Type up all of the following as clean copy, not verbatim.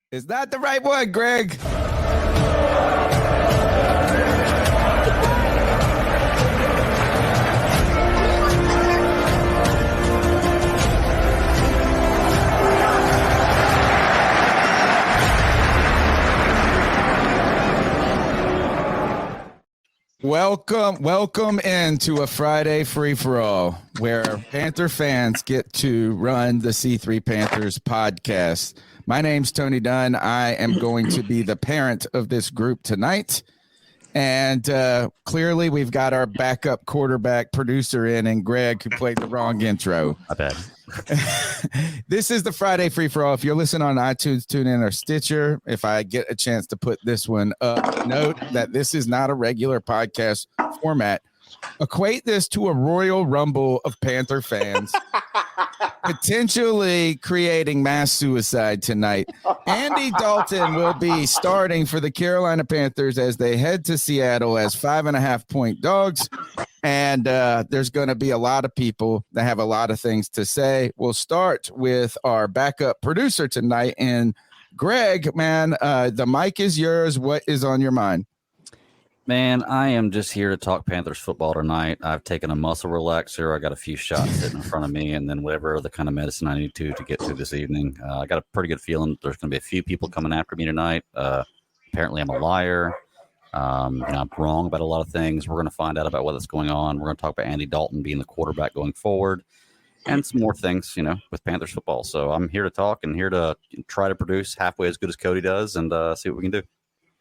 Is that the right one, Greg? Welcome into a Friday free-for-all where Panther fans get to run the C3 Panthers podcast. My name's Tony Dunn. I am going to be the parent of this group tonight. And clearly we've got our backup quarterback producer in Greg, who played the wrong intro. I bet. This is the Friday free-for-all. If you're listening on iTunes, TuneIn, or Stitcher, if I get a chance to put this one up, note that this is not a regular podcast format. Equate this to a Royal Rumble of Panther fans, potentially creating mass suicide tonight. Andy Dalton will be starting for the Carolina Panthers as they head to Seattle as 5.5-point dogs. And there's going to be a lot of people that have a lot of things to say. We'll start with our backup producer tonight. And Greg, man, the mic is yours. What is on your mind? Man, I am just here to talk Panthers football tonight. I've taken a muscle relaxer. I got a few shots sitting in front of me, and then whatever other kind of medicine I need to get through this evening. I got a pretty good feeling there's going to be a few people coming after me tonight. Apparently, I'm a liar. I'm wrong about a lot of things. We're going to find out about what's going on. We're going to talk about Andy Dalton being the quarterback going forward and some more things, with Panthers football. So I'm here to talk and here to try to produce halfway as good as Cody does and see what we can do.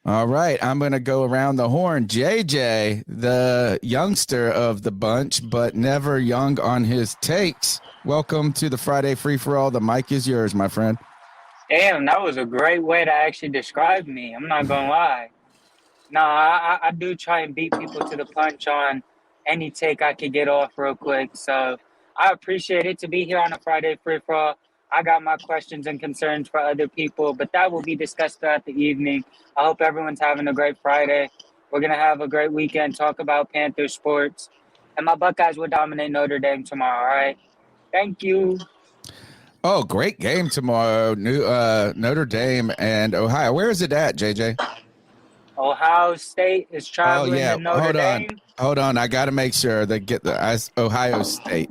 All right, I'm going to go around the horn. JJ, the youngster of the bunch, but never young on his takes. Welcome to the Friday Free-for-All. The mic is yours, my friend. Damn, that was a great way to actually describe me. I'm not going to lie. No, I do try and beat people to the punch on any take I could get off real quick. So I appreciate it to be here on a Friday Free-for-All. I got my questions and concerns for other people, but that will be discussed throughout the evening. I hope everyone's having a great Friday. We're going to have a great weekend, talk about Panther sports. And my Buckeyes will dominate Notre Dame tomorrow, all right? Thank you. Oh, great game tomorrow. Notre Dame and Ohio. Where is it at, JJ? Ohio State is traveling to Notre Dame. Hold on. I got to make sure they get Ohio State.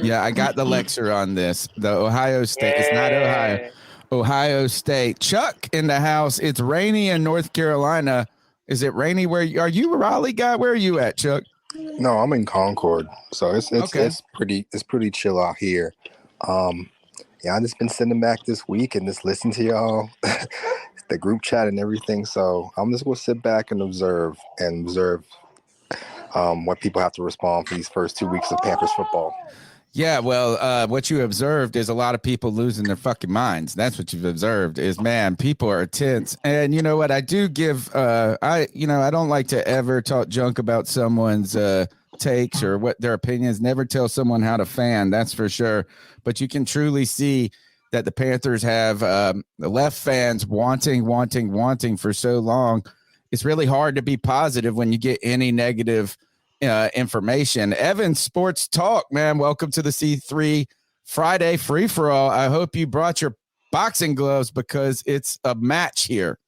Yeah, I got the lecture on this. The Ohio State. It's not Ohio. Ohio State. Chuck in the house. It's rainy in North Carolina. Is it rainy where are you a Raleigh guy? Where are you at, Chuck? No, I'm in Concord. So it's okay. It's pretty chill out here. I just been sitting back this week and just listen to y'all, the group chat and everything. So I'm just gonna sit back and observe what people have to respond for these first 2 weeks of Panthers football. Yeah, well, what you observed is a lot of people losing their fucking minds. That's what you've observed is, man, people are tense. And you know what? I do give, I don't like to ever talk junk about someone's takes or what their opinions. Never tell someone how to fan, that's for sure. But you can truly see that the Panthers have the left fans wanting for so long. It's really hard to be positive when you get any negative information. Evan, Sports Talk, man, welcome to the C3 Friday free-for-all. I hope you brought your boxing gloves because it's a match here.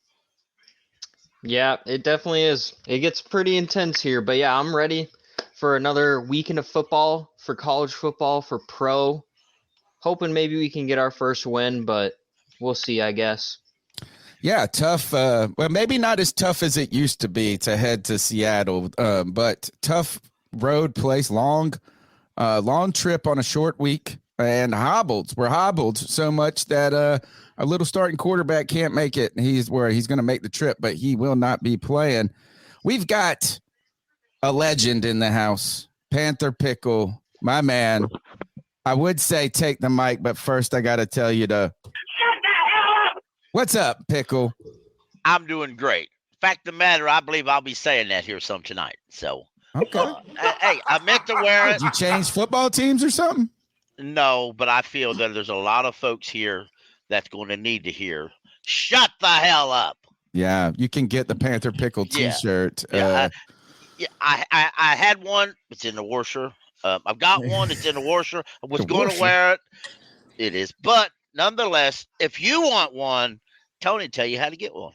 Yeah, it definitely is. It gets pretty intense here, but yeah, I'm ready for another weekend of football, for college football, for pro. Hoping maybe we can get our first win, but we'll see, I guess. Yeah, tough. Well, maybe not as tough as it used to be to head to Seattle, but tough road place, long trip on a short week, and hobbled. We're hobbled so much that our little starting quarterback can't make it. He's going to make the trip, but he will not be playing. We've got a legend in the house, Panther Pickle, my man. I would say take the mic, but first I got to tell you to what's up, Pickle? I'm doing great. Fact of the matter, I believe I'll be saying that here some tonight. So, okay. Hey, I meant to wear it. Did you change football teams or something? No, but I feel that there's a lot of folks here that's going to need to hear. Shut the hell up. Yeah, you can get the Panther Pickle T-shirt. Yeah, I had one. It's in the washer. I've got one that's in the washer. I was going to wear it. It is, but nonetheless, if you want one, Tony tell you how to get one.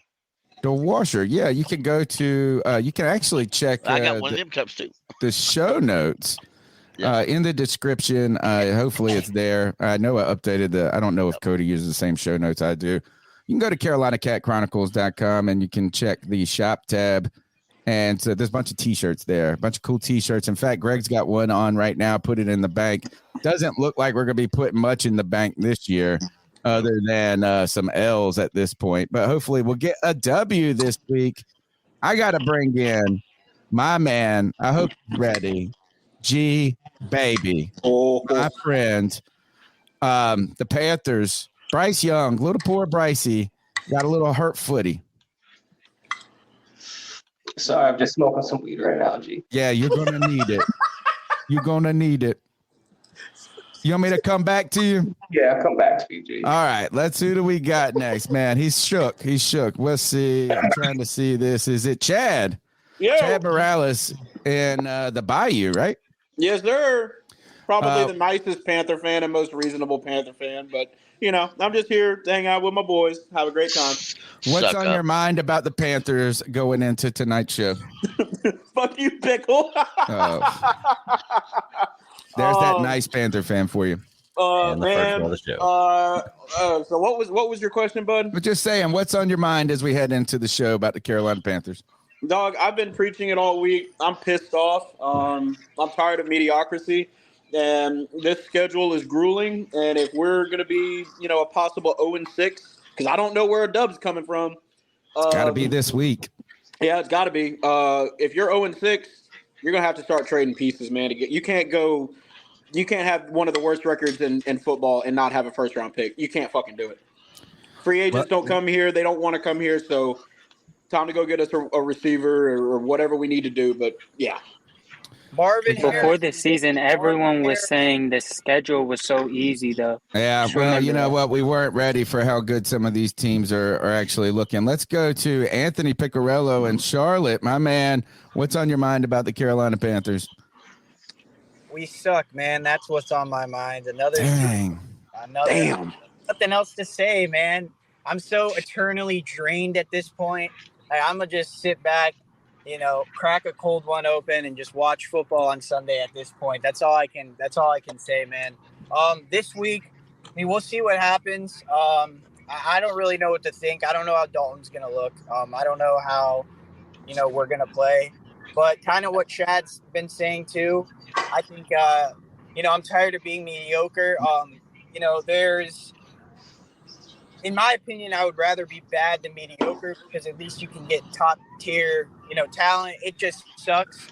The washer. Yeah, you can go to. You can actually check. I got one of them cups too. The show notes. Yeah. In the description, hopefully it's there. I know I updated I don't know if Cody uses the same show notes I do. You can go to CarolinaCatChronicles.com and you can check the shop tab. And so there's a bunch of T-shirts there, a bunch of cool T-shirts. In fact, Greg's got one on right now. Put it in the bank. Doesn't look like we're going to be putting much in the bank this year other than some L's at this point. But hopefully we'll get a W this week. I got to bring in my man. I hope he's ready. G baby, my friend. The Panthers, Bryce Young, little poor Brycey, got a little hurt footy. Sorry, I'm just smoking some weed right now, G. Yeah, you're gonna need it. You're gonna need it. You want me to come back to you? Yeah, I'll come back to you, G. All right, let's see who do we got next, man. He's shook. Let's see. I'm trying to see this. Is it Chad? Yeah. Chad Morales in the Bayou, right? Yes, sir. Probably the nicest Panther fan and most reasonable Panther fan, but I'm just here to hang out with my boys, have a great time. What's on your mind about the Panthers going into tonight's show? Fuck you, pickle. There's that nice Panther fan for you. Man. So what was your question, bud? But just saying, what's on your mind as we head into the show about the Carolina Panthers? Dog, I've been preaching it all week. I'm pissed off. I'm tired of mediocrity, and this schedule is grueling. And if we're going to be, a possible 0-6, because I don't know where a dub's coming from. It's got to be this week. Yeah, it's got to be. If you're 0-6, you're going to have to start trading pieces, man. You can't have one of the worst records in football and not have a first-round pick. You can't fucking do it. Free agents don't come here. They don't want to come here, so time to go get us a receiver or whatever we need to do. But, yeah. Marvin, before the season, everyone was saying the schedule was so easy, though. Yeah, well, you know what? We weren't ready for how good some of these teams are actually looking. Let's go to Anthony Piccarello in Charlotte. My man, what's on your mind about the Carolina Panthers? We suck, man. That's what's on my mind. Damn. Nothing else to say, man. I'm so eternally drained at this point. I'm going to just sit back, crack a cold one open and just watch football on Sunday at this point. That's all I can say, man. This week, we'll see what happens. I don't really know what to think. I don't know how Dalton's going to look. I don't know how, we're going to play. But kind of what Chad's been saying too, I think, I'm tired of being mediocre. There's, in my opinion, I would rather be bad than mediocre because at least you can get top tier, talent. It just sucks.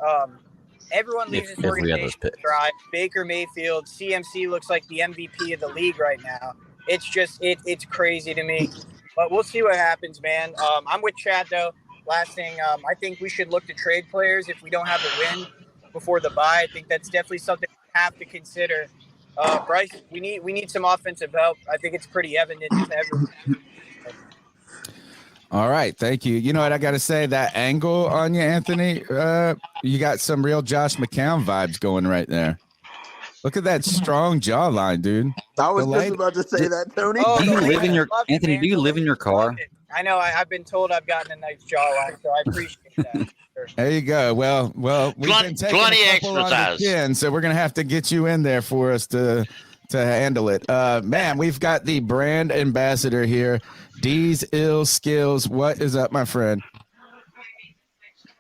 Everyone leaves this organization to thrive. Baker Mayfield, CMC looks like the MVP of the league right now. It's just, it's crazy to me. But we'll see what happens, man. I'm with Chad, though. Last thing, I think we should look to trade players if we don't have a win before the bye. I think that's definitely something we have to consider. Bryce, we need some offensive help. I think it's pretty evident to everyone. All right, thank you. You know what I got to say? That angle on you, Anthony, you got some real Josh McCown vibes going right there. Look at that strong jawline, dude. I was just about to say that, Tony. Do you live in your Anthony? Do you live in your car? I know. I've been told I've gotten a nice jawline, so I appreciate that. Sure. There you go. Well, we've been taking plenty a couple on the chin, so we're gonna have to get you in there for us to handle it. Man, we've got the brand ambassador here, D's Ill Skills. What is up, my friend?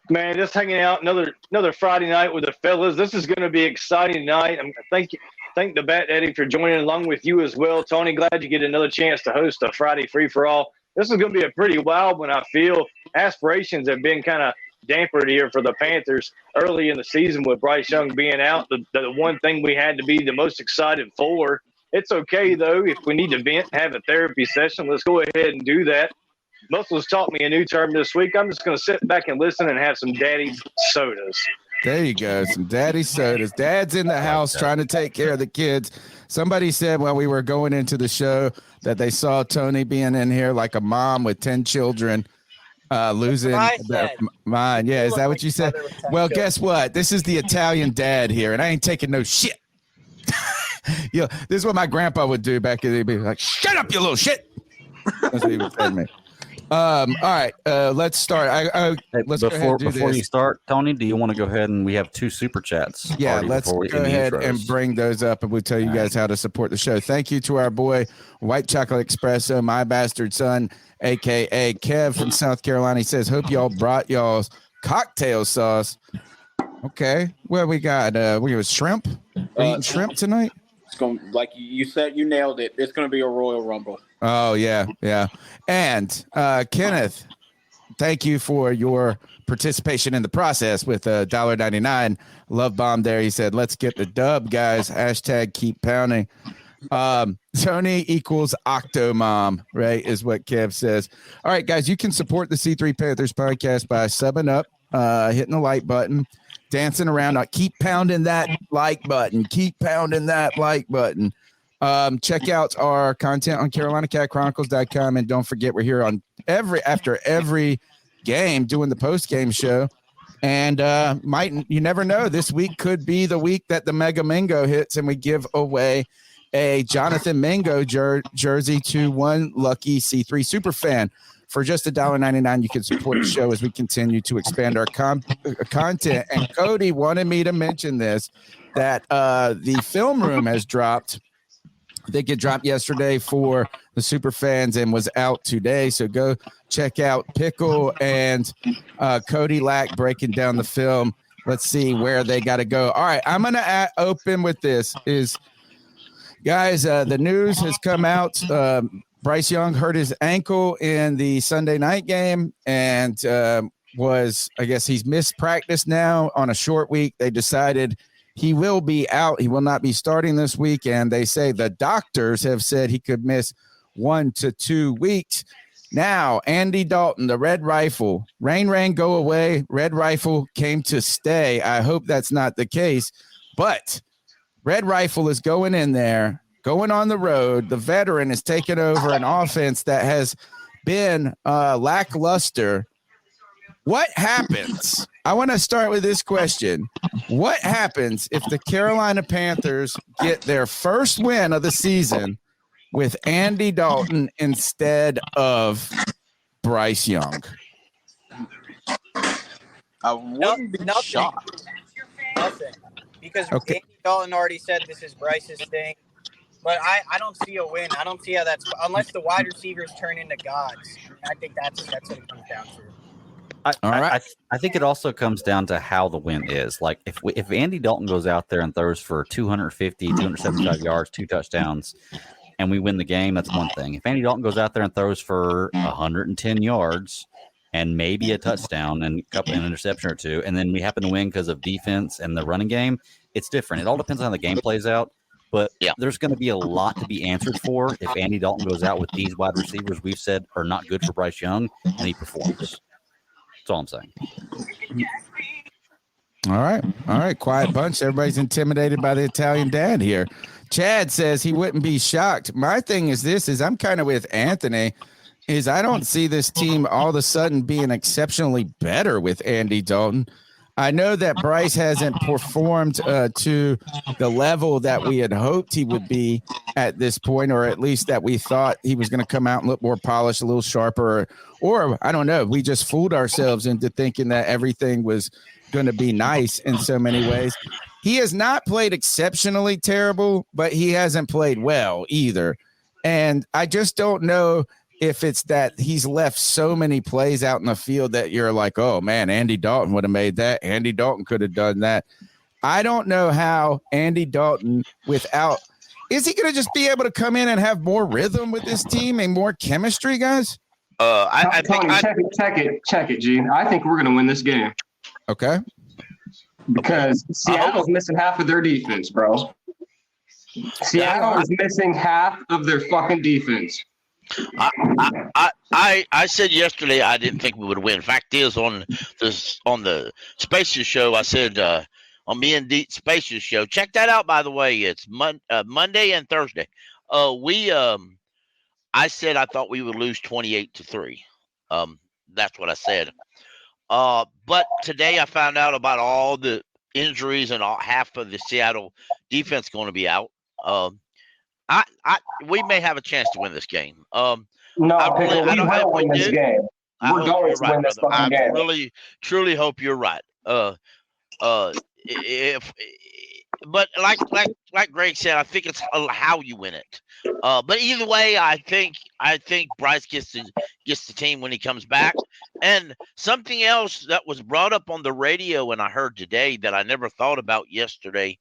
Man, just hanging out another Friday night with the fellas. This is going to be an exciting night. Thank the Bat Daddy for joining along with you as well, Tony. Glad you get another chance to host a Friday free for all. This is going to be a pretty wild one. I feel aspirations have been kind of dampered here for the Panthers early in the season with Bryce Young being out. The one thing we had to be the most excited for. It's okay though if we need to vent, have a therapy session. Let's go ahead and do that. Muscles taught me a new term this week. I'm just going to sit back and listen and have some daddy sodas. There you go. Some daddy sodas. Dad's in the house trying to take care of the kids. Somebody said while we were going into the show that they saw Tony being in here like a mom with 10 children losing their mind. Yeah, is that what you said? Well, guess what? This is the Italian dad here, and I ain't taking no shit. This is what my grandpa would do back in the day. He'd be like, shut up, you little shit. That's what he would say to me. All right. Let's start. Let's go ahead and do Before this. you start, Tony, do you want to go ahead and we have 2 super chats? Yeah, already let's before we go end the ahead intros. and bring those up, and we'll tell you guys how to support the show. Thank you to our boy White Chocolate Espresso, my bastard son, aka Kev from South Carolina. He says, "Hope y'all brought y'all's cocktail sauce." Okay, well we got we have shrimp. We're eating shrimp tonight. It's going like you said, you nailed it. It's going to be a Royal Rumble. Oh yeah. And Kenneth, thank you for your participation in the process with $1.99 love bomb there. He said, let's get the dub, guys. # keep pounding. Tony equals Octomom, right, is what Kev says. All right, guys, you can support the C3 Panthers podcast by subbing up, hitting the like button, dancing around. Keep pounding that like button. Keep pounding that like button. Check out our content on CarolinaCatChronicles.com, and don't forget we're here on after every game doing the post game show. And you never know, this week could be the week that the Mega Mingo hits and we give away a Jonathan Mingo jersey to one lucky C3 super fan. For just $1.99, you can support the show as we continue to expand our content. And Cody wanted me to mention this, that the film room has dropped. I think it dropped yesterday for the super fans and was out today. So go check out Pickle and Cody Lack breaking down the film. Let's see where they got to go. All right, I'm going to open with this. Guys, the news has come out. Bryce Young hurt his ankle in the Sunday night game and I guess he's missed practice now on a short week. They decided he will be out. He will not be starting this week. And they say the doctors have said he could miss 1 to 2 weeks. Now, Andy Dalton, the Red Rifle, rain, go away. Red Rifle came to stay. I hope that's not the case. But Red Rifle is going in there, going on the road. The veteran is taking over an offense that has been lackluster. What happens? I want to start with this question. What happens if the Carolina Panthers get their first win of the season with Andy Dalton instead of Bryce Young? I wouldn't be shocked. Nothing. Because Andy Dalton already said this is Bryce's thing. But I don't see a win. I don't see how that's – unless the wide receivers turn into gods. I think that's what it comes down to. I think it also comes down to how the win is. Like if Andy Dalton goes out there and throws for 250, 275 yards, 2 touchdowns, and we win the game, that's one thing. If Andy Dalton goes out there and throws for 110 yards and maybe a touchdown and an interception or 2, and then we happen to win because of defense and the running game, it's different. It all depends on how the game plays out. But there's going to be a lot to be answered for if Andy Dalton goes out with these wide receivers we've said are not good for Bryce Young and he performs. That's all I'm saying. All right. Quiet bunch. Everybody's intimidated by the Italian dad here. Chad says he wouldn't be shocked. My thing is I'm kind of with Anthony, is I don't see this team all of a sudden being exceptionally better with Andy Dalton. I know that Bryce hasn't performed to the level that we had hoped he would be at this point, or at least that we thought he was going to come out and look more polished, a little sharper, or I don't know. We just fooled ourselves into thinking that everything was going to be nice in so many ways. He has not played exceptionally terrible, but he hasn't played well either. And I just don't know if it's that he's left so many plays out in the field that you're like, oh, man, Andy Dalton would have made that. Andy Dalton could have done that. I don't know how Andy Dalton is he going to just be able to come in and have more rhythm with this team and more chemistry, guys? Check it, Gene. I think we're going to win this game. Okay. Because Seattle's missing half of their defense, bro. Seattle is missing half of their fucking defense. I said yesterday I didn't think we would win. Fact is, on the Spaces show, I said on me and D Spaces show, check that out. By the way, it's Monday and Thursday. I said I thought we would lose 28-3. That's what I said. But today I found out about all the injuries and half of the Seattle defense going to be out. We may have a chance to win this game. No, I Pickle, we don't know if will we win this do. game. I We're hope going you're to right, win this brother. fucking I game. truly hope you're right. If but like Greg said, I think it's how you win it. But either way, I think Bryce gets the team when he comes back. And something else that was brought up on the radio and I heard today that I never thought about yesterday.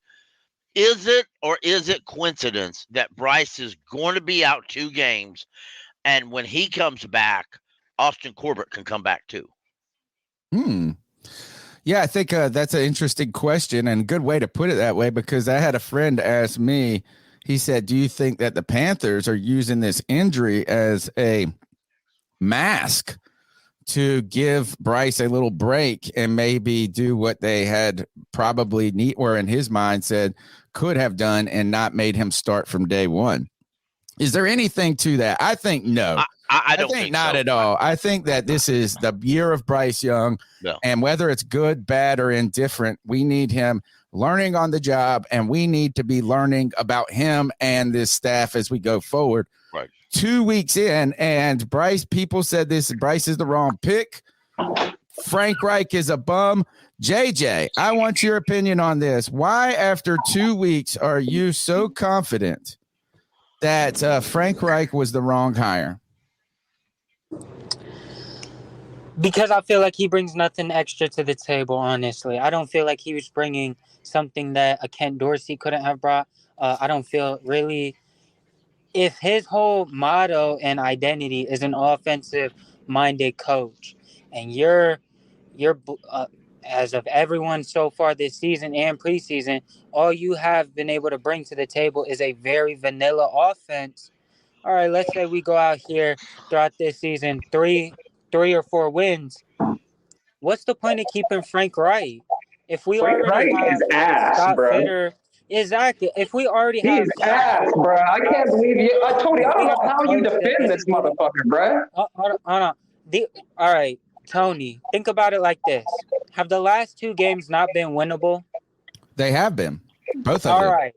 Is it coincidence that Bryce is going to be out 2 games, and when he comes back, Austin Corbett can come back too? Yeah, I think that's an interesting question and a good way to put it that way, because I had a friend ask me, he said, do you think that the Panthers are using this injury as a mask to give Bryce a little break and maybe do what they had probably or in his mind said could have done and not made him start from day one? Is there anything to that? I think no. I don't think not so. at all. I think that this is the year of Bryce Young, and whether it's good, bad, or indifferent, we need him learning on the job, and we need to be learning about him and this staff as we go forward. Right. 2 weeks in, and people said Bryce is the wrong pick. Frank Reich is a bum. JJ, I want your opinion on this. Why, after 2 weeks, are you so confident that Frank Reich was the wrong hire? Because I feel like he brings nothing extra to the table, honestly. I don't feel like he was bringing something that a Kent Dorsey couldn't have brought. I don't feel really... If his whole motto and identity is an offensive-minded coach, and you're as of everyone so far this season and preseason, all you have been able to bring to the table is a very vanilla offense. All right, let's say we go out here throughout this season, three or 4 wins. What's the point of keeping Frank Reich? If we Frank already Reich have is ass, Scott bro. Fitter, exactly. If we already have He's ass, bro. I can't believe you. I told you, I don't know how you defend this motherfucker, bro. Hold on. All right, Tony, think about it like this. Have the last 2 games not been winnable? They have been. Both of them. them. All right.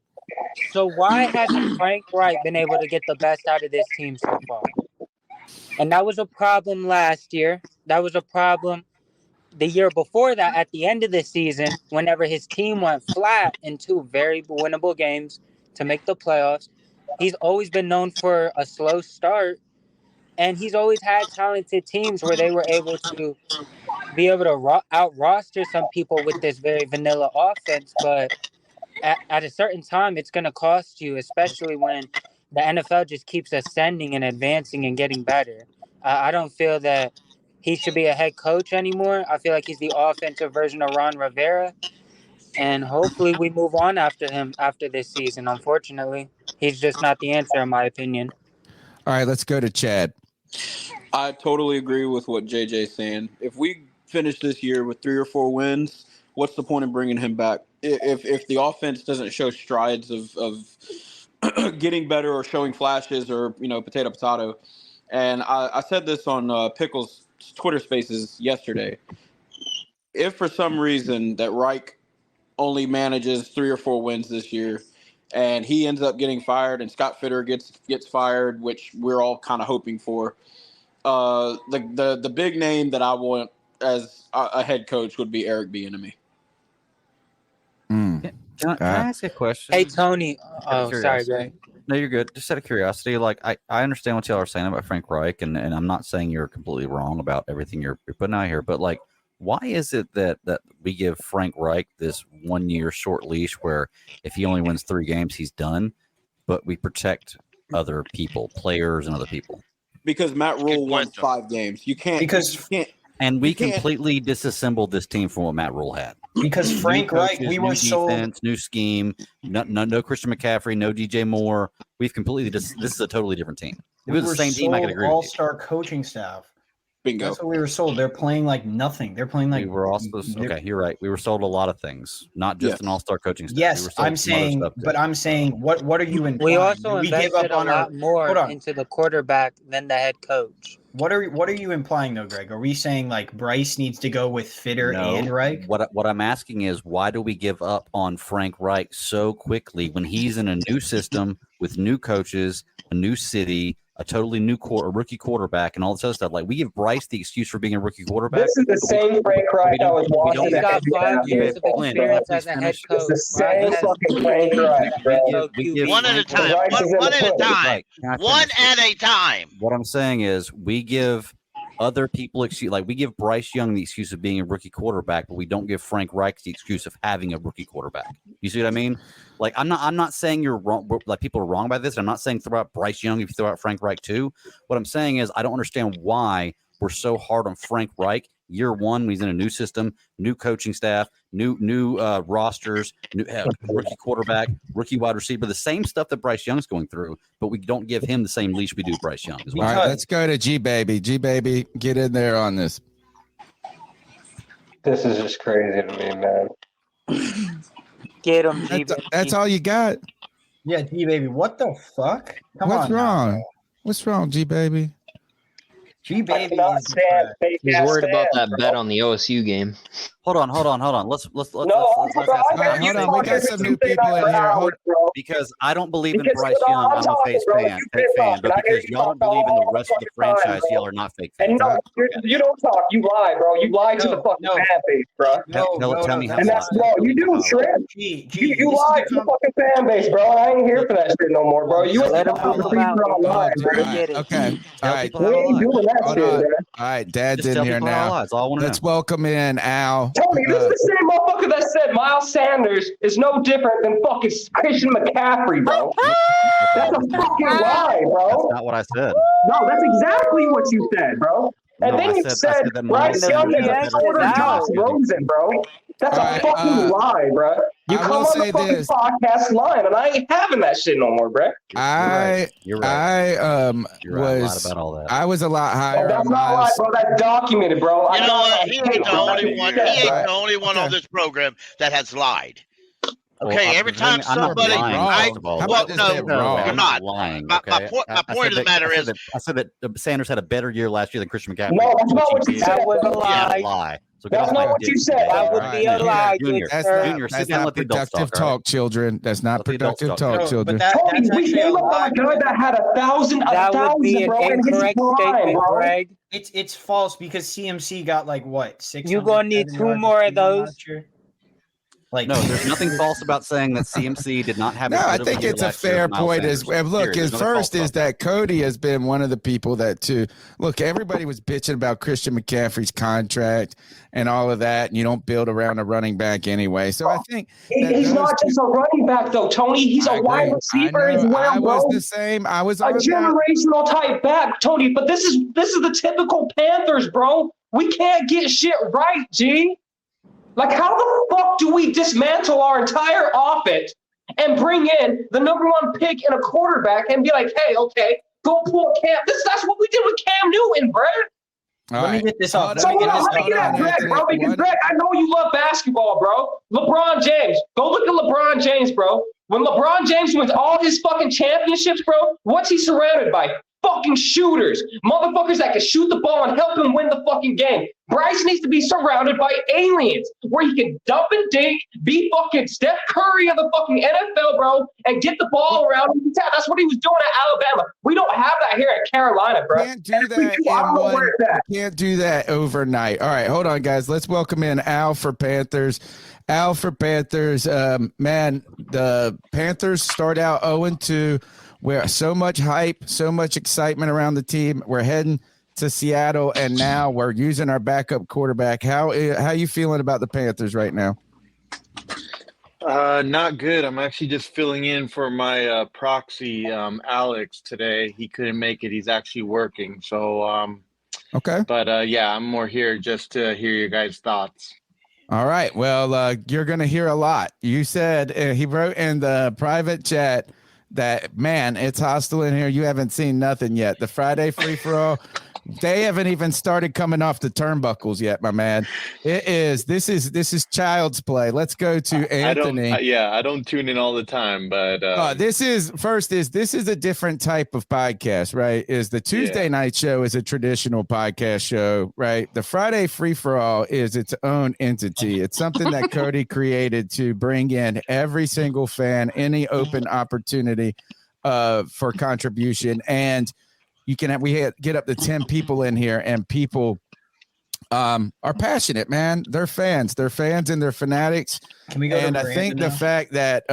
So why hasn't Frank Reich been able to get the best out of this team so far? And that was a problem last year. That was a problem the year before that at the end of the season, whenever his team went flat in 2 very winnable games to make the playoffs. He's always been known for a slow start, and he's always had talented teams where they were able to be able to out-roster some people with this very vanilla offense. But at a certain time, it's going to cost you, especially when the NFL just keeps ascending and advancing and getting better. I don't feel that he should be a head coach anymore. I feel like he's the offensive version of Ron Rivera. And hopefully we move on after him after this season. Unfortunately, he's just not the answer, in my opinion. All right, let's go to Chad. I totally agree with what JJ's saying. If we finish this year with 3 or 4 wins, what's the point in bringing him back? If the offense doesn't show strides of getting better or showing flashes or, potato. And I said this on Pickle's Twitter Spaces yesterday. If for some reason that Reich only manages 3 or 4 wins this year, and he ends up getting fired, and Scott Fitter gets fired, which we're all kind of hoping for, the big name that I want as a head coach would be Eric Bieniemy. Can I ask a question? Hey, Tony. Oh, sorry, Greg. No, you're good. Just out of curiosity, like I understand what y'all are saying about Frank Reich, and I'm not saying you're completely wrong about everything you're putting out here, but like, why is it that we give Frank Reich this 1 year short leash where if he only wins 3 games, he's done, but we protect other people, players and other people? Because Matt Rule won 5 games. You can't. And we completely disassembled this team from what Matt Rule had. Because Frank Reich, we were so defense, new scheme, no Christian McCaffrey, no DJ Moore. We've completely this is a totally different team. If it was the same team, I could agree with you. All-star coaching staff. Bingo. That's what we were sold. They're playing like nothing. They're playing like we were also okay. You're right. We were sold a lot of things, not just an all-star coaching staff. Yes, I'm saying, but I'm saying, what are you implying? We also invested a lot more into the quarterback than the head coach. What are you implying though, Greg? Are we saying like Bryce needs to go with Fitter and Reich? What I'm asking is, why do we give up on Frank Reich so quickly when he's in a new system with new coaches, a new city, a totally new rookie quarterback, and all this other stuff. Like we give Bryce the excuse for being a rookie quarterback. This is the same Frank Reich I was watching. He's got 5 years of experience as a head coach. It's the same fucking Frank Reich, bro. One at a time. One at a time. One at a time. What I'm saying is we give other people excuse, like we give Bryce Young the excuse of being a rookie quarterback, but we don't give Frank Reich the excuse of having a rookie quarterback. You see what I mean? Like I'm not saying you're wrong. Like people are wrong by this. I'm not saying throw out Bryce Young if you throw out Frank Reich too. What I'm saying is I don't understand why we're so hard on Frank Reich. Year one, he's in a new system, new coaching staff, new rosters, new rookie quarterback, rookie wide receiver, the same stuff that Bryce Young's going through, but we don't give him the same leash we do Bryce Young. All right, let's go to G Baby. G Baby, get in there on this. This is just crazy to me, man. Get him, G Baby. That's all you got? Yeah, G Baby. What the fuck? What's wrong? What's wrong, G Baby? G Baby He's worried about that bet on the OSU game. Hold on. Let's hold on. We got some new people in here. Because I don't believe in Bryce Young. I'm a fake fan, but because y'all don't believe in the rest of the franchise, y'all are not fake fans. And you don't talk. You lie, bro. You lie to the fucking fan base, bro. Tell me how. And that's you do, Trent. You lie to the fucking fan base, bro. I ain't here for that shit no more, bro. You let him prove him out. Okay. All right. We ain't doing that shit, man. All right, Dad's in here now. Let's welcome in Al. Tony, this is the same motherfucker that said Miles Sanders is no different than fucking Christian McCaffrey, bro. That's a fucking lie, bro. That's not what I said. No, that's exactly what you said, bro. And then you said Bryce Young is a shorter Josh Rosen, bro. That's a fucking lie, bro. You come on the fucking podcast lying, and I ain't having that shit no more, bro. You're right. I was a lot higher. That's not right, bro. That's documented, bro. You know what? He ain't the only one. He ain't the only one on this program that has lied. Okay, every time somebody, you're not lying. My point of the matter is, I said that Sanders had a better year last year than Christian McCaffrey. No, that's not what you said. That was a lie. So that's not what you said. That would be a lie, Junior. That's not productive talk, children. That's not productive talk, children. Tony, we came up on a guy that had 1,000, That would be an incorrect statement, Greg. It's false because CMC got like what 600. You're gonna need 2 more of those. Like, no, there's nothing false about saying that CMC did not have. No, I think it's a fair point. First is that Cody has been one of the people that too. Look, everybody was bitching about Christian McCaffrey's contract and all of that, and you don't build around a running back anyway. So I think he's not just a running back though, Tony. He's a wide receiver as well, bro. I was the same. I was a generational type back, Tony. But this is the typical Panthers, bro. We can't get shit right, G. Like, how the fuck do we dismantle our entire offense and bring in the #1 pick and a quarterback and be like, hey, okay, go pull Cam? That's what we did with Cam Newton, bro. Let me get this off. So let me get that, Greg, bro, because Greg, I know you love basketball, bro. LeBron James. Go look at LeBron James, bro. When LeBron James wins all his fucking championships, bro, what's he surrounded by? Fucking shooters, motherfuckers that can shoot the ball and help him win the fucking game. Bryce needs to be surrounded by aliens where he can dump and dink, be fucking Steph Curry of the fucking NFL, bro, and get the ball around. That's what he was doing at Alabama. We don't have that here at Carolina, bro. Can't do that. Can't do that overnight. All right, hold on, guys. Let's welcome in Al for Panthers. Man, the Panthers start out 0-2. Where so much hype, so much excitement around the team. We're heading to Seattle, and now we're using our backup quarterback. How you feeling about the Panthers right now? Not good. I'm actually just filling in for my proxy, Alex, today. He couldn't make it. He's actually working. So, okay. But, yeah, I'm more here just to hear your guys' thoughts. All right. Well, you're going to hear a lot. You said he wrote in the private chat that, man, it's hostile in here. You haven't seen nothing yet. The Friday free-for-all, they haven't even started coming off the turnbuckles yet, my man. This is child's play. Let's go to Anthony. I don't tune in all the time, but this is a different type of podcast, right? Is the Tuesday night show is a traditional podcast show, right? The Friday free-for-all is its own entity. It's something that Cody created to bring in every single fan, any open opportunity for contribution. And you can get up to 10 people in here, and people are passionate, man. They're fans and they're fanatics. Can we go and to I Miranda think now? the fact that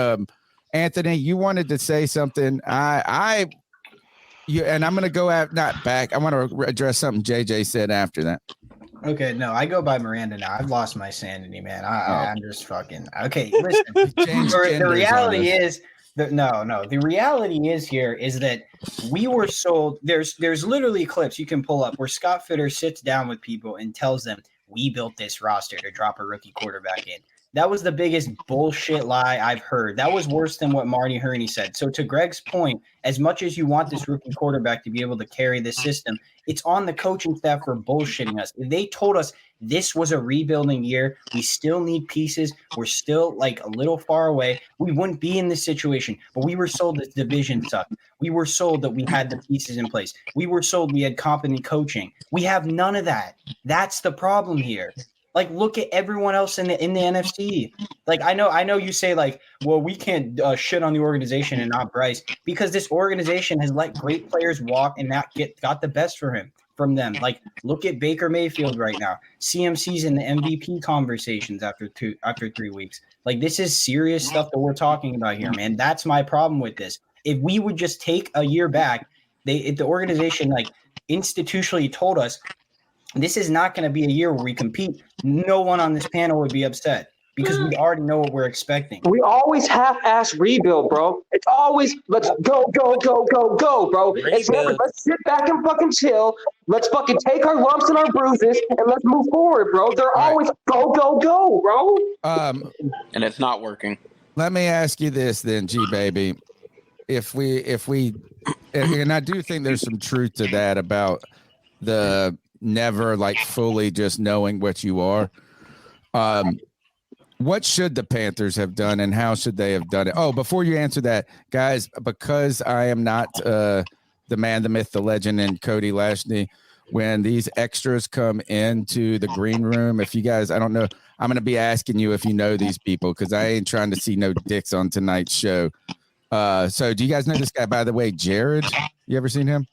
Anthony, you wanted to say something. And I'm going to go not back. I want to address something JJ said after that. Okay, no, I go by Miranda now. I've lost my sanity, man. I'm just fucking okay. Listen, the reality is that the reality is here is that we were sold. There's literally clips you can pull up where Scott Fitter sits down with people and tells them we built this roster to drop a rookie quarterback in. That was the biggest bullshit lie I've heard. That was worse than what Marty Herney said. So to Greg's point, as much as you want this rookie quarterback to be able to carry this system, it's on the coaching staff for bullshitting us. They told us this was a rebuilding year. We still need pieces. We're still like a little far away. We wouldn't be in this situation, but we were sold this division sucked. We were sold that we had the pieces in place. We were sold we had competent coaching. We have none of that. That's the problem here. Like, look at everyone else in the NFC. Like, I know you say like, well, we can't shit on the organization and not Bryce because this organization has let great players walk and not got the best from them. Like, look at Baker Mayfield right now. CMC's in the MVP conversations after 3 weeks. Like, this is serious stuff that we're talking about here, man. That's my problem with this. If we would just take a year back, the organization like institutionally told us this is not going to be a year where we compete. No one on this panel would be upset because we already know what we're expecting. We always half-ass rebuild, bro. It's always let's go, bro. It's never let's sit back and fucking chill. Let's fucking take our lumps and our bruises and let's move forward, bro. They're always go, bro. And it's not working. Let me ask you this then, G baby. If we and I do think there's some truth to that about the never like fully just knowing what you are. What should the Panthers have done and how should they have done it? Oh, before you answer that, guys, because I am not the man, the myth, the legend, and Cody Lashney, when these extras come into the green room, if you guys, I don't know, I'm going to be asking you if you know these people because I ain't trying to see no dicks on tonight's show. So do you guys know this guy, by the way, Jared? You ever seen him?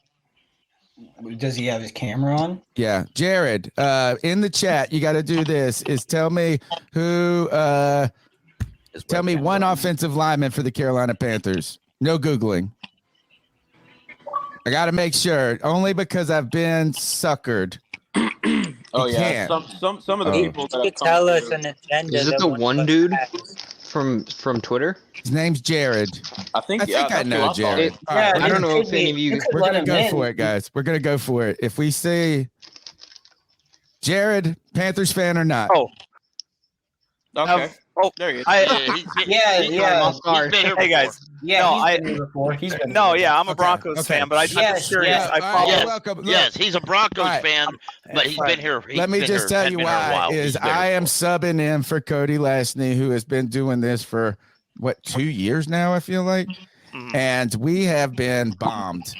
Does he have his camera on? Yeah. Jared, in the chat, you got to do this is tell me who, tell me one offensive lineman for the Carolina Panthers. No Googling. I got to make sure only because I've been suckered. Oh yeah. Some of the people that have tell us an agenda. Is it the one dude from Twitter? His name's Jared. I think I know Jared. I don't know if any of you. We're gonna go for it, guys. We're gonna go for it. If we say Jared, Panthers fan or not? Oh, okay. There you go. Hey guys. I'm a Broncos fan, but I'm just curious. Yes, he's a Broncos fan, but he's been here. Let me just tell you why. I am subbing in for Cody Lashney, who has been doing this for 2 years now, I feel like. And we have been bombed.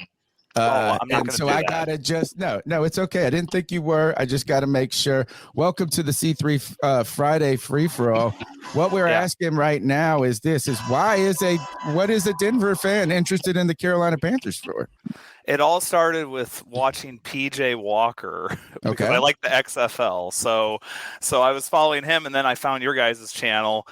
And so I gotta just no, it's okay. I didn't think you were. I just gotta make sure. Welcome to the C3 Friday free for all. What we're asking right now is what is a Denver fan interested in the Carolina Panthers for? It all started with watching PJ Walker because I like the XFL. So I was following him, and then I found your guys' channel,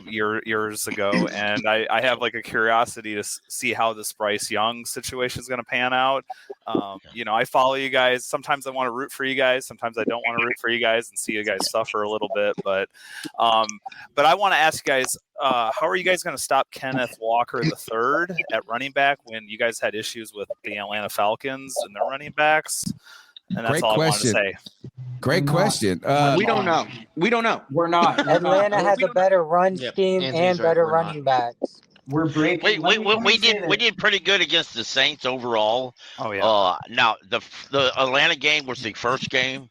years ago, and I have like a curiosity to see how this Bryce Young situation is going to pan out. I follow you guys. Sometimes I want to root for you guys. Sometimes I don't want to root for you guys and see you guys suffer a little bit. But I want to ask you guys, how are you guys going to stop Kenneth Walker III at running back when you guys had issues with the Atlanta Falcons and their running backs? And that's all I wanted to say. Great question. We don't know. We're not. Atlanta has a better run scheme and better running backs. We're breaking. We did pretty good against the Saints overall. Oh yeah. Now the Atlanta game was the first game.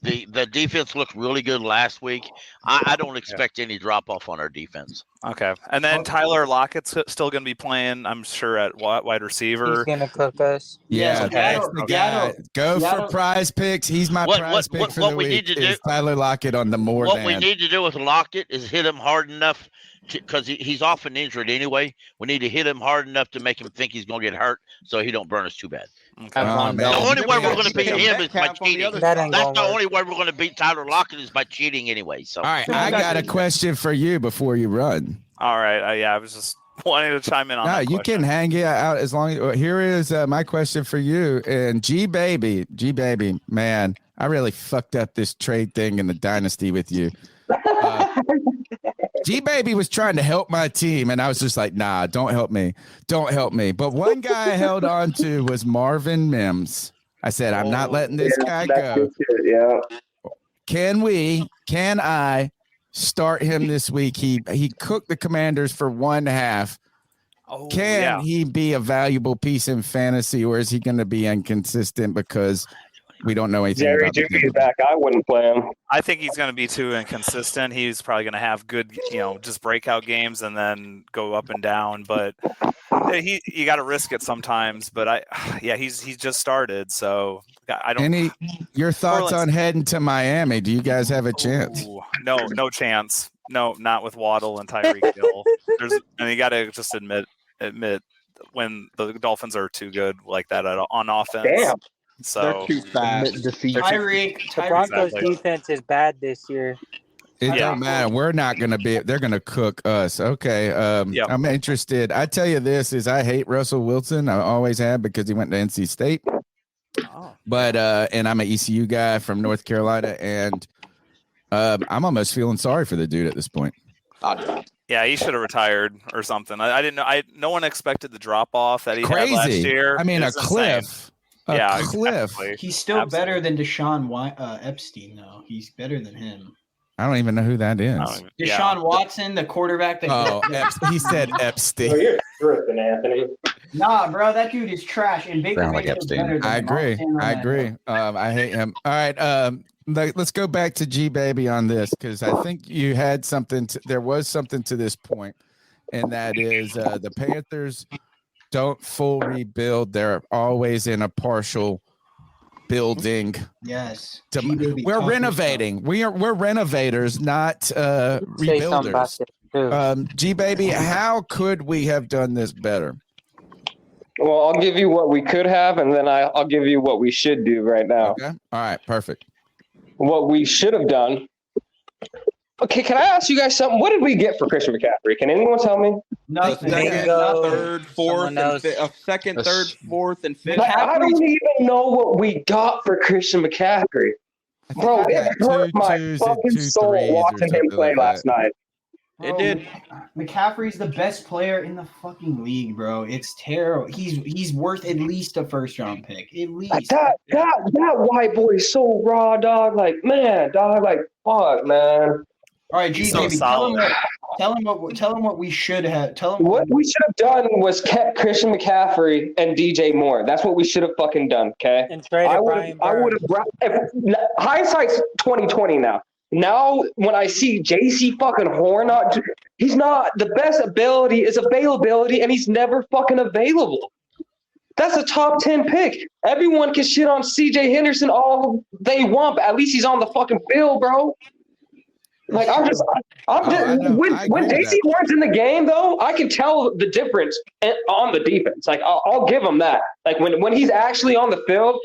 The defense looked really good last week. I don't expect any drop off on our defense. Okay, and then Tyler Lockett's still going to be playing, I'm sure, at wide receiver. He's going to cook us. Yeah, that's the guy. Go for prize picks. He's my prize pick for the week. Is Tyler Lockett on the more What we need to do with Lockett is hit him hard enough because he's often injured anyway. We need to hit him hard enough to make him think he's going to get hurt so he don't burn us too bad. Okay. The only way we're going to beat him is by cheating. That's the work. only way we're going to beat Tyler Lockett is by cheating anyway. So, all right, I got a question for you before you run. All right. Yeah, I was just wanting to chime in on that. You can hang it out as long as. Here is my question for you. And G baby, man, I really fucked up this trade thing in the dynasty with you. G baby was trying to help my team, and I was just like, nah, don't help me. But one guy I held on to was Marvin Mims. I said, I'm not letting this guy go. Yeah. Can I start him this week? He cooked the Commanders for one half. Can he be a valuable piece in fantasy, or is he going to be inconsistent because we don't know anything Jerry about the Jeudy's back. I wouldn't play him. I think he's going to be too inconsistent. He's probably going to have good, just breakout games and then go up and down. But you got to risk it sometimes. But he's just started, so I don't. Your thoughts on heading to Miami? Do you guys have a chance? No chance. No, not with Waddle and Tyreek Hill. You got to just admit when the Dolphins are too good like that on offense. Damn. So they're too fast. Tyreek. The Broncos defense is bad this year. It don't matter. We're not going to be. They're going to cook us. Okay. I'm interested. I tell you this is I hate Russell Wilson. I always have because he went to NC State. But and I'm an ECU guy from North Carolina, and I'm almost feeling sorry for the dude at this point. Yeah, he should have retired or something. I didn't know. No one expected the drop off that he had last year. I mean, a cliff. Insane. Cliff. Exactly. He's still better than Deshaun Epstein, though. He's better than him. I don't even know who that is. Deshaun Watson, the quarterback. He said Epstein. Oh, you're tripping, Anthony. Nah, bro, that dude is trash. And Baker Mayfield's better than I agree. him. I agree. I hate him. All right. Let's go back to G baby on this because I think you had something. There was something to this point, and that is the Panthers don't full rebuild. They're always in a partial building. Yes. We're renovating. We're renovators, not rebuilders. G baby, how could we have done this better? Well, I'll give you what we could have, and then I'll give you what we should do right now. Okay. All right. Perfect. What we should have done. Okay, can I ask you guys something? What did we get for Christian McCaffrey? Can anyone tell me? Nothing. Third, fourth, and second, third, fourth, and fifth. I don't even know what we got for Christian McCaffrey. Bro, it hurt my fucking soul watching him play last night. Bro, it did. McCaffrey's the best player in the fucking league, bro. It's terrible. He's worth at least a first-round pick. At least. That white boy is so raw, dog. Like, man, dog. Like, fuck, man. All right, G baby, tell him what we should have. Tell him what we should have done was kept Christian McCaffrey and DJ Moore. That's what we should have fucking done. Okay. And traded Brian Burns. I would have. Hindsight's 2020 now. Now, when I see JC fucking Horn, he's not the best ability is availability, and he's never fucking available. That's a top 10 pick. Everyone can shit on CJ Henderson all they want, but at least he's on the fucking field, bro. Like when JC Horn's in the game, though, I can tell the difference on the defense. Like I'll give him that. Like when he's actually on the field,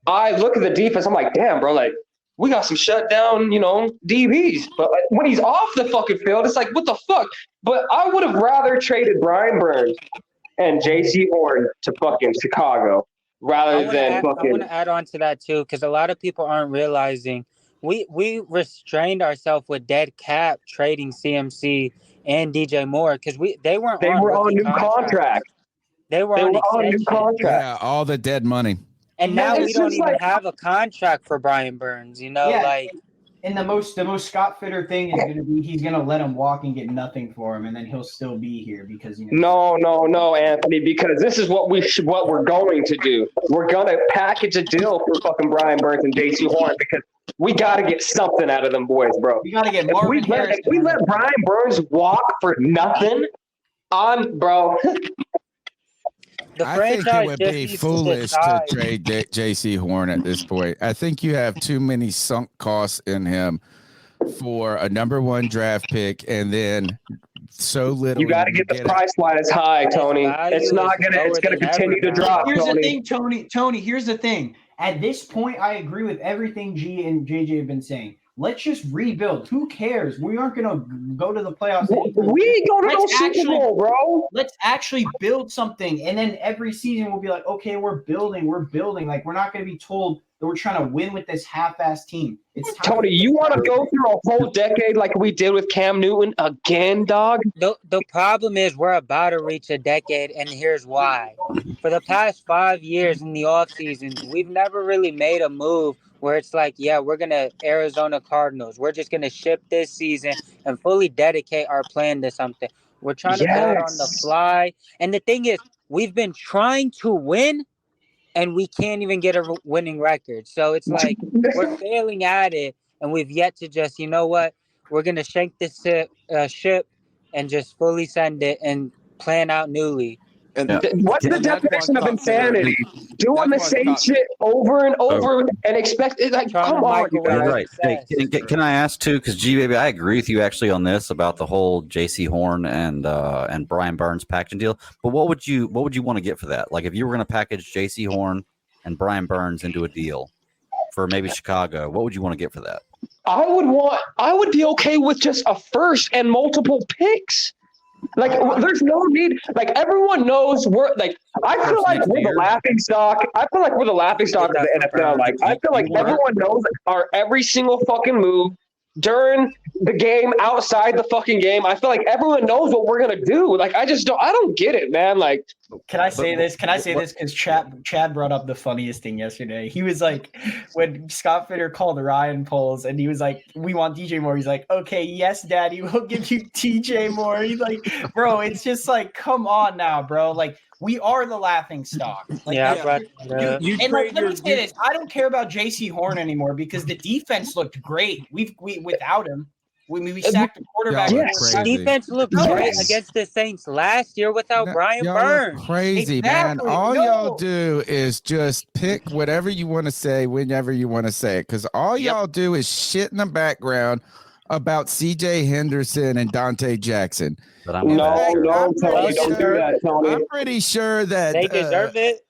I look at the defense. I'm like, damn, bro. Like we got some shutdown, DBs. But like, when he's off the fucking field, it's like, what the fuck? But I would have rather traded Brian Burns and JC Horn to fucking Chicago rather than fucking. I want to add on to that too, because a lot of people aren't realizing. We restrained ourselves with dead cap trading CMC and DJ Moore because they were on new contracts. They were on new contracts. Yeah, all the dead money. And now we don't even have a contract for Brian Burns. And the most Scott Fitter thing is gonna be he's gonna let him walk and get nothing for him, and then he'll still be here because No, Anthony, because this is what we're going to do. We're gonna package a deal for fucking Brian Burns and JC Horn because we gotta get something out of them boys, bro. We gotta get Marvin Harrison. If we let Brian Burns walk for nothing, bro. I think it would be foolish to trade JC Horn at this point. I think you have too many sunk costs in him for a number 1 draft pick and then so little. You got to get the price line as high, Tony. It's gonna continue to drop. Here's Tony. the thing, Tony. Here's the thing. At this point, I agree with everything G and JJ have been saying. Let's just rebuild. Who cares? We aren't going to go to the playoffs. We ain't going to no Super Bowl, bro. Let's actually build something. And then every season we'll be like, okay, we're building. Like, we're not going to be told that we're trying to win with this half-ass team. Tony, you want to go through a whole decade like we did with Cam Newton again, dog? The problem is we're about to reach a decade, and here's why. For the past 5 years in the offseason, we've never really made a move where it's like, yeah, we're going to Arizona Cardinals. We're just going to ship this season and fully dedicate our plan to something. We're trying to build on the fly. And the thing is, we've been trying to win, and we can't even get a winning record. So it's like we're failing at it, and we've yet to just, you know what, we're going to shank this ship and just fully send it and plan out newly. And what's the definition of insanity? Doing the same shit over and over and expect it. Like, come on, you guys. Right. Hey, can I ask too? Because G baby, I agree with you actually on this about the whole J.C. Horn and Brian Burns packaging deal. But what would you want to get for that? Like, if you were going to package J.C. Horn and Brian Burns into a deal for maybe Chicago, what would you want to get for that? I would be okay with just a first and multiple picks. Like, there's no need. Like, everyone knows we're like. I feel like we're the laughing stock. I feel like we're the laughing stock of the NFL. Like, I feel like everyone knows our every single fucking move during the game, outside the fucking game. I feel like everyone knows what we're gonna do. Like, I don't get it, man. Like, can I say this? Because Chad brought up the funniest thing yesterday. He was like, when Scott Fitter called Ryan Poles, and he was like, "We want DJ Moore." He's like, "Okay, yes, Daddy, we'll give you DJ Moore." He's like, "Bro, it's just like, come on now, bro. Like, we are the laughing stock." Like, let me say this: I don't care about J.C. Horn anymore because the defense looked great. We without him. We sacked the quarterback. Defense looked great against the Saints last year without Brian Burns. Crazy, man. All y'all do is just pick whatever you want to say whenever you want to say it, because all y'all do is shit in the background about C.J. Henderson and Dante Jackson. But Tony, don't do that, Tony. I'm pretty sure that they deserve it.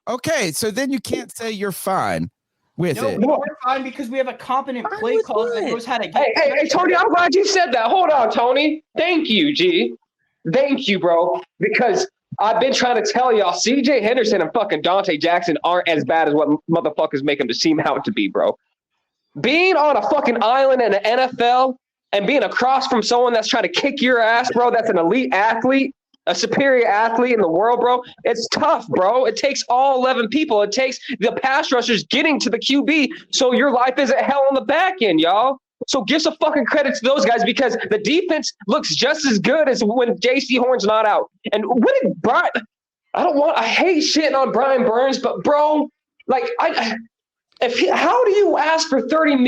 Okay, so then you can't say you're fine with it. No, we're fine because we have a competent play caller that knows how to get. Hey, Tony, I'm glad you said that. Hold on, Tony. Thank you, G. Thank you, bro. Because I've been trying to tell y'all, C.J. Henderson and fucking Dante Jackson aren't as bad as what motherfuckers make them to seem out to be, bro. Being on a fucking island in the NFL and being across from someone that's trying to kick your ass, bro, that's an elite athlete, a superior athlete in the world, bro, it's tough, bro. It takes all 11 people. It takes the pass rushers getting to the QB so your life isn't hell on the back end, y'all. So give some fucking credit to those guys because the defense looks just as good as when J.C. Horn's not out. And what did Brian – I hate shitting on Brian Burns, but, bro, like how do you ask for 30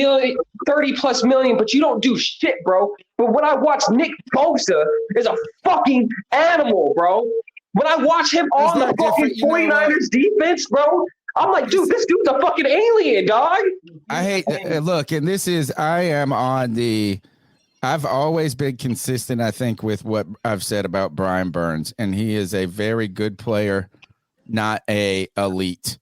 plus million, but you don't do shit, bro? But when I watch Nick Bosa is a fucking animal, bro. When I watch him on the fucking 49ers defense, bro, I'm like, dude, this dude's a fucking alien, dog. I hate look, and I've always been consistent, I think, with what I've said about Brian Burns, and he is a very good player, not a elite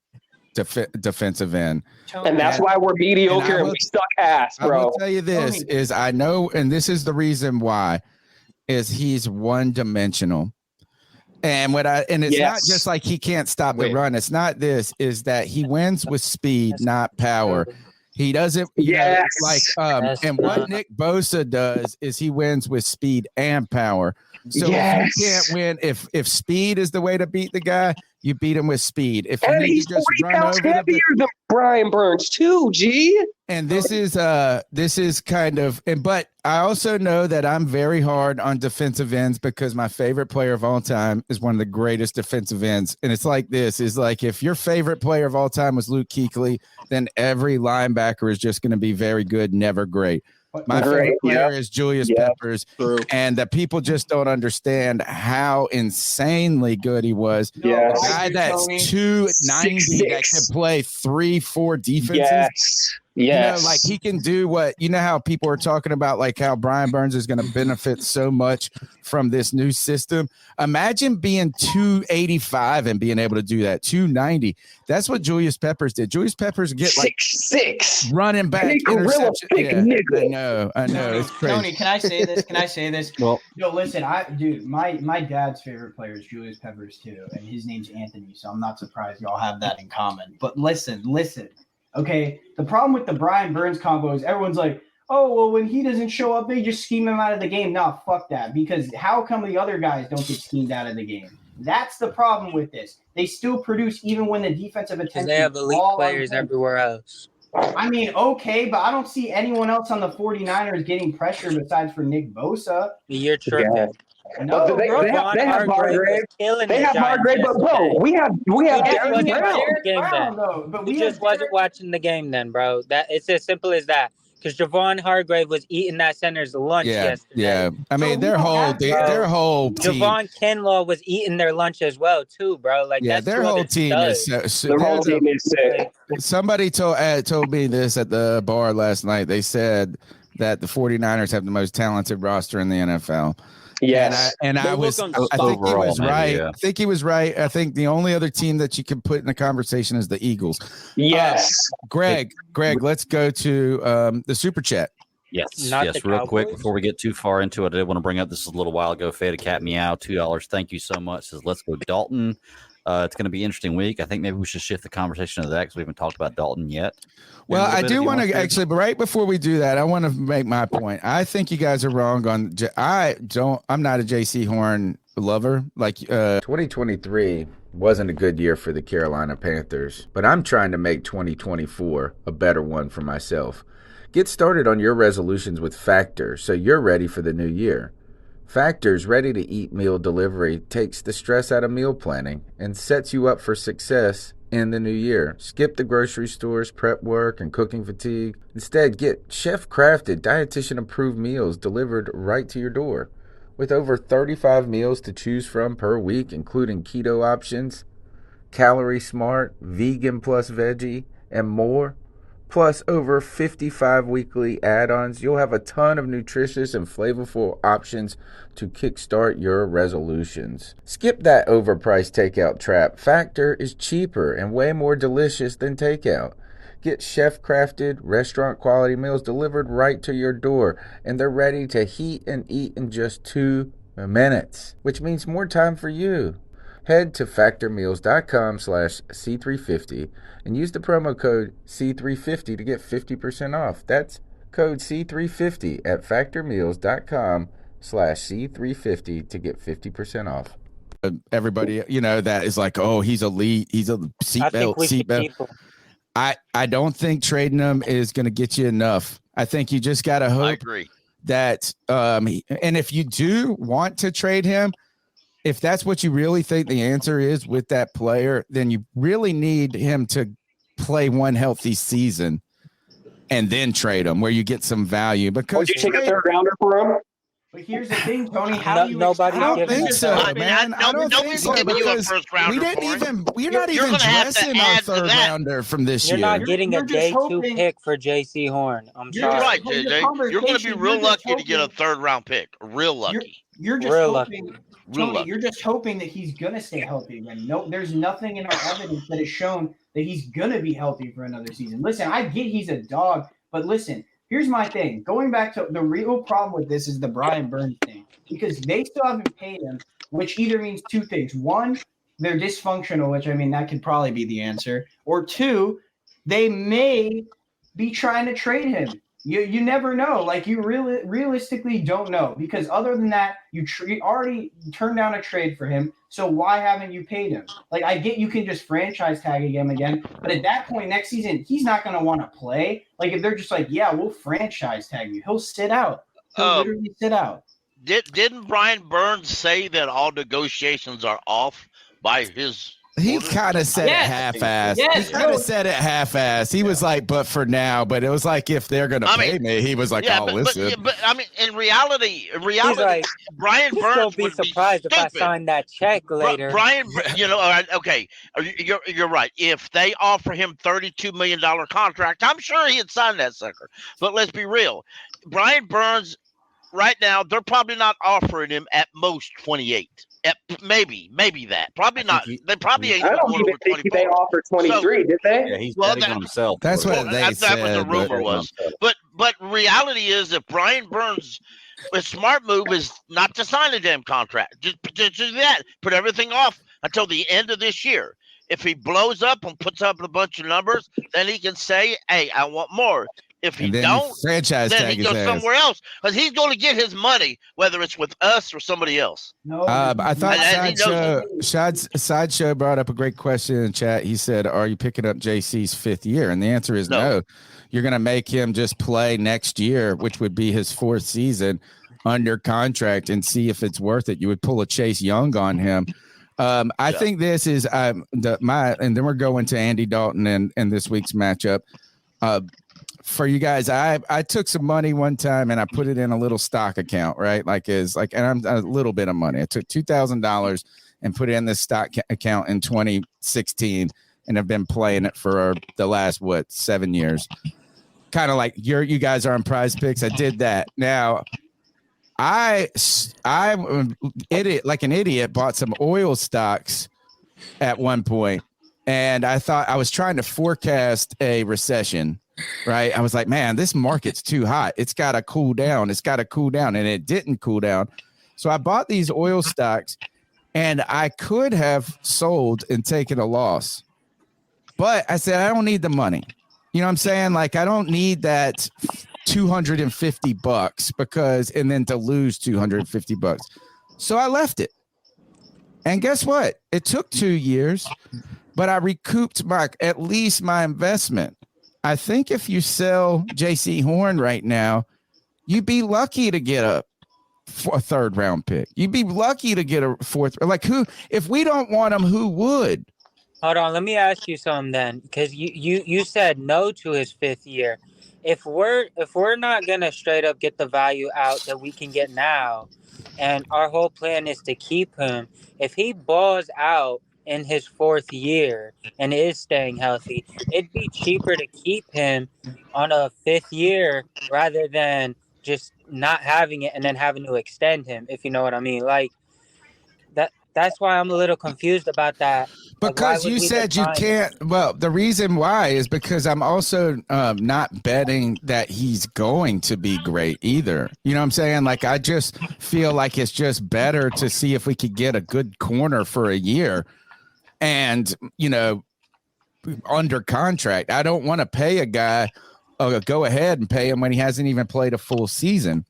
defensive end. And that's why we're mediocre and we suck ass, bro. I will tell you this is I know, and this is the reason why, is he's one-dimensional. And it's not just like he can't stop the run. It's not this, is that he wins with speed, not power. He doesn't and what Nick Bosa does is he wins with speed and power. So if you can't win, if speed is the way to beat the guy, you beat him with speed. If you need to just run over heavier than Brian Burns too, G. And this is kind of, but I also know that I'm very hard on defensive ends because my favorite player of all time is one of the greatest defensive ends. And it's like this is like, if your favorite player of all time was Luke Kuechly, then every linebacker is just going to be very good, never great. My favorite player is Julius Peppers, and that people just don't understand how insanely good he was. A guy that's 290 that can play 3-4 defenses. Yes. Like he can do what, how people are talking about, like how Brian Burns is going to benefit so much from this new system. Imagine being 285 and being able to do that. 290. That's what Julius Peppers did. Julius Peppers get like 6'6" running back interception. Yeah, I know. It's crazy. Tony, can I say this? Well, listen, my dad's favorite player is Julius Peppers too, and his name's Anthony, so I'm not surprised y'all have that in common. But listen. Okay, the problem with the Brian Burns combo is everyone's like, oh, well, when he doesn't show up, they just scheme him out of the game. No, fuck that, because how come the other guys don't get schemed out of the game? That's the problem with this. They still produce even when the defensive attention. They have elite players everywhere else. I mean, okay, but I don't see anyone else on the 49ers getting pressure besides for Nick Bosa. You're tripping. Yeah. No, they have Hargrave. They have Hargrave, but bro, we have Darren Brown. But we just wasn't watching the game then, bro. That it's as simple as that. Because Javon Hargrave was eating that center's lunch yesterday. Yeah. I mean, their whole team. Javon Kinlaw was eating their lunch as well, too, bro. Like, yeah, their whole team is sick. Somebody told me this at the bar last night. They said that the 49ers have the most talented roster in the NFL. Yes. I think he was right. Yeah. I think he was right. I think the only other team that you can put in the conversation is the Eagles. Yes. Greg, let's go to the super chat. Yes, real quick before we get too far into it, I did want to bring up this a little while ago. Faded Cat Meow, $2. Thank you so much. Says, let's go Dalton. It's going to be an interesting week. I think maybe we should shift the conversation to that because we haven't talked about Dalton yet. Well, I do want to actually, but right before we do that, I want to make my point. I think you guys are wrong on. I'm not a JC Horn lover. Like 2023 wasn't a good year for the Carolina Panthers, but I'm trying to make 2024 a better one for myself. Get started on your resolutions with Factor so you're ready for the new year. Factor's ready-to-eat meal delivery takes the stress out of meal planning and sets you up for success in the new year. Skip the grocery stores, prep work, and cooking fatigue. Instead, get chef-crafted, dietitian-approved meals delivered right to your door. With over 35 meals to choose from per week, including keto options, calorie smart, vegan plus veggie, and more, plus over 55 weekly add-ons, you'll have a ton of nutritious and flavorful options to kickstart your resolutions. Skip that overpriced takeout trap. Factor is cheaper and way more delicious than takeout. Get chef-crafted, restaurant-quality meals delivered right to your door, and they're ready to heat and eat in just 2 minutes, which means more time for you. Head to factormeals.com/C350 and use the promo code C350 to get 50% off. That's code C350 at factormeals.com/C350 to get 50% off. Everybody, that is like, oh, he's elite. He's a seatbelt. I don't think trading him is going to get you enough. I think you just got to hope. I agree. That, and if you do want to trade him, if that's what you really think the answer is with that player, then you really need him to play one healthy season and then trade him where you get some value. Because would you take a third rounder for him? But here's the thing, Tony. I don't think so, man. I don't think so because we're not even dressing our third rounder from this year. You're not getting a day 2 pick for JC Horn. I'm sorry. You're right, JJ. You're going to be real lucky to get a third round pick. Real lucky. You're just hoping. Tony, you're just hoping that he's going to stay healthy again. No, there's nothing in our evidence that has shown that he's going to be healthy for another season. Listen, I get he's a dog, but listen, here's my thing. Going back to the real problem with this is the Brian Burns thing, because they still haven't paid him, which either means 2 things. 1, they're dysfunctional, which, I mean, that could probably be the answer. Or 2, they may be trying to trade him. You never know. Like, you realistically don't know, because other than that, you already turned down a trade for him. So why haven't you paid him? Like, I get you can just franchise tag him again, but at that point next season, he's not going to want to play. Like, if they're just like, yeah, we'll franchise tag you, he'll sit out. He'll literally sit out. Didn't Brian Burns say that all negotiations are off by his He kind of said it half-assed. Yes, He kind of said it half-assed. He was like, "But for now." But it was like, if they're gonna pay me, he was like, "I'll listen." But I mean, in reality, He's like, Brian just Burns don't be would surprised be if I stupid. sign that check later. Brian, all right, okay, you're right. If they offer him $32 million contract, I'm sure he'd sign that sucker. But let's be real, Brian Burns, right now, they're probably not offering him at most 28. At maybe that. Probably not. They probably ain't I going don't to even over think 24. they offered 23, did they? Yeah, he's Well, betting on himself. That's what they that said. was the rumor was. But reality is, if Brian Burns, a smart move is not to sign a damn contract. Just do that. Put everything off until the end of this year. If he blows up and puts up a bunch of numbers, then he can say, "Hey, I want more." If he And then don't, franchise then tag he his goes ass. somewhere else because he's going to get his money, whether it's with us or somebody else. I thought And he knows Sideshow brought up a great question in chat. He said, "Are you picking up JC's 5th year?" And the answer is no. You're going to make him just play next year, which would be his 4th season under contract, and see if it's worth it. You would pull a Chase Young on him. I think this is and then we're going to Andy Dalton and this week's matchup. For you guys, I took some money one time and I put it in a little stock account, right? And I'm a little bit of money. I took $2,000 and put it in this stock account in 2016, and have been playing it for the last 7 years. Kind of like you guys are on Prize Picks. I did that. Now, I like an idiot, bought some oil stocks at one point, and I thought I was trying to forecast a recession. Right. I was like, man, this market's too hot. It's got to cool down. And it didn't cool down. So I bought these oil stocks, and I could have sold and taken a loss. But I said, I don't need the money. You know what I'm saying? Like, I don't need that $250 and then to lose $250. So I left it. And guess what? It took 2 years, but I recouped at least my investment. I think if you sell JC Horn right now, you'd be lucky to get a 3rd round pick. You'd be lucky to get a 4th. Like, who? If we don't want him, who would? Hold on, let me ask you something then, because you said no to his 5th year. If we're not gonna straight up get the value out that we can get now, and our whole plan is to keep him, if he balls out in his 4th year and is staying healthy, it'd be cheaper to keep him on a 5th year rather than just not having it and then having to extend him, if you know what I mean. Like that's why I'm a little confused about that. Because you said you can't. Well, the reason why is because I'm also not betting that he's going to be great either. You know what I'm saying? Like, I just feel like it's just better to see if we could get a good corner for a year. And, under contract, I don't want to pay a guy, go ahead and pay him when he hasn't even played a full season.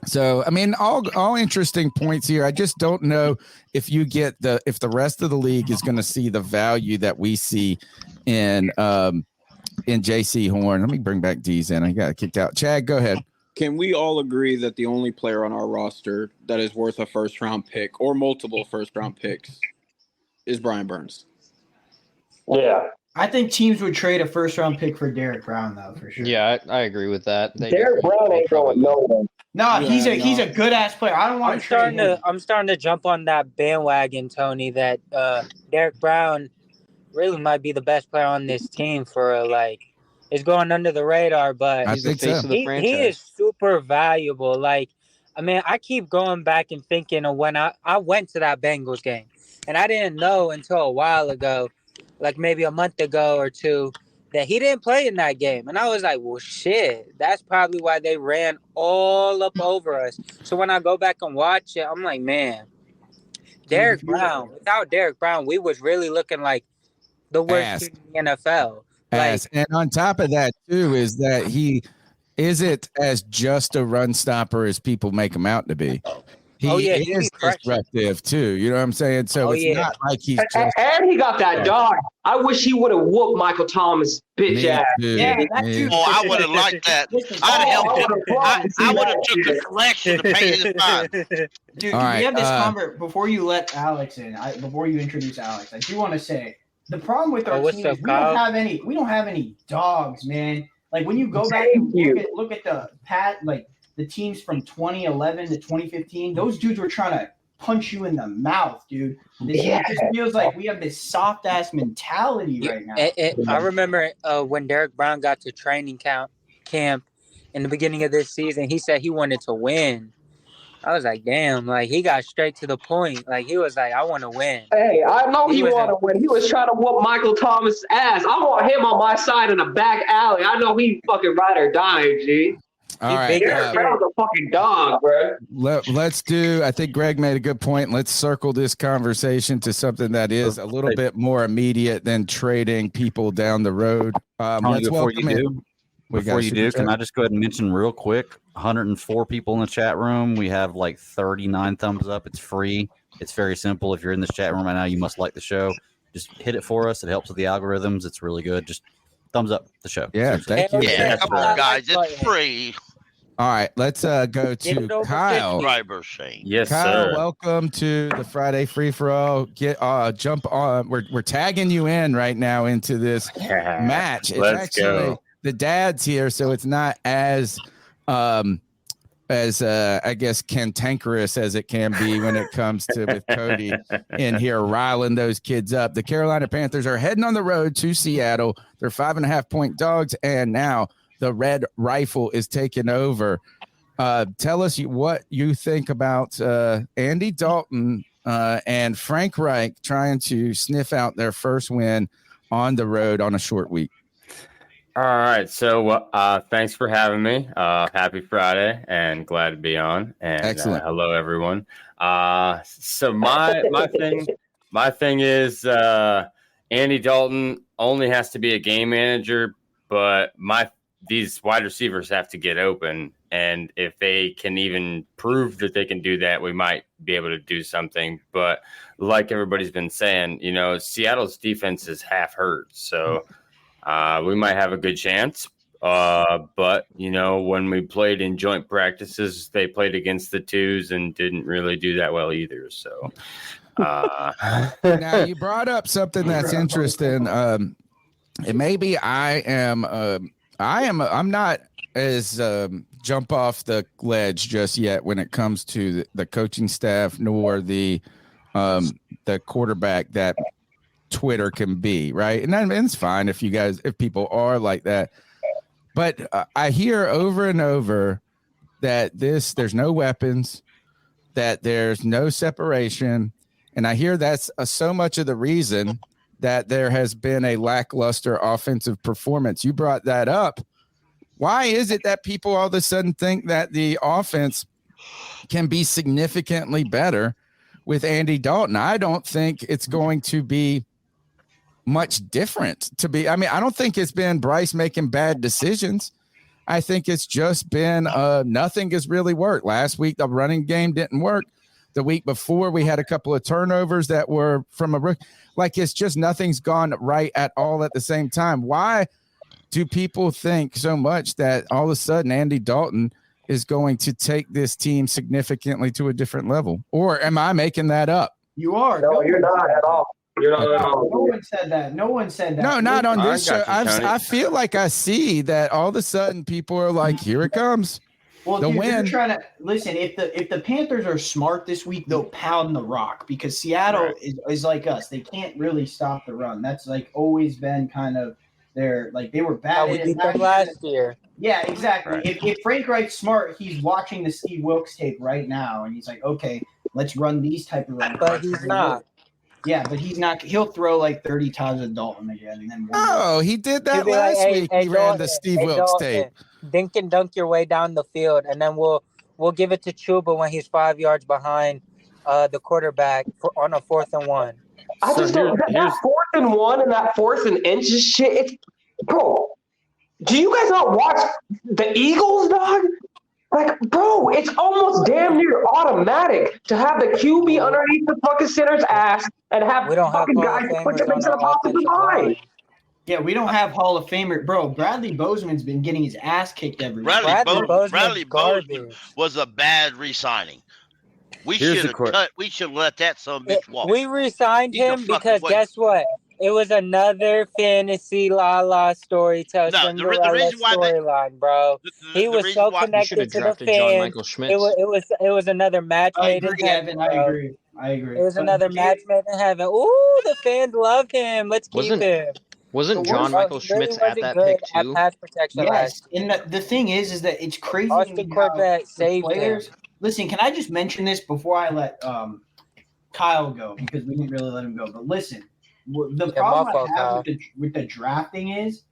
So, I mean, all interesting points here. I just don't know if the rest of the league is going to see the value that we see in JC Horn. Let me bring back D's in. I got kicked out. Chad, go ahead. Can we all agree that the only player on our roster that is worth a 1st round pick or multiple 1st round picks is Brian Burns? Yeah. I think teams would trade a 1st round pick for Derek Brown, though, for sure. Yeah, I agree with that. Derek Brown ain't going nowhere. No, he's a good ass player. I don't want to trade him. I'm starting to jump on that bandwagon, Tony, that Derek Brown really might be the best player on this team for it's going under the radar, but I think so. he is super valuable. Like, I mean, I keep going back and thinking of when I went to that Bengals game, and I didn't know until a while ago, like maybe a month ago or two, that he didn't play in that game. And I was like, well, shit, that's probably why they ran all up over us. So when I go back and watch it, I'm like, man, Derek Brown, without Derek Brown, we was really looking like the worst team in the NFL. And on top of that, too, is that he isn't as just a run stopper as people make him out to be. He is disruptive too. You know what I'm saying? So it's not like he's just. And he got that dog. I wish he would have whooped Michael Thomas bitch ass. Yeah, that dude. Oh, I would have liked that. I'd have helped him. I would have took the collection to pay his fine. Dude, we have this conversation before you let Alex in. Before you introduce Alex, I do want to say the problem with our team is we don't have any dogs, man. Like when you go back and look at the teams from 2011 to 2015, those dudes were trying to punch you in the mouth, dude. It just feels like we have this soft ass mentality right now. I remember when Derek Brown got to training camp in the beginning of this season, he said he wanted to win. I was like, damn, like he got straight to the point. Like he was like, I want to win. Hey, I know he wanted to win. He was trying to whoop Michael Thomas' ass. I want him on my side in the back alley. I know he fucking ride or die, G. All right. Derek Brown's a fucking dog, bro. Let's do. I think Greg made a good point. Let's circle this conversation to something that is a little bit more immediate than trading people down the road. Before you do, can I just go ahead and mention real quick? 104 people in the chat room. We have like 39 thumbs up. It's free. It's very simple. If you're in this chat room right now, you must like the show. Just hit it for us. It helps with the algorithms. It's really good. Just thumbs up the show. Yeah, thank you. Yeah, come on, guys. It's free. All right, let's go to Kyle. Yes, Kyle, sir. welcome to the Friday Free for All. Jump on. We're tagging you in right now into this match. It's Let's go. The dad's here, so it's not as I guess cantankerous as it can be when it comes to with Cody in here riling those kids up. The Carolina Panthers are heading on the road to Seattle. They're 5.5-point dogs, and now the Red Rifle is taking over. Tell us what you think about Andy Dalton and Frank Reich trying to sniff out their first win on the road on a short week. All right. So thanks for having me. Happy Friday and glad to be on. And excellent. Hello, everyone. So my thing is Andy Dalton only has to be a game manager, but these wide receivers have to get open. And if they can even prove that they can do that, we might be able to do something. But like everybody's been saying, Seattle's defense is half hurt. So we might have a good chance. But, when we played in joint practices, they played against the twos and didn't really do that well either. So now you brought up something that's interesting. And maybe I'm not as jump off the ledge just yet when it comes to the coaching staff nor the quarterback that Twitter can be, right? And it's fine if people are like that. But I hear over and over that there's no weapons, that there's no separation. And I hear that's so much of the reason that there has been a lackluster offensive performance. You brought that up. Why is it that people all of a sudden think that the offense can be significantly better with Andy Dalton? I don't think it's going to be much different I don't think it's been Bryce making bad decisions. I think it's just been nothing has really worked. Last week, the running game didn't work. The week before, we had a couple of turnovers that were from a rookie. Like, it's just nothing's gone right at all at the same time. Why do people think so much that all of a sudden Andy Dalton is going to take this team significantly to a different level? Or am I making that up? You are. No, you're not at all. You're not at all. No one said that. No one said that. No, not on this show. Tony. I feel like I see that all of a sudden people are like, here it comes. Well, the dude, win. you're trying to listen. If the Panthers are smart this week, they'll pound the rock because Seattle is like us. They can't really stop the run. That's like always been kind of their they were bad we beat them last year. Yeah, exactly. Right. If Frank Reich's smart, he's watching the Steve Wilkes tape right now, and he's like, okay, let's run these type of runs. But he's not. Yeah, but he's not. He'll throw like 30 times at Dalton again, and then he did that last week. He ran the Steve Wilkes tape. Dink and dunk your way down the field, and then we'll give it to Chuba when he's 5 yards behind the quarterback on a 4th and 1. I just don't that 4th and 1 and that 4th and inches shit. Bro, do you guys not watch the Eagles, dog? Like, bro, it's almost damn near automatic to have the QB underneath the fucking center's ass and have We don't have fucking Hall of guys push Famers him on into the our offensive offensive line. line. Yeah, we don't have Hall of Famer. Bro, Bradley Bozeman's been getting his ass kicked every week. Bradley Bozeman's Bozeman was a bad re-signing. We Here's should the have cut. We should have let that son of a bitch walk. We re-signed He's a him fucking because waste. guess what? It was another fantasy la story tell No, the Cinderella reason why storyline, bro. He was so You should connected have to the drafted John fans. Michael Schmitz. It was another match I made in agree, heaven, Evan. I bro. agree. It was another match made in heaven. Ooh, the fans love him. Let's keep him. Wasn't The John worst- Michael He really Schmitz at wasn't that good pick at too? pass protection Yes, last. and the thing is that it's crazy. Austin to me Corbett how saved the players. Listen, can I just mention this before I let Kyle go, because we didn't really let him go. But listen, the problem I have with the drafting is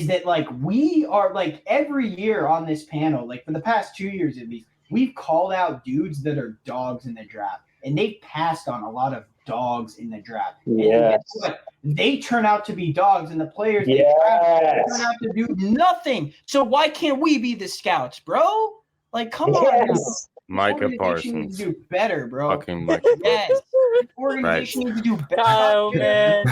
that like we are like every year on this panel, like for the past 2 years at least, we've called out dudes that are dogs in the draft, and they've passed on a lot of dogs in the draft. And guess what? They turn out to be dogs, and the players they draft turn out to do nothing. So why can't we be the scouts, bro? Like, come on now. Micah Organization Parsons. needs to do better, bro. Fucking Micah Yes. Organization needs to do better. Kyle, man.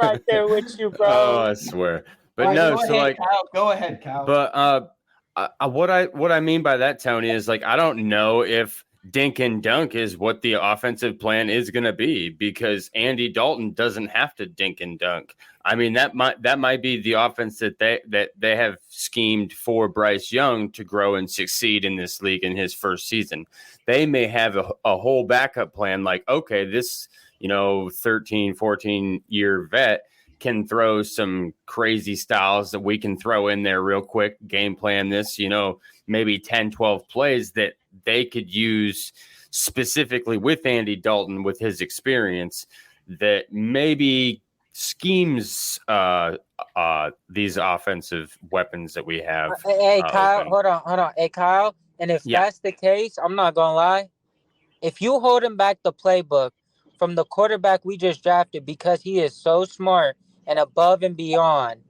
Right there with you, bro. Oh, I swear. But All right, no, go so ahead, like, Kyle. Go ahead, Kyle. but what I mean by that, Tony, is like I don't know if dink and dunk is what the offensive plan is going to be, because Andy Dalton doesn't have to dink and dunk. I mean, that might be the offense that they have schemed for Bryce Young to grow and succeed in this league in his first season. They may have a whole backup plan, like, okay, this 13, 14-year vet can throw some crazy styles that we can throw in there real quick, game plan this, maybe 10, 12 plays that they could use specifically with Andy Dalton with his experience that maybe schemes these offensive weapons that we have. Hey, Kyle, open. hold on. Hey, Kyle, and if that's the case, I'm not going to lie. If you hold him back the playbook from the quarterback we just drafted because he is so smart and above and beyond,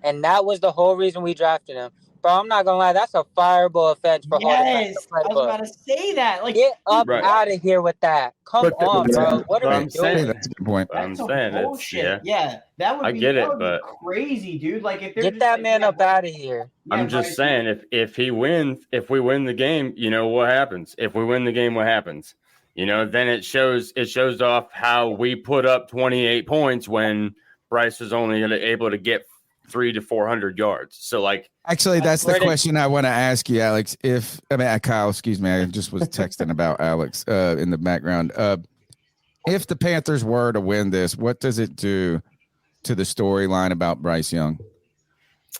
and that was the whole reason we drafted him. Bro, I'm not going to lie. That's a fireable offense for holding back the playbook. I was about to say that. Like, get up out of here with that. Come on, bro. What are we doing? That's a good point. I'm saying it's bullshit. Yeah, that would I be, get that it, would be but crazy, dude. Like, if Get that man up out of here. I'm just saying if we win the game, what happens? If we win the game, what happens? Then it shows off how we put up 28 points when Bryce was only able to get 300 to 400 yards. So like, actually, that's the question I want to ask you, Alex. Kyle, excuse me, I just was texting about Alex in the background. If the Panthers were to win this, what does it do to the storyline about Bryce Young?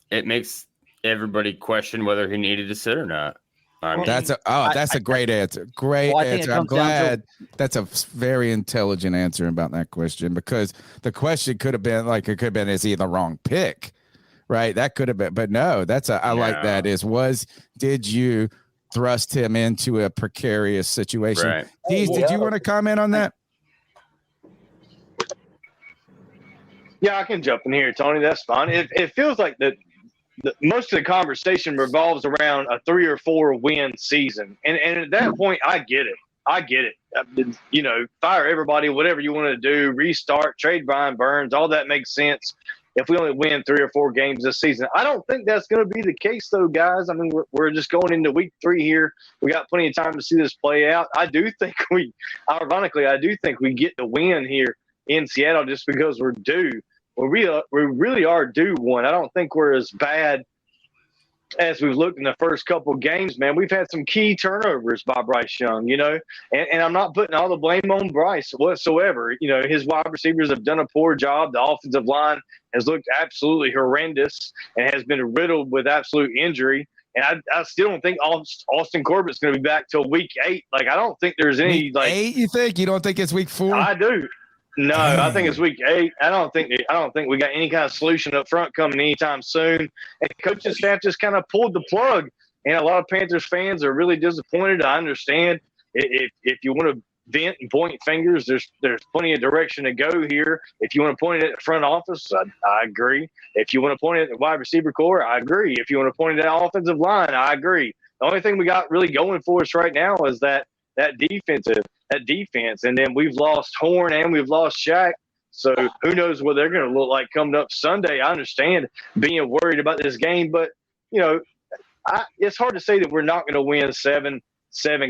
It makes everybody question whether he needed to sit or not. I mean, that's a great answer. Great answer. I'm glad that's a very intelligent answer about that question, because the question could have been is he the wrong pick? Right. That could have been, but no, I like that did you thrust him into a precarious situation? Right. Deez, did you want to comment on that? Yeah, I can jump in here, Tony. That's fine. It feels like that most of the conversation revolves around a 3 or 4 win season. And at that point, I get it. Fire everybody, whatever you want to do, restart, trade Brian Burns, all that makes sense if we only win 3 or 4 games this season. I don't think that's going to be the case, though, guys. I mean, we're just going into week 3 here. We got plenty of time to see this play out. I do think we get the win here in Seattle just because we're due. We really are due one. I don't think we're as bad as we've looked in the first couple of games, man. We've had some key turnovers by Bryce Young, and I'm not putting all the blame on Bryce whatsoever. His wide receivers have done a poor job. The offensive line has looked absolutely horrendous and has been riddled with absolute injury. And I still don't think Austin Corbett's going to be back till week 8. Like, I don't think there's any week 8. You think? You don't think it's week 4? I do. No, I think it's week 8. I don't think we got any kind of solution up front coming anytime soon. And coaching staff just kind of pulled the plug. And a lot of Panthers fans are really disappointed. I understand. If you want to vent and point fingers. There's plenty of direction to go here. If you want to point it at the front office, I agree. If you want to point it at the wide receiver core, I agree. If you want to point it at the offensive line, I agree. The only thing we got really going for us right now is that defense, and then we've lost Horn and we've lost Shaq. So who knows what they're going to look like coming up Sunday. I understand being worried about this game, but it's hard to say that we're not going to win seven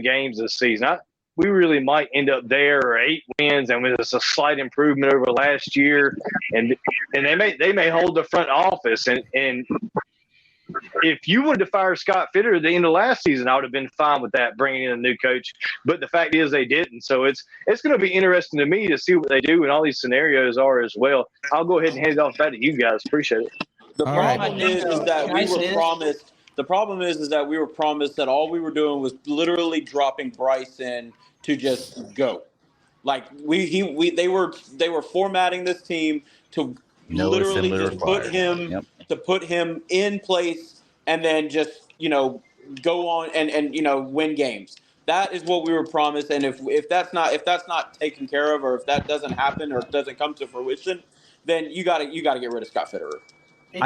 games this season. We really might end up there, or 8 wins, and it's a slight improvement over last year. And they may hold the front office. And if you wanted to fire Scott Fitter at the end of last season, I would have been fine with that, bringing in a new coach. But the fact is they didn't. So it's going to be interesting to me to see what they do, and all these scenarios are as well. I'll go ahead and hand it off back to you guys. Appreciate it. The problem is that we were promised. The problem is that we were promised that all we were doing was literally dropping Bryce in to just go. Like they were formatting this team to literally just put him in place and then just go on and win games. That is what we were promised, and if that's not taken care of, or if that doesn't happen or doesn't come to fruition, then you got to get rid of Scott Fitterer. And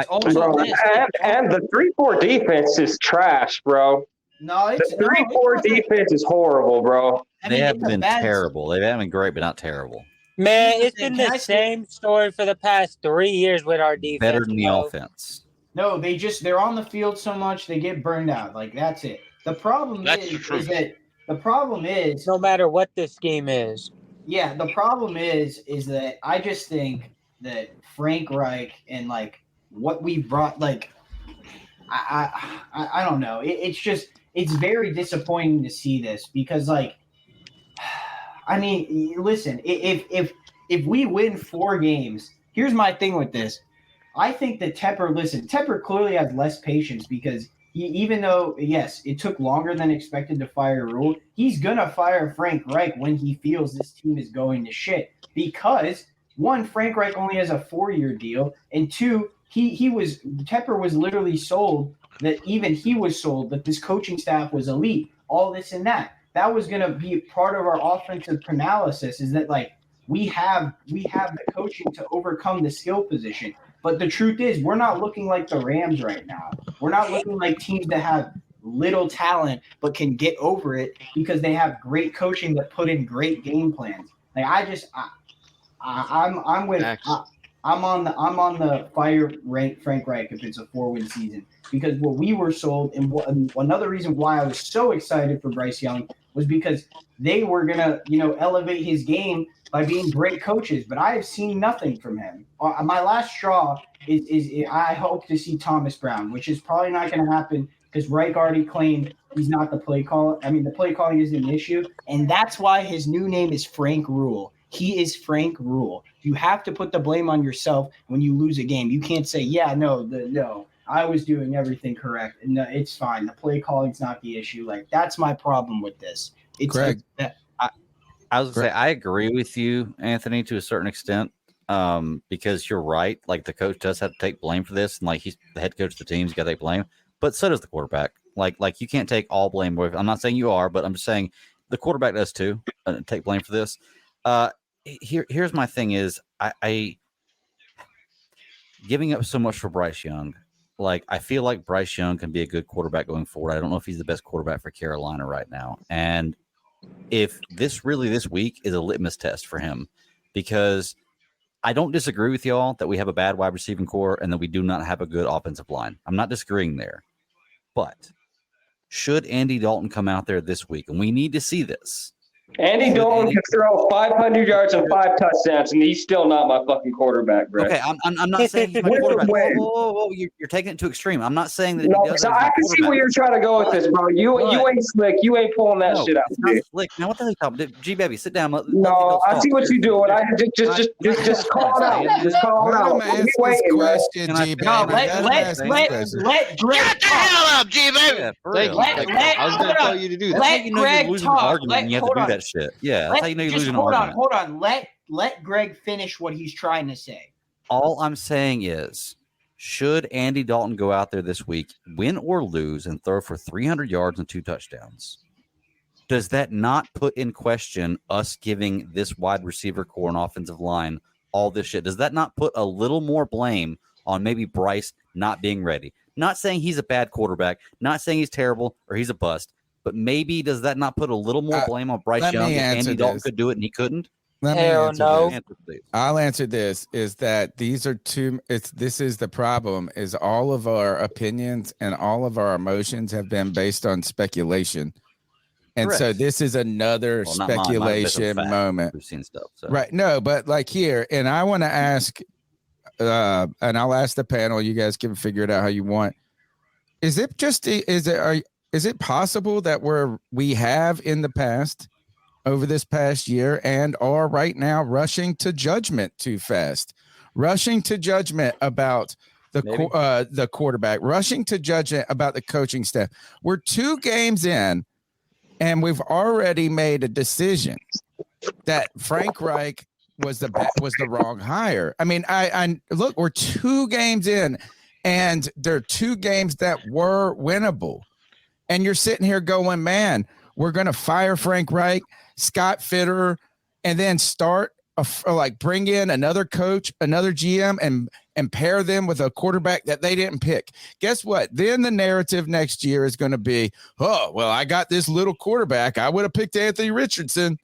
the 3-4 defense is trash, bro. No, the 3-4 defense is horrible, bro. They haven't been terrible. They haven't been great, but not terrible. Man, it's been the same story for the past 3 years with our defense. Better than the offense. No, they're on the field so much they get burned out. Like, that's it. The problem is no matter what the scheme is. Yeah, the problem is that I just think that Frank Reich and what we brought, I don't know. It's very disappointing to see this because listen, if we win 4 games, here's my thing with this. I think that Tepper clearly has less patience because even though, yes, it took longer than expected to fire Rule, he's going to fire Frank Reich when he feels this team is going to shit. Because, 1, Frank Reich only has a 4-year deal, and 2, Tepper was literally sold that this coaching staff was elite, all this and that. That was going to be part of our offensive analysis, is that we have the coaching to overcome the skill position. But the truth is, we're not looking like the Rams right now. We're not looking like teams that have little talent but can get over it because they have great coaching that put in great game plans. I'm on the fire Frank Reich if it's a 4-win season, because what we were sold, and another reason why I was so excited for Bryce Young was because they were gonna elevate his game by being great coaches, but I have seen nothing from him. My last straw is I hope to see Thomas Brown, which is probably not going to happen because Reich already claimed he's not the play caller. I mean, the play calling isn't an issue, and that's why his new name is Frank Rule. He is Frank Rule. You have to put the blame on yourself when you lose a game. You can't say, no, I was doing everything correct. No, it's fine. The play calling's not the issue. That's my problem with this. Greg, I was going to say, I agree with you, Anthony, to a certain extent, because you're right. The coach does have to take blame for this, and he's the head coach of the team. He's got to take blame, but so does the quarterback. You can't take all blame away. I'm not saying you are, but I'm just saying the quarterback does too. Take blame for this. Here's my thing is I giving up so much for Bryce Young. I feel like Bryce Young can be a good quarterback going forward. I don't know if he's the best quarterback for Carolina right now. And if this week is a litmus test for him, because I don't disagree with y'all that we have a bad wide receiving core and that we do not have a good offensive line. I'm not disagreeing there. But should Andy Dalton come out there this week, and we need to see this, Andy Dalton can throw 500 yards and 5 touchdowns, and he's still not my fucking quarterback, bro. Okay, I'm not saying he's my quarterback. Whoa, you're taking it to extreme. I'm not saying that. No, so I can see where you're trying to go with this, bro. You ain't slick. You ain't pulling that shit out. It's not slick. Now what the hell are you talking about? G-Baby, sit down. No, I see what you're doing. I just call it out. Just call it out. Let Greg get the hell up, G-Baby. I was going to tell you to do that. Let Greg talk. You have to do that shit. Yeah, that's how you know you're losing an argument. Hold on. Let Greg finish what he's trying to say. All I'm saying is, should Andy Dalton go out there this week, win or lose, and throw for 300 yards and 2 touchdowns? does that not put in question us giving this wide receiver core and offensive line all this shit? Does that not put a little more blame on maybe Bryce not being ready? Not saying he's a bad quarterback, not saying he's terrible or he's a bust, but maybe does that not put a little more blame on Bryce Young if Andy Dalton could do it and he couldn't? I'll answer this is that these are this is the problem is all of our opinions and all of our emotions have been based on speculation. And so this is another speculation moment. We've seen stuff. So. Right. No, but like here, and I want to ask, and I'll ask the panel, you guys can figure it out how you want. Is it possible that we have in the past over this past year and are right now rushing to judgment too fast, rushing to judgment about the quarterback, rushing to judgment about the coaching staff? We're 2 games in and we've already made a decision that Frank Reich was the wrong hire. I mean, I look, we're 2 games in and there are 2 games that were winnable. And you're sitting here going, man, we're going to fire Frank Reich, Scott Fitterer, and then bring in another coach, another GM, and pair them with a quarterback that they didn't pick. Guess what? Then the narrative next year is going to be, oh, well, I got this little quarterback. I would have picked Anthony Richardson.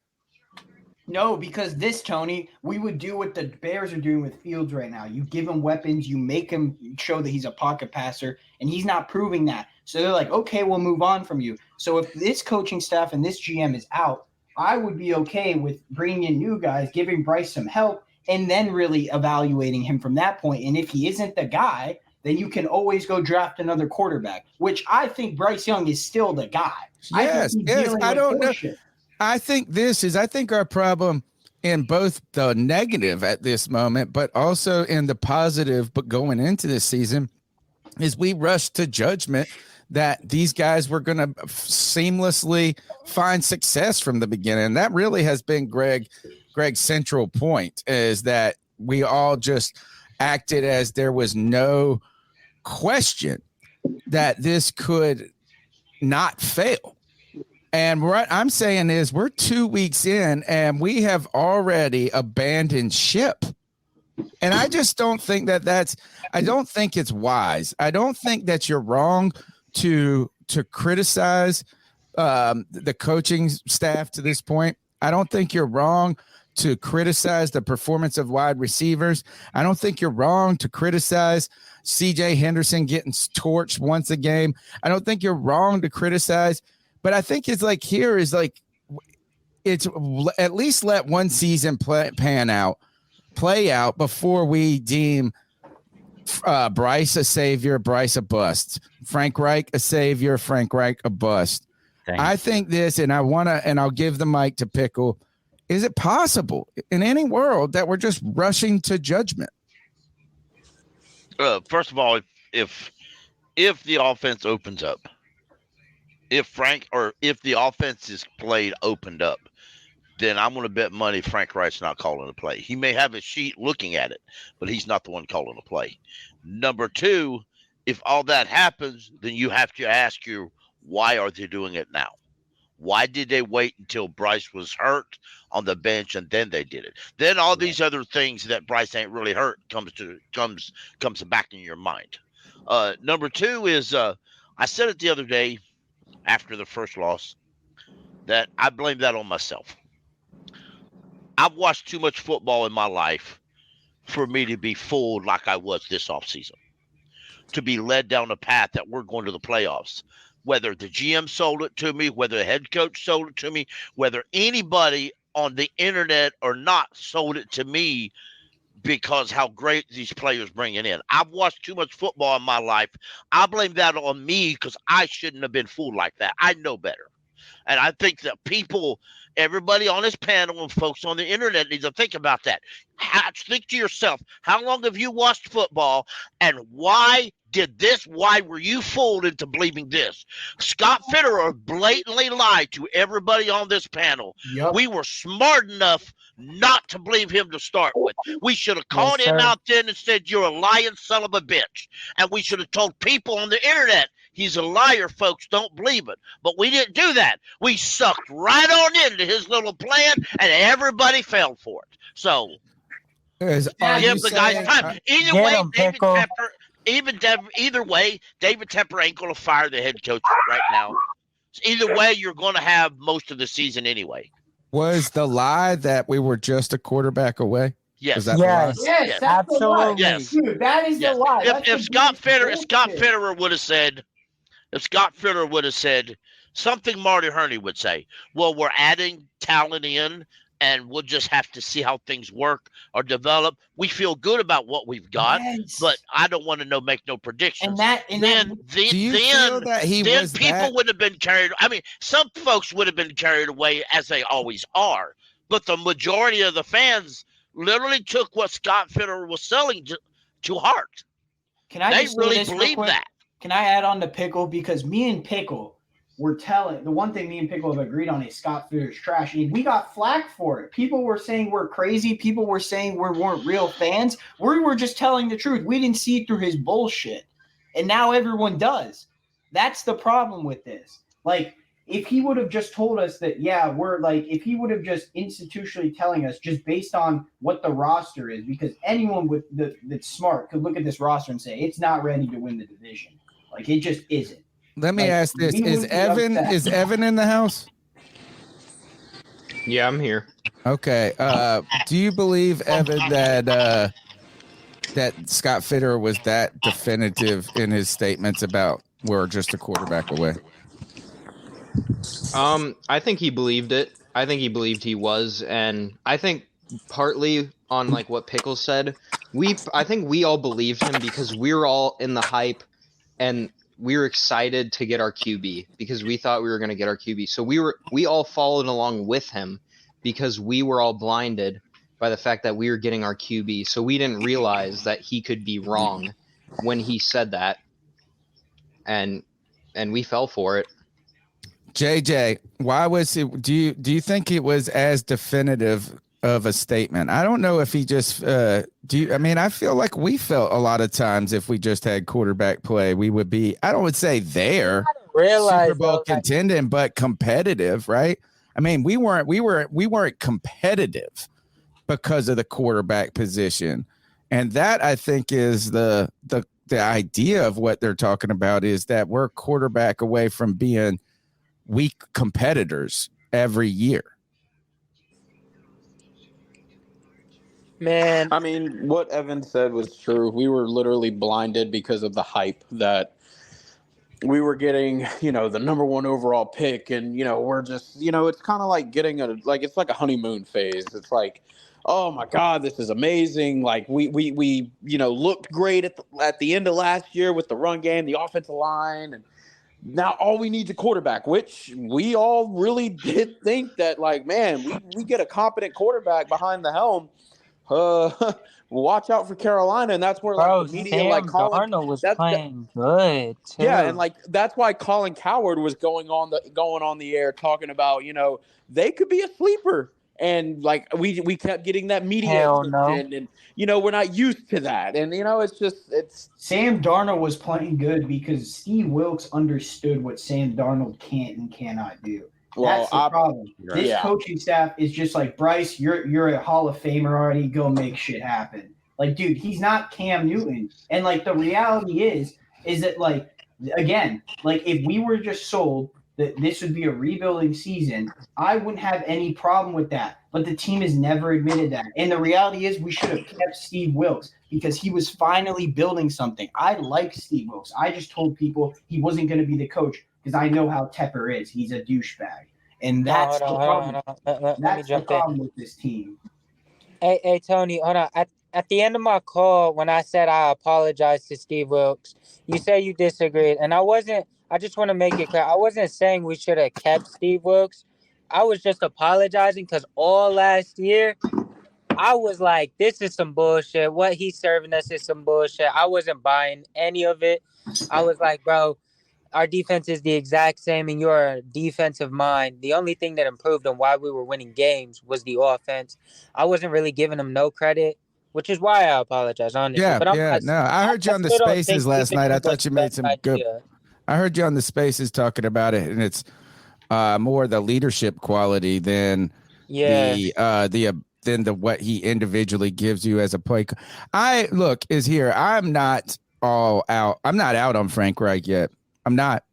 No, because Tony, we would do what the Bears are doing with Fields right now. You give him weapons, you make him show that he's a pocket passer, and he's not proving that. So they're like, okay, we'll move on from you. So if this coaching staff and this GM is out, I would be okay with bringing in new guys, giving Bryce some help, and then really evaluating him from that point. And if he isn't the guy, then you can always go draft another quarterback, which I think Bryce Young is still the guy. Yes, I don't know. I think our problem in both the negative at this moment, but also in the positive, but going into this season, is we rushed to judgment that these guys were going to seamlessly find success from the beginning. And that really has been Greg's central point, is that we all just acted as there was no question that this could not fail. And what I'm saying is we're 2 weeks in and we have already abandoned ship. And I just don't think I don't think it's wise. I don't think that you're wrong to criticize the coaching staff to this point. I don't think you're wrong to criticize the performance of wide receivers. I don't think you're wrong to criticize CJ Henderson getting torched once a game. I don't think you're wrong to criticize, but I think it's at least let one season play out before we deem Bryce a savior, Bryce a bust, Frank Reich a savior, Frank Reich a bust. I think this, and I'll give the mic to Pickle. Is it possible in any world that we're just rushing to judgment? First of all, if the offense opens up, if the offense is played opened up, then I'm going to bet money Frank Reich's not calling the play. He may have a sheet looking at it, but he's not the one calling the play. Number 2, if all that happens, then you have to ask why are they doing it now? Why did they wait until Bryce was hurt on the bench and then they did it? Then all these other things that Bryce ain't really hurt comes back in your mind. Number 2 is I said it the other day after the first loss that I blame that on myself. I've watched too much football in my life for me to be fooled like I was this offseason, to be led down a path that we're going to the playoffs. Whether the GM sold it to me, whether the head coach sold it to me, whether anybody on the internet or not sold it to me because how great these players bring it in. I've watched too much football in my life. I blame that on me because I shouldn't have been fooled like that. I know better. And I think that everybody on this panel and folks on the internet needs to think about that. Think to yourself, how long have you watched football and why were you fooled into believing this? Scott Fitterer blatantly lied to everybody on this panel. Yep. We were smart enough not to believe him to start with. We should have called him out then and said, you're a lying son of a bitch. And we should have told people on the internet, he's a liar, folks. Don't believe it. But we didn't do that. We sucked right on into his little plan, and everybody fell for it. So give the guy time. Either way, David Tepper, either way, David Tepper ain't going to fire the head coach right now. Either way, you're going to have most of the season anyway. Was the lie that we were just a quarterback away? Yes. Was that the lie? Yes, absolutely. Yes. Dude, that is the lie. If Scott Fitterer would have said something Marty Herney would say, well, we're adding talent in and we'll just have to see how things work or develop. We feel good about what we've got, but I don't want to make no predictions. Then people would have been carried. I mean, some folks would have been carried away as they always are, but the majority of the fans literally took what Scott Fitterer was selling to heart. They really believed that. Can I add on to Pickle? Because me and Pickle were telling the one thing me and Pickle have agreed on is Scott Fitterer's trash. And we got flack for it. People were saying we're crazy. People were saying we weren't real fans. We were just telling the truth. We didn't see through his bullshit. And now everyone does. That's the problem with this. Like, if he would have just told us that, if he would have just institutionally telling us just based on what the roster is, because anyone that's smart could look at this roster and say, it's not ready to win the division. Like, it just isn't. Let me ask this. Is Evan in the house? Yeah, I'm here. Okay. Do you believe, Evan, that Scott Fitterer was that definitive in his statements about we're just a quarterback away? I think he believed it. I think he believed he was, and I think partly on like what Pickles said, I think we all believed him because we were all in the hype and we were excited to get our QB because we thought we were going to get our QB. So we all followed along with him because we were all blinded by the fact that we were getting our QB. So we didn't realize that he could be wrong when he said that. And we fell for it. JJ, why was it? Do you think it was as definitive of a statement? I don't know if he just I feel like we felt a lot of times if we just had quarterback play, we would be, I don't would say there Super Bowl contending, but competitive, right? I mean, we weren't competitive because of the quarterback position. And that I think is the idea of what they're talking about is that we're quarterback away from being weak competitors every year. Man, I mean, what Evan said was true. We were literally blinded because of the hype that we were getting, the number one overall pick. And, we're just, it's kind of like getting it's like a honeymoon phase. It's like, oh my God, this is amazing. Like we looked great at the end of last year with the run game, the offensive line, and now all we need is a quarterback, which we all really did think that, like, man, we get a competent quarterback behind the helm. Watch out for Carolina, and that's where the media Sam Darnold was playing good too. Yeah, and that's why Colin Cowherd was going on the air talking about they could be a sleeper, and we kept getting that media attention, and we're not used to that, and it's Sam Darnold was playing good because Steve Wilkes understood what Sam Darnold can and cannot do. That's the problem. This coaching staff is just like, Bryce, you're a Hall of Famer already. Go make shit happen. Like, dude, he's not Cam Newton. And the reality is that again, if we were just sold that this would be a rebuilding season, I wouldn't have any problem with that. But the team has never admitted that. And the reality is we should have kept Steve Wilkes because he was finally building something. I like Steve Wilkes. I just told people he wasn't going to be the coach because I know how Tepper is. He's a douchebag. And that's the problem. That's the problem with this team. Hey, Tony, hold on. At the end of my call, when I said I apologized to Steve Wilkes, you said you disagreed. And I just want to make it clear. I wasn't saying we should have kept Steve Wilkes. I was just apologizing because all last year, I was like, this is some bullshit. What he's serving us is some bullshit. I wasn't buying any of it. I was like, bro, our defense is the exact same and you're a defensive mind. The only thing that improved on why we were winning games was the offense. I wasn't really giving him no credit, which is why I apologize, honestly. I heard you on the Spaces last night. I thought you made some good. I heard you on the Spaces talking about it, and it's more the leadership quality than than the what he individually gives you as a play. I'm not all out. I'm not out on Frank Reich yet. I'm not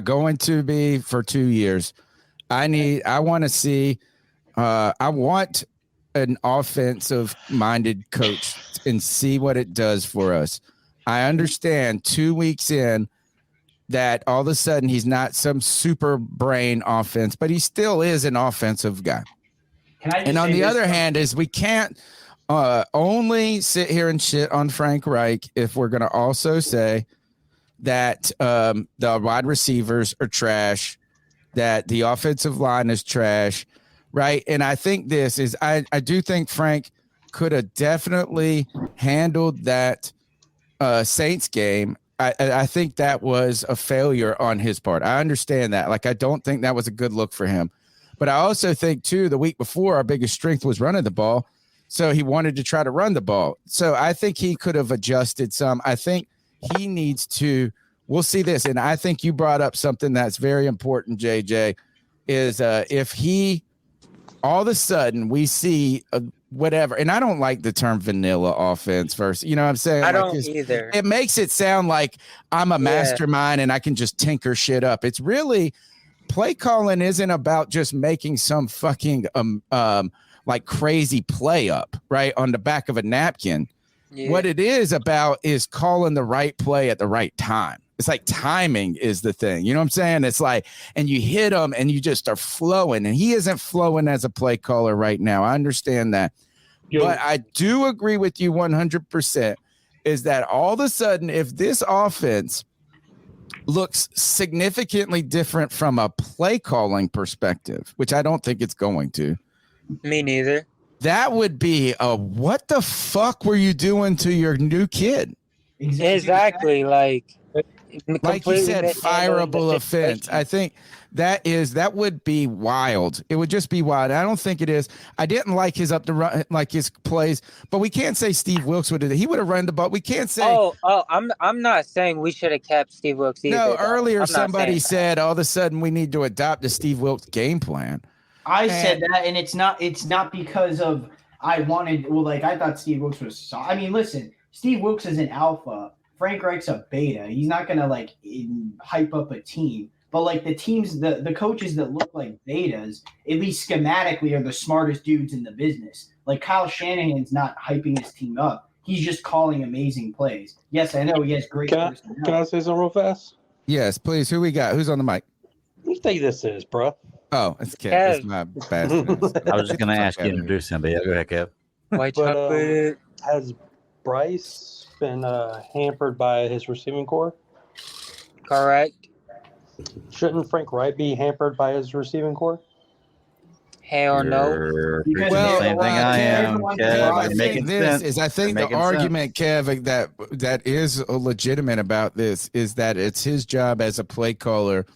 going to be for 2 years. I want to see. I want an offensive minded coach and see what it does for us. I understand 2 weeks in that all of a sudden he's not some super brain offense, but he still is an offensive guy. And on the other hand is we can't only sit here and shit on Frank Reich if we're going to also say that the wide receivers are trash, that the offensive line is trash, right? And I think I do think Frank could have definitely handled that Saints game. I think that was a failure on his part. I understand that. Like, I don't think that was a good look for him. But I also think, too, the week before, our biggest strength was running the ball. So he wanted to try to run the ball. So I think he could have adjusted some. I think he needs to – we'll see this. And I think you brought up something that's very important, JJ, is if he – all of a sudden we see whatever. And I don't like the term vanilla offense versus – you know what I'm saying? I don't either. It makes it sound like I'm a mastermind and I can just tinker shit up. It's really – play calling isn't about just making some fucking like crazy play up right on the back of a napkin. Yeah. What it is about is calling the right play at the right time. It's like timing is the thing. You know what I'm saying? It's like, and you hit him and you just are flowing, and he isn't flowing as a play caller right now. I understand that. But I do agree with you 100% is that all of a sudden, if this offense looks significantly different from a play calling perspective, which I don't think it's going to. Me neither. That would be what the fuck were you doing to your new kid? Exactly. Like you said, fireable offense. I think that would be wild. It would just be wild. I don't think it is. I didn't like his up the run, like his plays, but we can't say Steve Wilkes would have. He would have run the ball. We can't say. I'm not saying we should have kept Steve Wilkes either. No, earlier somebody said all of a sudden we need to adopt the Steve Wilkes game plan. I said that, and it's not because of I thought Steve Wilkes was. I mean, listen, Steve Wilkes is an alpha. Frank Reich's a beta. He's not gonna hype up a team. But like the teams, the coaches that look like betas, at least schematically, are the smartest dudes in the business. Like Kyle Shanahan's not hyping his team up. He's just calling amazing plays. Yes, I know he has great personnel. Can I say something real fast? Yes, please. Who we got? Who's on the mic? Who do you think this is, bro? Oh, it's Kev. That's my bad. I was just going to ask you to introduce him, but yeah, go ahead, Kev. White chocolate. Has Bryce been hampered by his receiving core? Correct. Shouldn't Frank Reich be hampered by his receiving core? Hell no. Well, same thing I am, Kev. I think the argument, Kev, that is legitimate about this is that it's his job as a play caller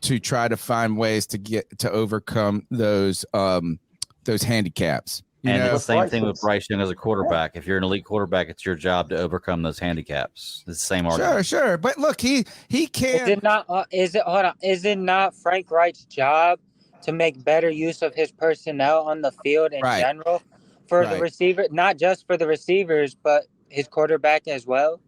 to try to find ways to overcome those handicaps. And it's the same thing with Bryce Young as a quarterback. If you're an elite quarterback, it's your job to overcome those handicaps. It's the same argument. Sure. But look, he can. Is it not Frank Reich's job to make better use of his personnel on the field in general for the receiver, not just for the receivers, but his quarterback as well?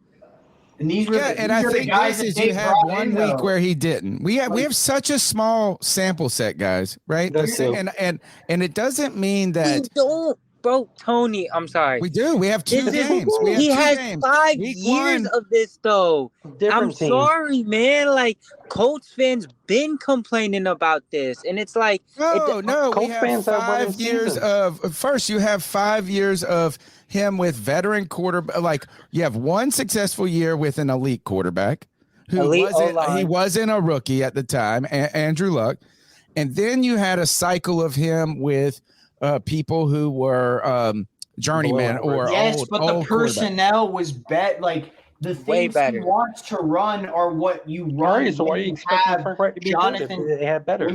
And I think guys this is you have 1 week where he didn't. We have such a small sample set, guys, right? And it doesn't mean that we don't, bro. Tony, I'm sorry. We do. We have two games. He has 5 years of this though. I'm sorry, man. Like Colts fans been complaining about this, and it's like no. We have 5 years of first. You have 5 years of him with veteran quarterback. Like you have one successful year with an elite quarterback who wasn't a rookie at the time, Andrew Luck, and then you had a cycle of him with people who were journeymen or the personnel was like the things he wants to run are what you run. So why are you expecting Frank Reich to be Jonathan? They have better.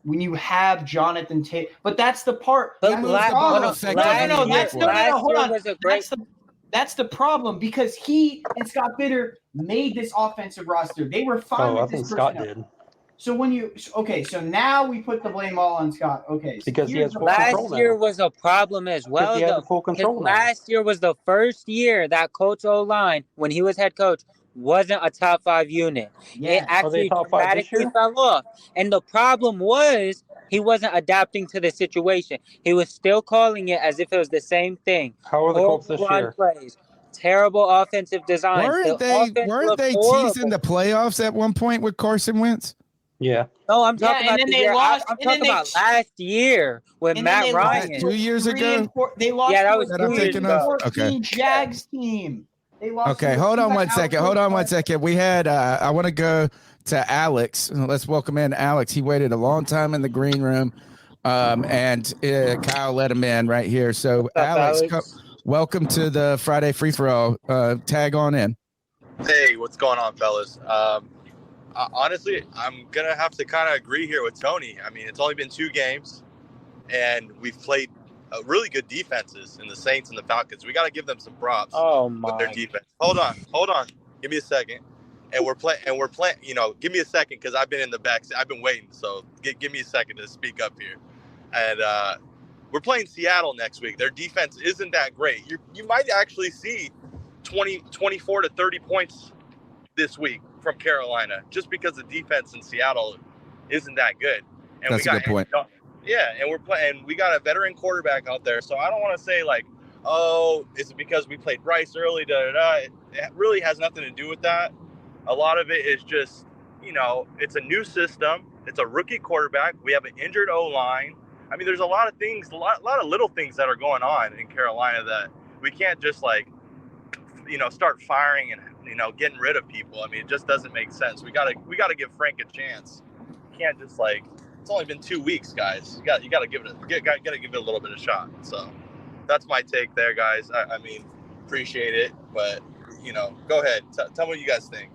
When you have Jonathan Taylor, but that's the part. Hold on. That's the problem because he and Scott Bitter made this offensive roster. They were fine with I this think Scott personnel. did. So so now we put the blame all on Scott. Okay, so Because he has full last control year now. was a problem as well. He has the full control now. Last year was the first year that Coach O-line, when he was head coach, wasn't a top 5 unit. Yeah. It actually top 5 this dramatically year? fell off. And the problem was he wasn't adapting to the situation. He was still calling it as if it was the same thing. How are the Colts this year? Plays, terrible offensive design. Weren't they teasing the playoffs at one point with Carson Wentz? Yeah. No, I'm talking about and then the they year. lost. I'm talking about last year with Matt Ryan. 2 years ago. They lost. Yeah, that was that I'm 2 years thinking ago. of. Okay. Jags team. They lost. Okay, hold on one second. We had. I want to go to Alex. Let's welcome in Alex. He waited a long time in the green room, and Kyle let him in right here. So, Alex, welcome to the Friday Free for All. Tag on in. Hey, what's going on, fellas? Honestly, I'm gonna have to kind of agree here with Tony. I mean, it's only been 2 games, and we've played really good defenses in the Saints and the Falcons. We got to give them some props with their defense. Hold on. Give me a second. And we're playing. You know, give me a second because I've been in the back. I've been waiting. So give me a second to speak up here. And we're playing Seattle next week. Their defense isn't that great. You might actually see 24 to 30 points this week from Carolina, just because the defense in Seattle isn't that good. And That's a good point. Yeah, and we're playing. We got a veteran quarterback out there, so I don't want to say like, oh, is it because we played Bryce early? It really has nothing to do with that. A lot of it is just, you know, it's a new system. It's a rookie quarterback. We have an injured O-line. I mean, there's a lot of things, a lot of little things that are going on in Carolina that we can't just like, you know, start firing and, you know, getting rid of people. I mean, it just doesn't make sense. We gotta give Frank a chance. You can't just like, it's only been 2 weeks, guys. You gotta give it a little bit of shot. So that's my take there, guys. I mean, appreciate it, but you know, go ahead. Tell me what you guys think.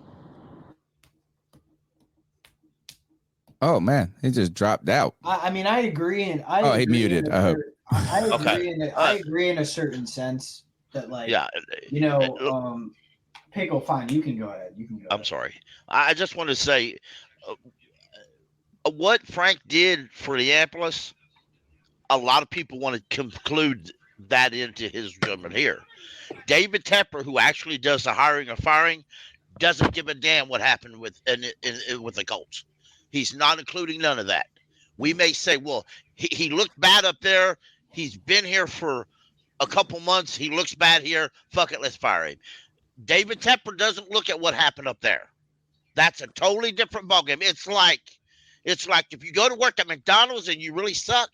Oh man, he just dropped out. I mean, I agree, and he muted. I hope. I agree in a certain sense that, like, you know, Pickle, fine, you can go ahead. I'm sorry. I just want to say what Frank did for Indianapolis, a lot of people want to conclude that into his judgment here. David Tepper, who actually does the hiring and firing, doesn't give a damn what happened with the Colts. He's not including none of that. We may say, well, he looked bad up there. He's been here for a couple months. He looks bad here. Fuck it, let's fire him. David Tepper doesn't look at what happened up there. That's a totally different ballgame. It's like if you go to work at McDonald's and you really suck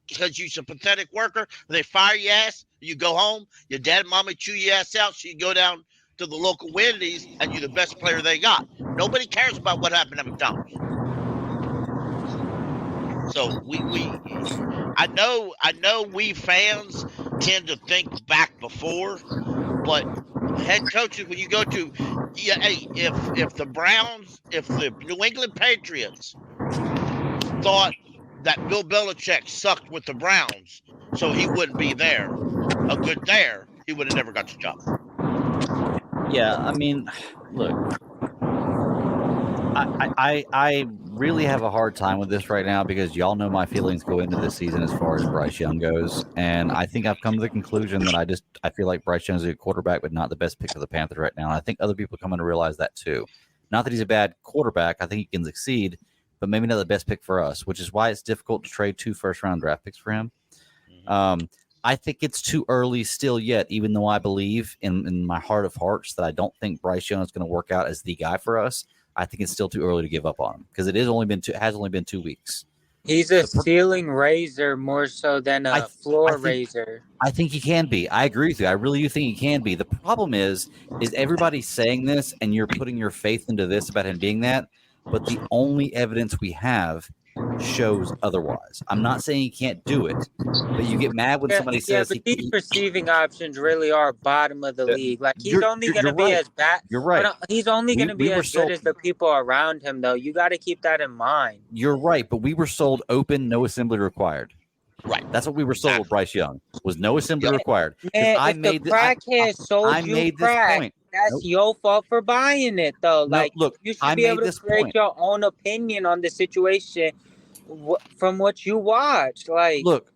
because you're a pathetic worker, they fire your ass, you go home, your dad and mommy chew your ass out, so you go down to the local Wendy's and you're the best player they got. Nobody cares about what happened at McDonald's. So I know we fans tend to think back before, but head coaches, when you go to, if the New England Patriots thought that Bill Belichick sucked with the Browns, so he wouldn't be there, he would have never got the job. Yeah, I mean, look, I really have a hard time with this right now because y'all know my feelings go into this season as far as Bryce Young goes, and I think I've come to the conclusion that I feel like Bryce Young is a good quarterback, but not the best pick for the Panthers right now. And I think other people come to realize that too. Not that he's a bad quarterback, I think he can succeed, but maybe not the best pick for us, which is why it's difficult to trade 2 first-round draft picks for him. I think it's too early still yet, even though I believe in my heart of hearts that I don't think Bryce Young is going to work out as the guy for us. I think it's still too early to give up on him because it has only been 2 weeks. He's a ceiling raiser more so than a floor raiser. I think he can be. I agree with you. I really do think he can be. The problem is everybody saying this and you're putting your faith into this about him being that, but the only evidence we have shows otherwise. I'm not saying he can't do it, but you get mad when somebody says but these receiving options really are bottom of the league. Like he's only going to be as bad. You're right. He's only going to be as good as the people around him, though. You got to keep that in mind. You're right, but we were sold open, no assembly required. Right. That's what we were sold with Bryce Young. Was no assembly required. Man, I if made the crackhead sold I you made this crack, point. that's your fault for buying it, though. No, Like, look, you should I be made able to this create point. your own opinion on the situation from what you watch. Like, Look,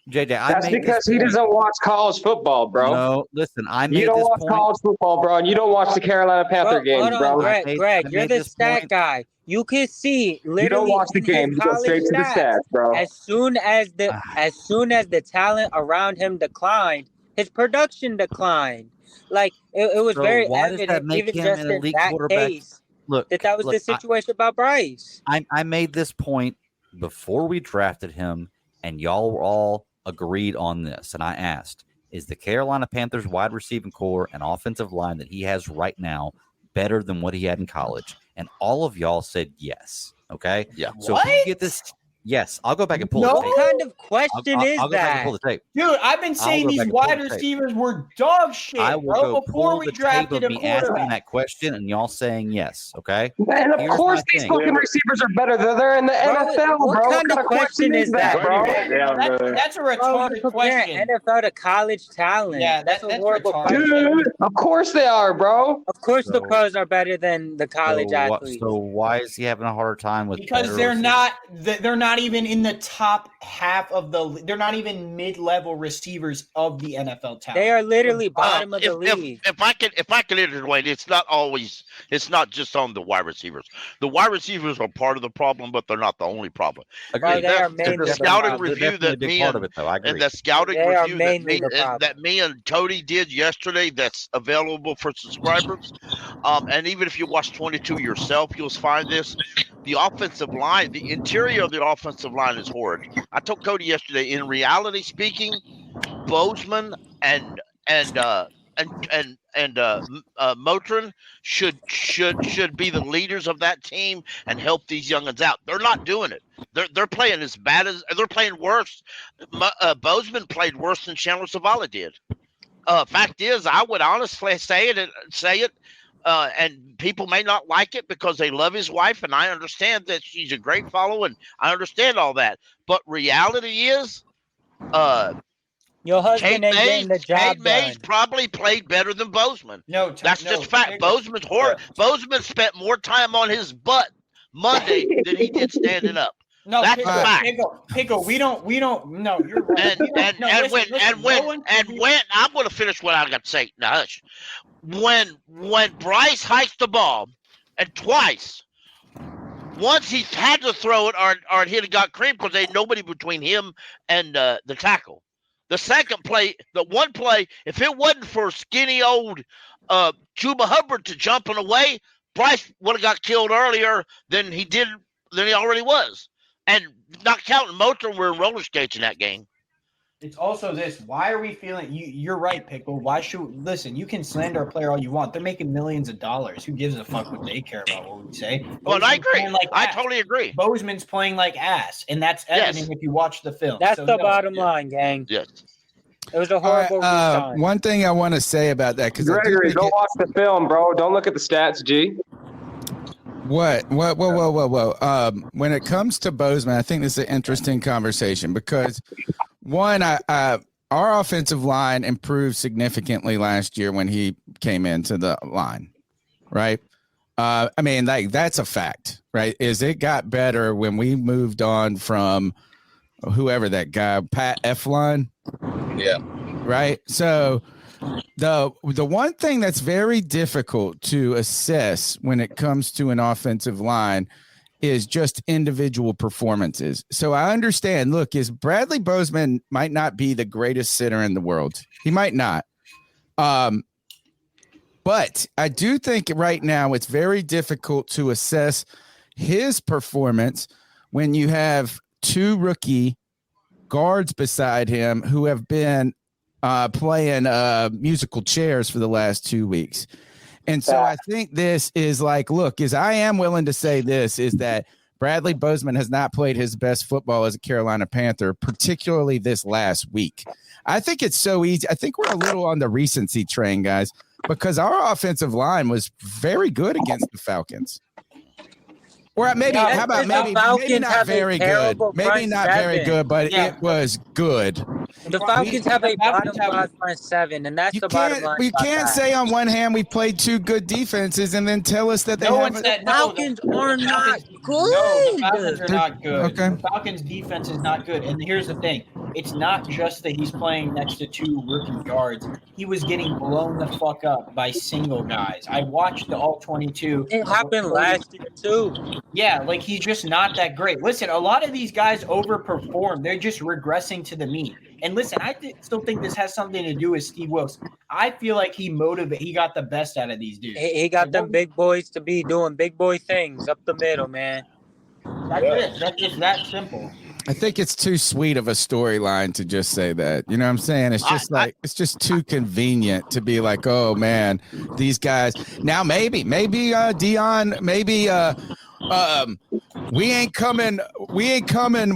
JJ. That's because he doesn't watch college football, bro. No, listen. I made You don't this watch point. college football, bro, and you don't watch the Carolina Panther games, hold on, bro. Greg. You're the stat guy. You can see literally You don't watch the in his games. You go college straight to the stats, bro. As soon as the talent around him declined, his production declined. Like it was So very why does that evident, make even him just an in elite that quarterback? case, Look, that was the situation about Bryce. I made this point before we drafted him, and y'all were all agreed on this. And I asked, is the Carolina Panthers wide receiving core and offensive line that he has right now better than what he had in college? And all of y'all said yes. Okay. Yeah. So if you get this, yes, I'll go back and pull the tape. What kind of question is I'll go back and pull that? the tape. Dude, I've been saying these wide receivers were dog shit, I will bro, go before pull we the tape drafted of a me asking quarterback. that question and y'all saying yes. Okay. And of Here's course, my these thing. fucking receivers are better. They're in the NFL, what bro. kind of question is that, bro? That's a retarded question. NFL to college talent. Yeah, that's a that's horrible retarded. question. Dude, of course they are, bro. Of course, the So- pros are better than the college athletes. So why is he having a harder time with? Because better they're receivers? not even in the top half of the. They're not even mid-level receivers of the NFL talent. They are literally bottom of the if, league. If I can interject, it's not just on the wide receivers. The wide receivers are part of the problem, but they're not the only problem. Bro, they are mainly The the scouting problem. review Definitely a that big me part and of it, though. I agree. and the scouting They are review mainly the problem. that me and Cody did yesterday, that's available for subscribers. And even if you watch 22 yourself, you'll find this. The offensive line, the interior of the offensive line is horrid. I told Cody yesterday, in reality speaking, Bozeman and Motrin should be the leaders of that team and help these youngins out. They're not doing it. They're playing as bad as they're playing worse. Bozeman played worse than Chandler Zavala did. Fact is, I would honestly say it. And people may not like it because they love his wife, and I understand that she's a great follower, and I understand all that. But reality is, your husband ain't getting the job Kate Mays done. probably played better than Bozeman. That's just a fact. Bozeman's horrible. Bozeman spent more time on his butt Monday than he did standing up. No, that's a fact. Pickle. We don't. No, you're right. When I'm going to finish what I got to say. Now, hush. When Bryce hiked the ball, and twice, once he had to throw it or he'd have got creamed because there ain't nobody between him and the tackle. The second play, the one play, if it wasn't for skinny old Chuba Hubbard to jumping away, Bryce would have got killed earlier than he already was. And not counting Motor, we're in roller skates in that game. It's also this. Why are we feeling? You're right, Pickle. Why should listen? You can slander a player all you want. They're making millions of dollars. Who gives a fuck what they care about? What we say? Well, I agree. I totally agree. Bozeman's playing like ass, and that's evident if you watch the film. That's the bottom line, gang. Yes. It was a horrible resign. One thing I want to say about that, because Gregory, don't watch the film, bro. Don't look at the stats, G. What? Whoa. When it comes to Bozeman, I think this is an interesting conversation because, one, our offensive line improved significantly last year when he came into the line, right? I mean, like, that's a fact, right? It got better when we moved on from whoever that guy, Pat Eflin. Yeah. Right. So the one thing that's very difficult to assess when it comes to an offensive line is just individual performances. So I understand, look, Bradley Bozeman might not be the greatest center in the world. He might not. But I do think right now it's very difficult to assess his performance when you have two rookie guards beside him who have been playing musical chairs for the last 2 weeks. And so I think this is like, look, I am willing to say this is that Bradley Bozeman has not played his best football as a Carolina Panther, particularly this last week. I think it's so easy. I think we're a little on the recency train, guys, because our offensive line was very good against the Falcons. Or maybe, how about maybe not very good? Maybe not very good, but it was good. The Falcons have a bottom 5 front 7, and that's the bottom line. We can't say on one hand we played 2 good defenses and then tell us that they haven't. The Falcons are not good. No, the Falcons are not good. Okay. The Falcons' defense is not good. And here's the thing. It's not just that he's playing next to 2 rookie guards. He was getting blown the fuck up by single guys. I watched the all-22. It happened last year, too. Yeah, like he's just not that great. Listen, a lot of these guys overperform. They're just regressing to the mean. And listen, I still think this has something to do with Steve Wilkes. I feel like he got the best out of these dudes. He got them big boys to be doing big boy things up the middle, man. That's it. That's just that simple. I think it's too sweet of a storyline to just say that. You know what I'm saying? It's just it's just too convenient to be like, oh man, these guys. Now maybe Dion, maybe we ain't coming.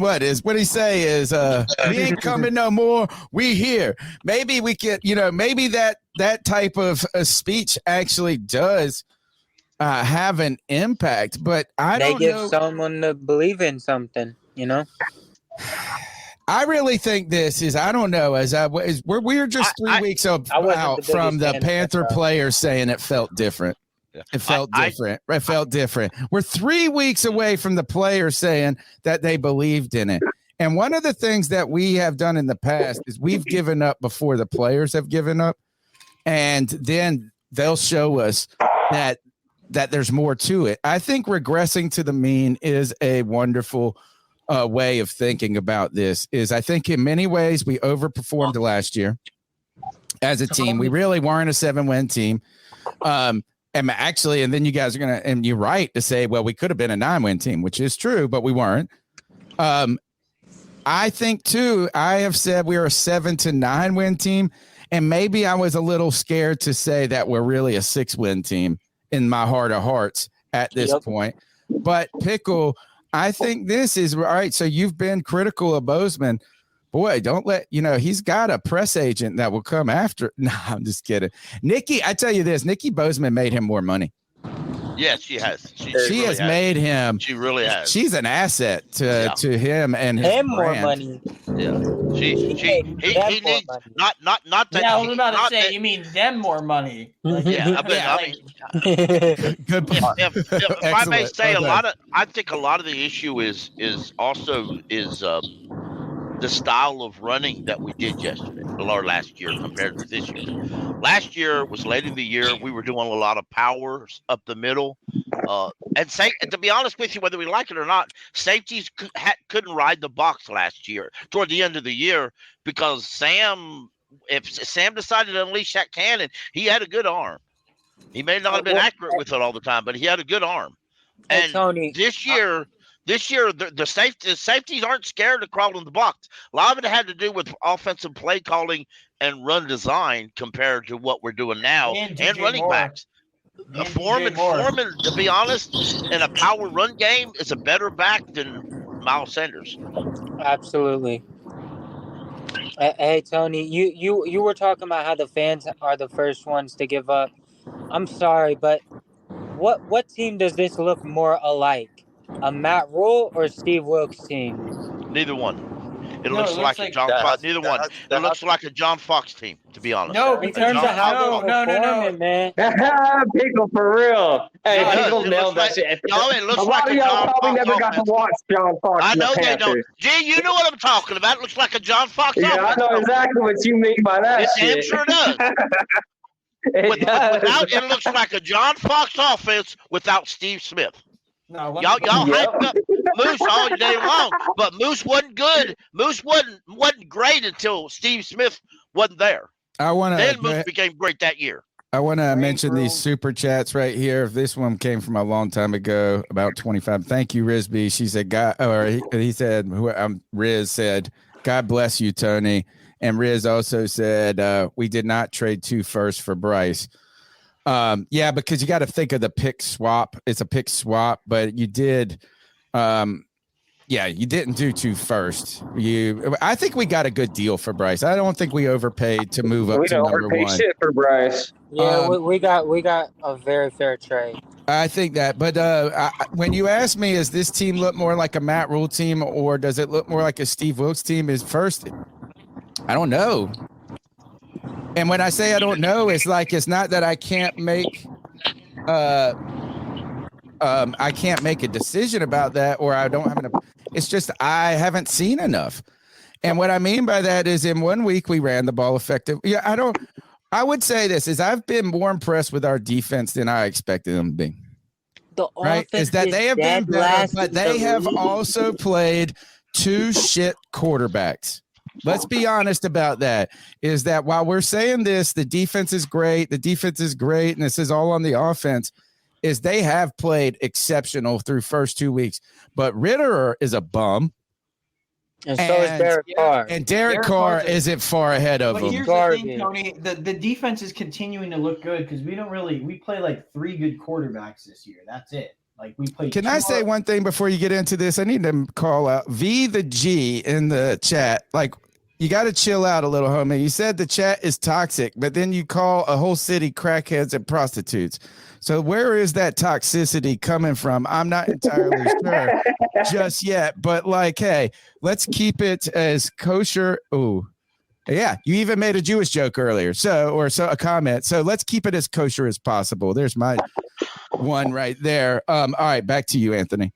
What he say is we ain't coming no more. We here. Maybe we get, maybe that type of speech actually does have an impact, but I don't know. They give someone to believe in something, I really think this is, I don't know, we're just 3 weeks out from the Panther players saying it felt different. Yeah. It felt different. It felt different. We're 3 weeks away from the players saying that they believed in it. And one of the things that we have done in the past is we've given up before the players have given up. And then they'll show us that there's more to it. I think regressing to the mean is a wonderful way of thinking about this. I think in many ways we overperformed last year as a team. We really weren't a 7-win team. And then you guys are going to, and you're right to say, well, we could have been a 9-win team, which is true, but we weren't. I think too, I have said we are a 7 to 9-win team. And maybe I was a little scared to say that we're really a 6-win team in my heart of hearts at this point. But Pickle, I think this is all right. So you've been critical of Bozeman. Boy, don't let, he's got a press agent that will come after. No, I'm just kidding. Nikki, I tell you this, Nikki Bozeman made him more money. Yes, she has. She really has made him. She really has. She's an asset to him and his brand. More money. Yeah. He needs not that. Yeah, I was about to say, you mean them more money? Yeah, good point. If I may say, I think a lot of the issue is also the style of running that we did yesterday or last year compared to this year. Last year was late in the year. We were doing a lot of powers up the middle. And to be honest with you, whether we like it or not, safeties couldn't ride the box last year toward the end of the year because if Sam decided to unleash that cannon, he had a good arm. He may not have been accurate with it all the time, but he had a good arm. And Tony, this year, the safeties aren't scared to crawl in the box. A lot of it had to do with offensive play calling and run design compared to what we're doing now and running backs. Foreman, to be honest, in a power run game is a better back than Miles Sanders. Absolutely. Hey Tony, you were talking about how the fans are the first ones to give up. I'm sorry, but what team does this look more alike? A Matt Rule or Steve Wilkes team? Neither one. It looks like a John Fox. Neither one. It looks like a John Fox team, to be honest. No, in terms of how they're performing, man. Pickle for real. Hey, Pickle nailed that shit. It looks a lot like of y'all probably never got to watch John Fox. I know they don't. Gee, you know what I'm talking about. It looks like a John Fox. Yeah, I know exactly what you mean by that. It damn sure does. It looks like a John Fox offense without Steve Smith. No, y'all hyped up Moose all day long, but Moose wasn't good. Moose wasn't great until Steve Smith wasn't there. Then Moose became great that year. I want to mention these super chats right here. This one came from a long time ago, about 25. Thank you, Risby. She said, he said, Riz said, God bless you, Tony. And Riz also said, we did not trade 2 firsts for Bryce. Yeah, because you got to think of the pick swap. It's a pick swap, but you did. You didn't do 2 firsts. I think we got a good deal for Bryce. I don't think we overpaid to move up to number 1. We don't overpay shit for Bryce. Yeah, we got a very fair trade. I think that, but when you ask me, does this team look more like a Matt Rule team or does it look more like a Steve Wilkes team? Is first, I don't know. And when I say I don't know, it's like it's not that I can't make a decision about that, or I don't have enough. It's just I haven't seen enough. And what I mean by that is, in 1 week we ran the ball effective. Yeah, I would say this is I've been more impressed with our defense than I expected them to be. The right? Is that they have been better, but they have also played 2 shit quarterbacks. Let's be honest about that. Is that while we're saying this, the defense is great, and this is all on the offense, is they have played exceptional through first 2 weeks. But Ritter is a bum. And so is Derek Carr. And Derek Carr isn't far ahead of him. But here's the thing, Tony. The defense is continuing to look good because we play like 3 good quarterbacks this year. That's it. Like we play. Can I say one thing before you get into this? I need to call out V the G in the chat. Like, you got to chill out a little, homie. You said the chat is toxic, but then you call a whole city crackheads and prostitutes. So where is that toxicity coming from? I'm not entirely sure just yet, but like, hey, let's keep it as kosher. Ooh, yeah. You even made a Jewish joke earlier. So a comment. So let's keep it as kosher as possible. There's my one right there. All right. Back to you, Anthony.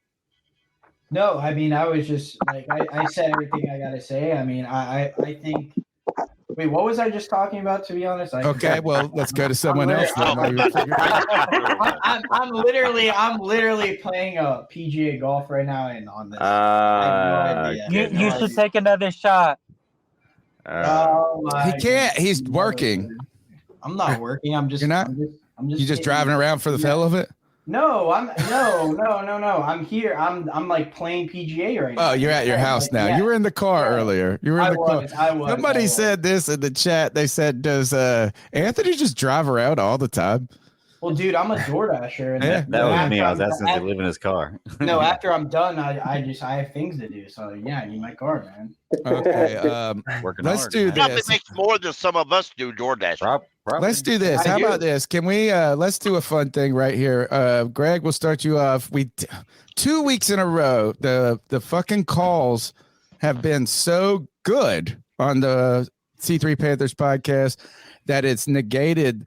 No, I mean, I was just like, I said everything I got to say. I mean, I think, wait, what was I just talking about, to be honest? Okay, well, let's go to someone else. I'm literally playing PGA golf right now and on this. I have no idea. You should take another shot. He can't. He's working. I'm not working. I'm just. You're not? You just driving around for the hell of it? No, no. I'm here. I'm like playing PGA right now. Oh, you're at your house now. Yeah. You were in the car earlier. You were in the car. I was. Somebody said this in the chat. They said, "Does Anthony just drive around all the time?" Well, dude, I'm a DoorDasher. And that was me. I was asking if they live in his car. No, after I'm done, I have things to do. So yeah, I need my car, man. Okay. Let's do this. Probably makes more than some of us do DoorDash. Probably. Let's do this. How about this? Can we let's do a fun thing right here. Greg, we'll start you off. 2 weeks in a row, the fucking calls have been so good on the C3 Panthers podcast that it's negated,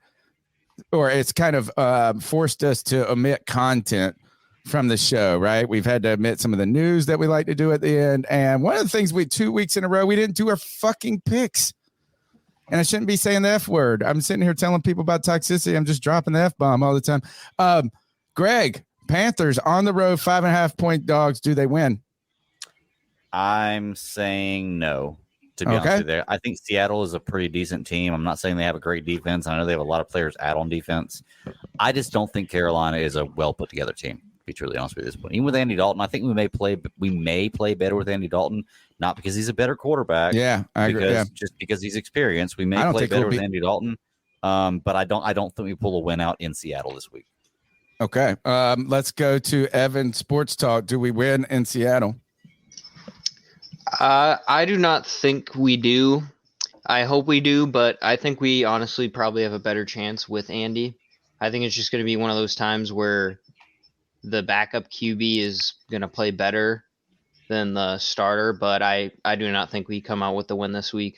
or it's kind of forced us to omit content from the show, right? We've had to omit some of the news that we like to do at the end. And one of the things 2 weeks in a row, we didn't do our fucking picks. And I shouldn't be saying the F word. I'm sitting here telling people about toxicity. I'm just dropping the F-bomb all the time. Greg, Panthers on the road, 5.5-point dogs. Do they win? I'm saying no, to be honest with you. I think Seattle is a pretty decent team. I'm not saying they have a great defense. I know they have a lot of players out on defense. I just don't think Carolina is a well put together team, to be truly honest with you at this point. Even with Andy Dalton, I think we may play better with Andy Dalton, not because he's a better quarterback. Yeah, I agree. Just because he's experienced. We may play better with Andy Dalton. But I don't think we pull a win out in Seattle this week. Okay. Let's go to Evan Sports Talk. Do we win in Seattle? I do not think we do. I hope we do, but I think we honestly probably have a better chance with Andy. I think it's just going to be one of those times where the backup QB is going to play better than the starter, but I do not think we come out with the win this week.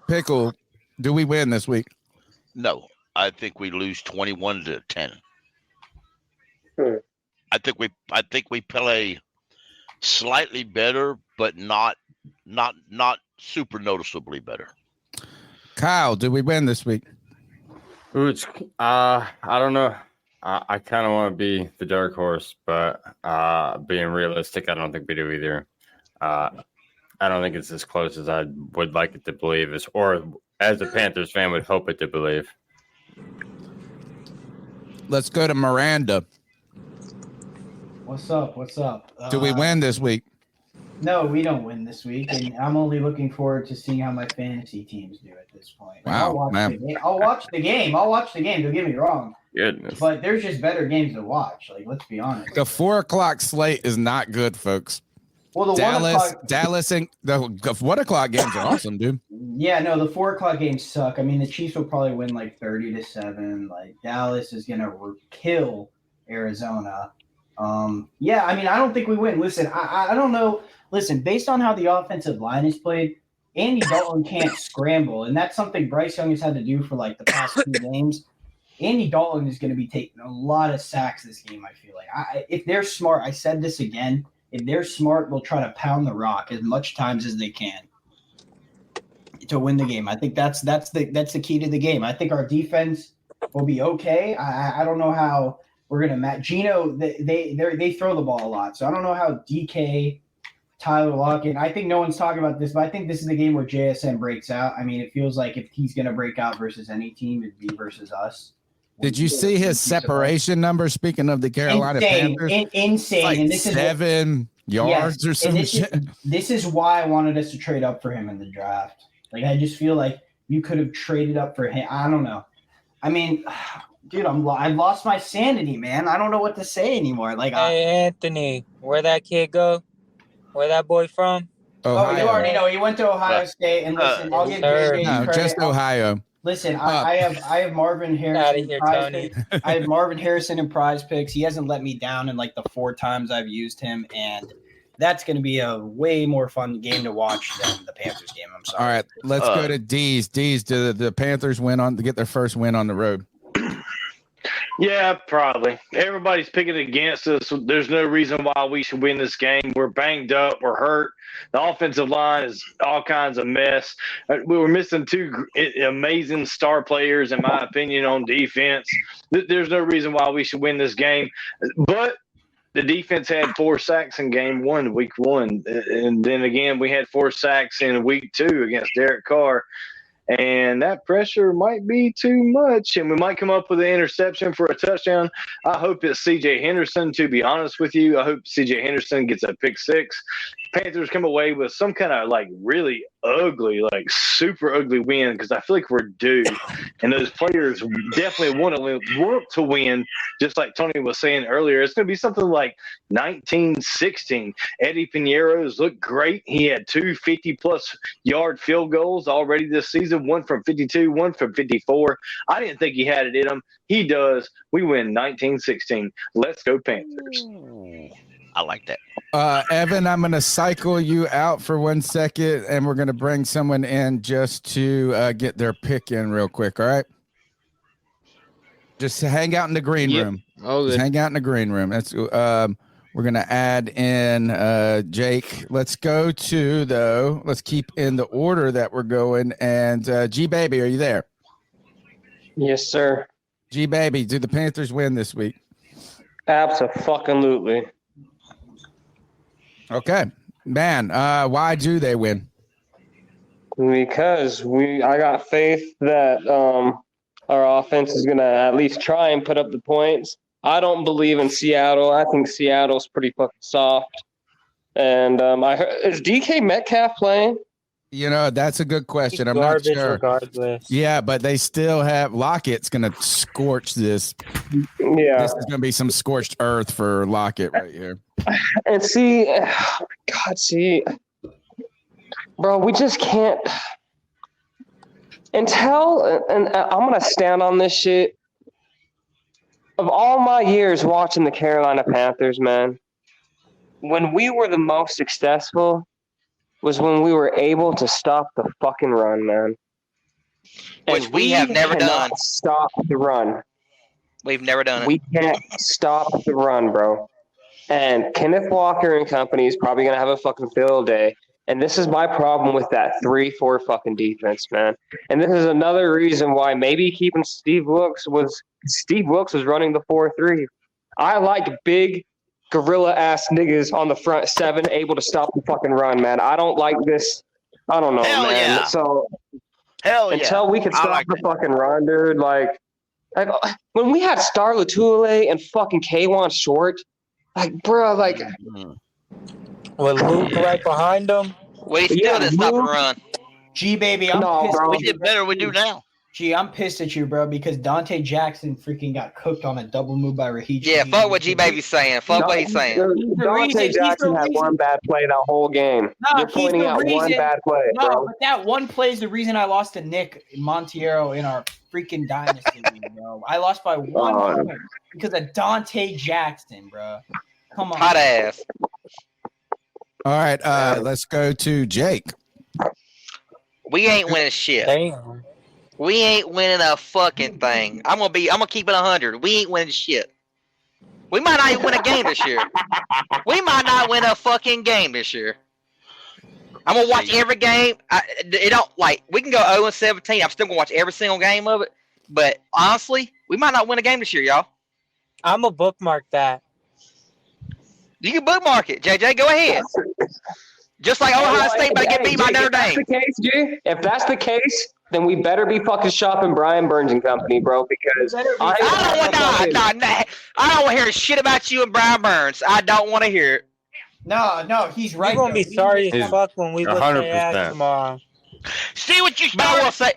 Pickle, do we win this week? No, I think we lose 21-10. I think we play slightly better, but not super noticeably better. Kyle, do we win this week? Ooh, I don't know. I kind of want to be the dark horse, but being realistic, I don't think we do either. I don't think it's as close as I would like it to believe, or as a Panthers fan would hope it to believe. Let's go to Miranda. What's up? Do we win this week? No, we don't win this week, and I'm only looking forward to seeing how my fantasy teams do at this point. Wow, I'll watch the game. Don't get me wrong. Goodness. But there's just better games to watch. Like, let's be honest. The 4 o'clock slate is not good, folks. Well, the 1 o'clock. Dallas and the 1 o'clock games are awesome, dude. Yeah, no, the 4 o'clock games suck. I mean, the Chiefs will probably win like 30-7. Like Dallas is gonna kill Arizona. Yeah, I mean, I don't think we win. Listen, I don't know. Listen, based on how the offensive line is played, Andy Dalton can't scramble, and that's something Bryce Young has had to do for like the past 2 games. Andy Dalton is going to be taking a lot of sacks this game, I feel like. If they're smart, I said this again, if they're smart, they'll try to pound the rock as much times as they can to win the game. I think that's the key to the game. I think our defense will be okay. I don't know how we're going to match. Gino, they throw the ball a lot, so I don't know how DK – Tyler Lockett. I think no one's talking about this, but I think this is the game where JSN breaks out. I mean, it feels like if he's going to break out versus any team, it'd be versus us. Did you see his separation number? Speaking of the Carolina Panthers, insane. Like and this is 7 yards or some shit. This is why I wanted us to trade up for him in the draft. Like, I just feel like you could have traded up for him. I don't know. I mean, dude, I've lost my sanity, man. I don't know what to say anymore. Like, hey, Anthony, where'd that kid go? Where that boy from? Ohio. Oh, you already know. He went to Ohio State. And listen, I'll give JJ credit. Just Ohio. Listen, I have Marvin Harrison. Here, Tony. I have Marvin Harrison in Prize Picks. He hasn't let me down in like the 4 times I've used him, and that's going to be a way more fun game to watch than the Panthers game. I'm sorry. All right, let's go to D's. D's, do the Panthers get their first win on the road? Yeah, probably. Everybody's picking against us. There's no reason why we should win this game. We're banged up. We're hurt. The offensive line is all kinds of mess. We were missing 2 amazing star players, in my opinion, on defense. There's no reason why we should win this game. But the defense had 4 sacks in game 1, week 1. And then again, we had 4 sacks in week 2 against Derek Carr. And that pressure might be too much, and we might come up with an interception for a touchdown. I hope it's C.J. Henderson, to be honest with you. I hope C.J. Henderson gets a pick 6. Panthers come away with some kind of, like, really ugly, like, super ugly win, because I feel like we're due. And those players definitely want to win, just like Tony was saying earlier. It's going to be something like 19-16. Eddie Piñeiro's looked great. He had 2 50-plus yard field goals already this season. 1 from 52, 1 from 54. I didn't think he had it in him. He does. We win 19-16. Let's go Panthers. I like that. Evan, I'm going to cycle you out for 1 second, and we're going to bring someone in just to get their pick in real quick, all right? Just hang out in the green room. Oh, just hang out in the green room. That's we're going to add in Jake. Let's keep in the order that we're going. And G-Baby, are you there? Yes, sir. G-Baby, do the Panthers win this week? Abso-fucking-lutely. Okay. Man, why do they win? Because I got faith that our offense is going to at least try and put up the points. I don't believe in Seattle. I think Seattle's pretty fucking soft. And is DK Metcalf playing? You know, that's a good question. I'm not sure. Regardless. Yeah, but they still have Lockett's going to scorch this. Yeah. This is going to be some scorched earth for Lockett right here. And see, bro, we just can't. And I'm going to stand on this shit. Of all my years watching the Carolina Panthers, man, when we were the most successful was when we were able to stop the fucking run, man. Which we have never done. Stop the run. We've never done it. We can't stop the run, bro. And Kenneth Walker and company is probably going to have a fucking field day. And this is my problem with that 3-4 fucking defense, man. And this is another reason why maybe keeping Steve Wilkes was running the 4-3. I like big gorilla-ass niggas on the front 7 able to stop the fucking run, man. I don't like this. I don't know, Hell man. Yeah. So until we could stop the fucking run, dude, like when we had Star Latule and fucking K1 Short, like, bro, like with Luke right behind them. We still didn't stop the run. G-Baby, I'm pissed. We did better than we do now. Gee, I'm pissed at you, bro, because Dante Jackson freaking got cooked on a double move by Raheem. Yeah, fuck what G Baby's saying. Fuck what he's saying. Dante Jackson had one bad play that whole game. You're pointing out one bad play, bro. But that one play is the reason I lost to Nick Montiero in our freaking dynasty league, bro. I lost by one point because of Dante Jackson, bro. Come on. Hot ass. All right, let's go to Jake. We ain't winning shit. Damn. We ain't winning a fucking thing. I'm gonna keep it 100. We ain't winning shit. We might not even win a game this year. We might not win a fucking game this year. I'm gonna watch every game. We can go 0-17. I'm still gonna watch every single game of it. But honestly, we might not win a game this year, y'all. I'm gonna bookmark that. You can bookmark it, JJ. Go ahead. Just like Ohio State about to get beat by Notre Dame. If that's the case, then we better be fucking shopping Brian Burns and company, bro. Because I don't want to hear shit about you and Brian Burns. I don't want to hear it. No, he's right. You're gonna be sorry as fuck when we look at ass tomorrow. See what you started.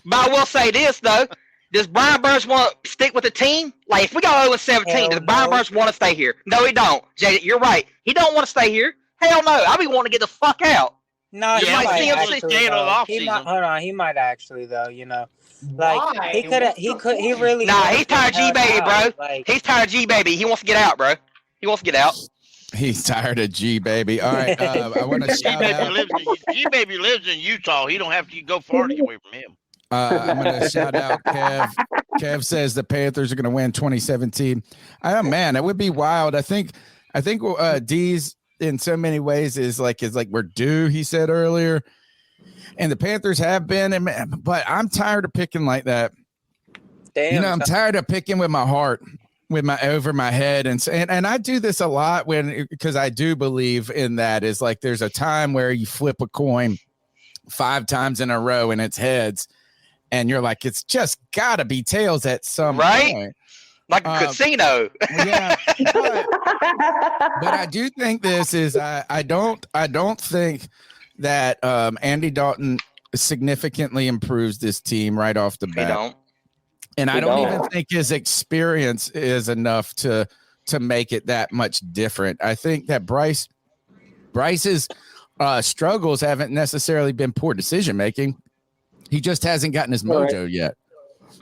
But I will say this though. Does Brian Burns want to stick with the team? Like if we go 0-17, does Brian Burns want to stay here? No, he don't. JJ, you're right. He don't want to stay here. Hell no. I be wanting to get the fuck out. No, he might actually. Hold on, he might actually though. You know, like Why? he really. Nah, he's tired of G Baby, bro. Like, he's tired of G Baby. He wants to get out, bro. He wants to get out. He's tired of G Baby. All right, I want to shout out. G Baby lives in Utah. He don't have to go far to get away from him. I'm going to shout out Kev. Kev says the Panthers are going to win 2017. Oh man, it would be wild. I think D's in so many ways is like we're due. He said earlier, and the Panthers have been, but I'm tired of picking like that. Damn, I'm tired of picking with my heart, with my over my head, and I do this a lot because I do believe in that. Is like there's a time where you flip a coin 5 times in a row and it's heads. And you're like, it's just got to be tails at some point. Like a casino. Yeah. But I do think this is I don't think that Andy Dalton significantly improves this team right off the bat. He don't. And I don't even think his experience is enough to make it that much different. I think that Bryce's struggles haven't necessarily been poor decision making. He just hasn't gotten his mojo yet.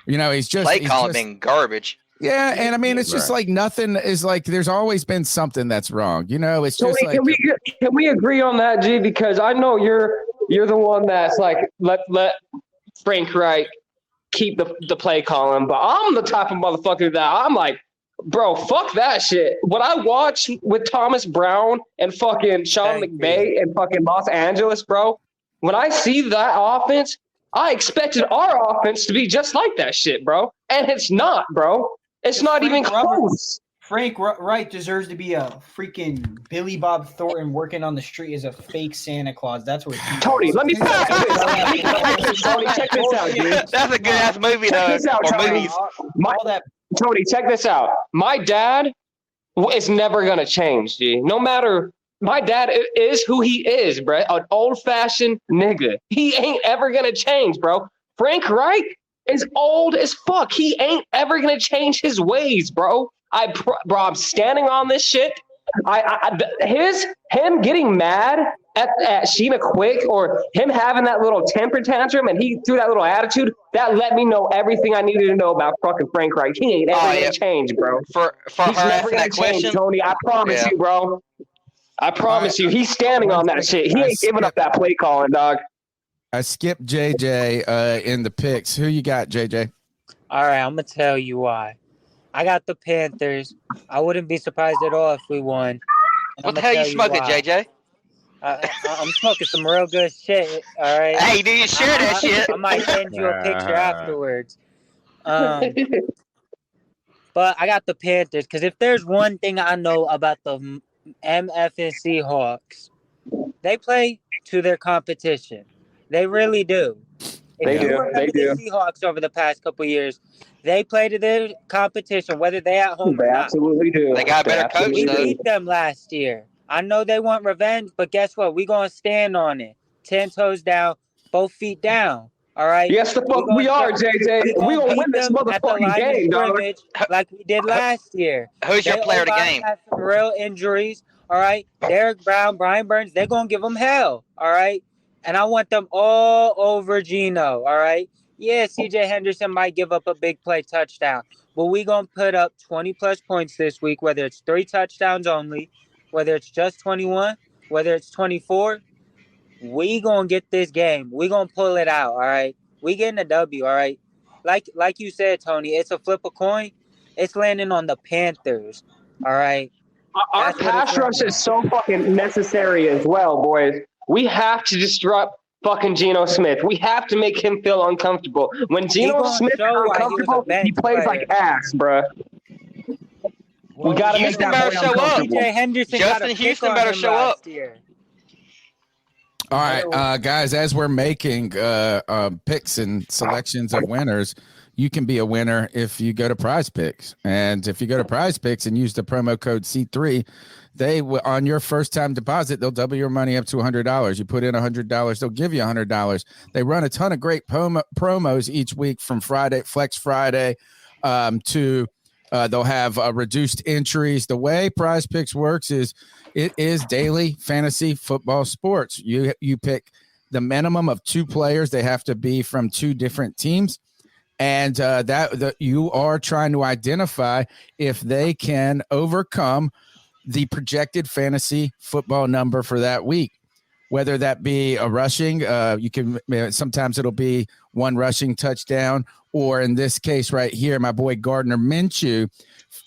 He's just play calling being garbage. Yeah, and I mean it's just like nothing is like there's always been something that's wrong. It's just like can we agree on that, G? Because I know you're the one that's like let Frank Reich keep the play calling, but I'm the type of motherfucker that I'm like, bro, fuck that shit. What I watch with Thomas Brown and fucking Sean McVay and fucking Los Angeles, bro, when I see that offense, I expected our offense to be just like that shit, bro. And it's not, bro. It's not even close. Frank Wright deserves to be a freaking Billy Bob Thornton working on the street as a fake Santa Claus. That's what he Tony, let me check this out, dude. That's a good ass movie, though. Tony, check this out. My dad is never gonna change, G. No matter. My dad is who he is, bro. An old-fashioned nigga. He ain't ever gonna change, bro. Frank Reich is old as fuck. He ain't ever gonna change his ways, bro. I'm standing on this shit. Him getting mad at Sheena Quick or him having that little temper tantrum and he threw that little attitude, that let me know everything I needed to know about fucking Frank Reich. He ain't ever gonna change, bro. He's never gonna change, Tony. I promise you, bro. I promise you, he's standing on that shit. He ain't giving up that play calling, dog. I skipped JJ in the picks. Who you got, JJ? All right, I'm going to tell you why. I got the Panthers. I wouldn't be surprised at all if we won. What the hell you smoking, JJ? I'm smoking some real good shit, all right? Hey, do you share that shit? I might send you a picture afterwards. But I got the Panthers because if there's one thing I know about the MF and Seahawks, they play to their competition. They really do. They do. The Seahawks over the past couple of years, they play to their competition, whether they at home or not. Absolutely do. They got a better coach. We beat them last year. I know they want revenge, but guess what? We gonna stand on it. 10 toes down, both feet down. All right. Yes, the fuck we are, JJ. We gonna win this motherfucking game, dog. Like we did last year. Who's your player of the game? Have some real injuries. All right. Derek Brown, Brian Burns, they're gonna give them hell. All right. And I want them all over Geno. All right. Yeah, CJ Henderson might give up a big play touchdown, but we gonna put up 20+ points this week, whether it's 3 touchdowns only, whether it's just 21, whether it's 24. We gonna get this game. We gonna pull it out. All right. We getting a W. All right. Like you said, Tony, it's a flip a coin. It's landing on the Panthers. All right. Our pass rush is so fucking necessary as well, boys. We have to disrupt fucking Geno Smith. We have to make him feel uncomfortable. When Geno Smith is uncomfortable, he plays like ass, bruh. We gotta make that boy uncomfortable. CJ Henderson Justin Houston better show up. All right, guys, as we're making picks and selections of winners, you can be a winner if you go to Prize Picks. And if you go to Prize Picks and use the promo code C3, they will, on your first time deposit, they'll double your money up to $100. You put in $100, they'll give you $100. They run a ton of great promos each week, from Friday, Flex Friday, to they'll have reduced entries. The way Prize Picks works is it is daily fantasy football sports. You pick the minimum of 2 players. They have to be from 2 different teams. And that you are trying to identify if they can overcome the projected fantasy football number for that week, whether that be a rushing. You can sometimes it'll be 1 rushing touchdown, or in this case right here, my boy Gardner Minshew,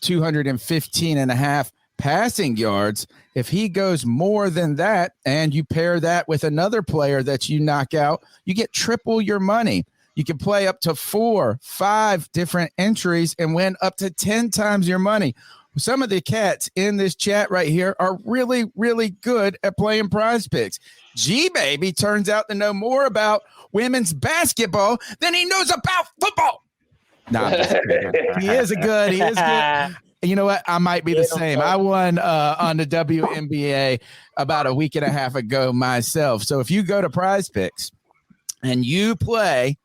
215.5 passing yards. If he goes more than that, and you pair that with another player that you knock out, you get triple your money. You can play up to 4, 5 different entries and win up to 10 times your money. Some of the cats in this chat right here are really, really good at playing Prize Picks. G-Baby turns out to know more about women's basketball than he knows about football. No, he is good. He is good. You know what? I might be the same. I won on the WNBA about a week and a half ago myself. So if you go to Prize Picks and you play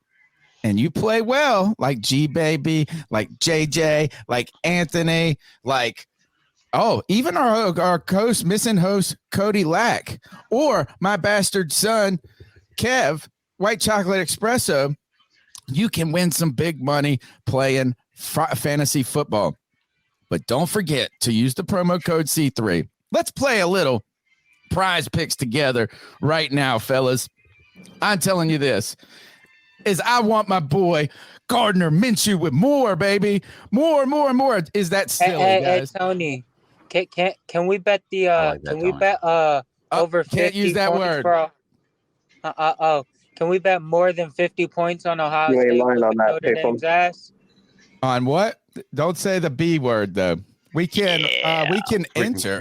well, like G-Baby, like JJ, like Anthony, like, even our host, missing host, Cody Lack, or my bastard son, Kev, White Chocolate Espresso, you can win some big money playing fantasy football. But don't forget to use the promo code C3. Let's play a little Prize Picks together right now, fellas. I'm telling you this. Is I want my boy Gardner Minshew with more, baby. More. Is that silly, guys? Hey, Tony, can we bet the we bet over 50 can't use that points word. Can we bet more than 50 points on Ohio You ain't State lying on that, Notre Dame's ass? On what? Don't say the B word though. We can enter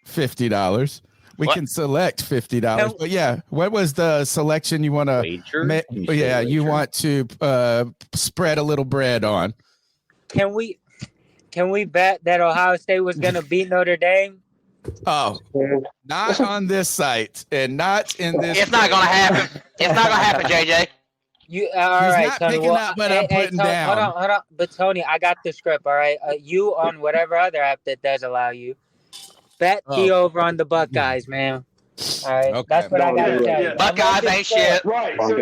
$50. We can select $50. But yeah, what was the selection you want to wager? You want to spread a little bread on. Can we bet that Ohio State was going to beat Notre Dame? Oh, not on this site and not in this. It's not going to happen. It's not going to happen, JJ. All He's right, not Tony. picking up what I'm putting Tony, down. Hold on. But Tony, I got the script. All right, you on whatever other app that does allow you. Bet the over on the Buckeyes, man. All right, okay. That's what I got to tell you. Buckeyes ain't shit. Right. So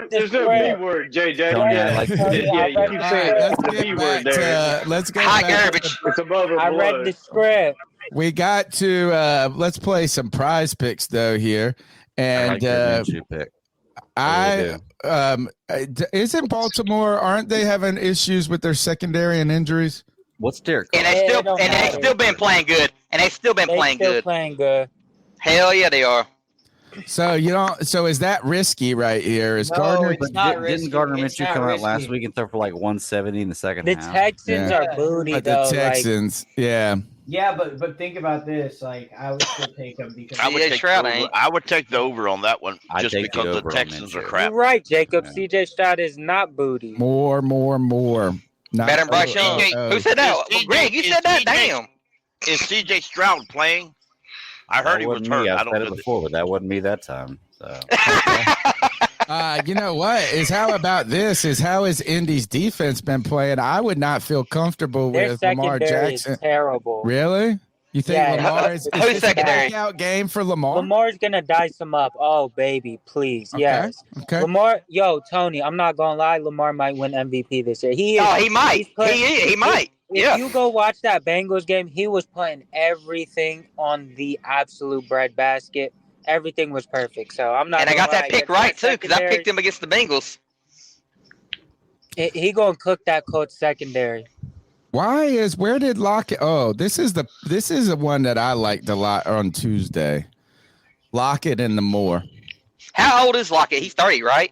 there's no B word, JJ. You keep saying the B word there. Let's go. Hot garbage. It's above or below. I read the script. We got to let's play some Prize Picks though here, and isn't Baltimore? Aren't they having issues with their secondary and injuries? What's Derek? And they still been playing good. Playing good. Hell yeah, they are. So So is that risky right here? Is Gardner? Didn't Gardner Minshew come out last week and throw for like 170 in the second half? The Texans are booty But though. the Texans, yeah. Yeah, but think about this. Like, I would still take them because I would take the over on that one just because the Texans are crap. You're right, Jacob. CJ Stroud is not booty. More. Not Better than Bryce Young. Who said that? Greg, you said that? Damn. Is CJ Stroud playing? I heard he was hurt. I said it before, but that wasn't me that time. So. You know what? How about this? How has Indy's defense been playing? I would not feel comfortable Their with Lamar secondary Jackson. is terrible. Really? You think Lamar is who's this a breakout game for Lamar? Lamar's gonna dice them up. Oh baby, please, yes. Okay. Lamar, Tony, I'm not gonna lie. Lamar might win MVP this year. He might. He might. If you go watch that Bengals game, he was putting everything on the absolute breadbasket. Everything was perfect. So I'm not. And I got that pick right too, because I secondary. picked him against the Bengals. He gonna cook that Colts secondary. Where did Lockett? Oh, this is the one that I liked a lot on Tuesday. Lockett and the Moore. How old is Lockett? He's 30, right?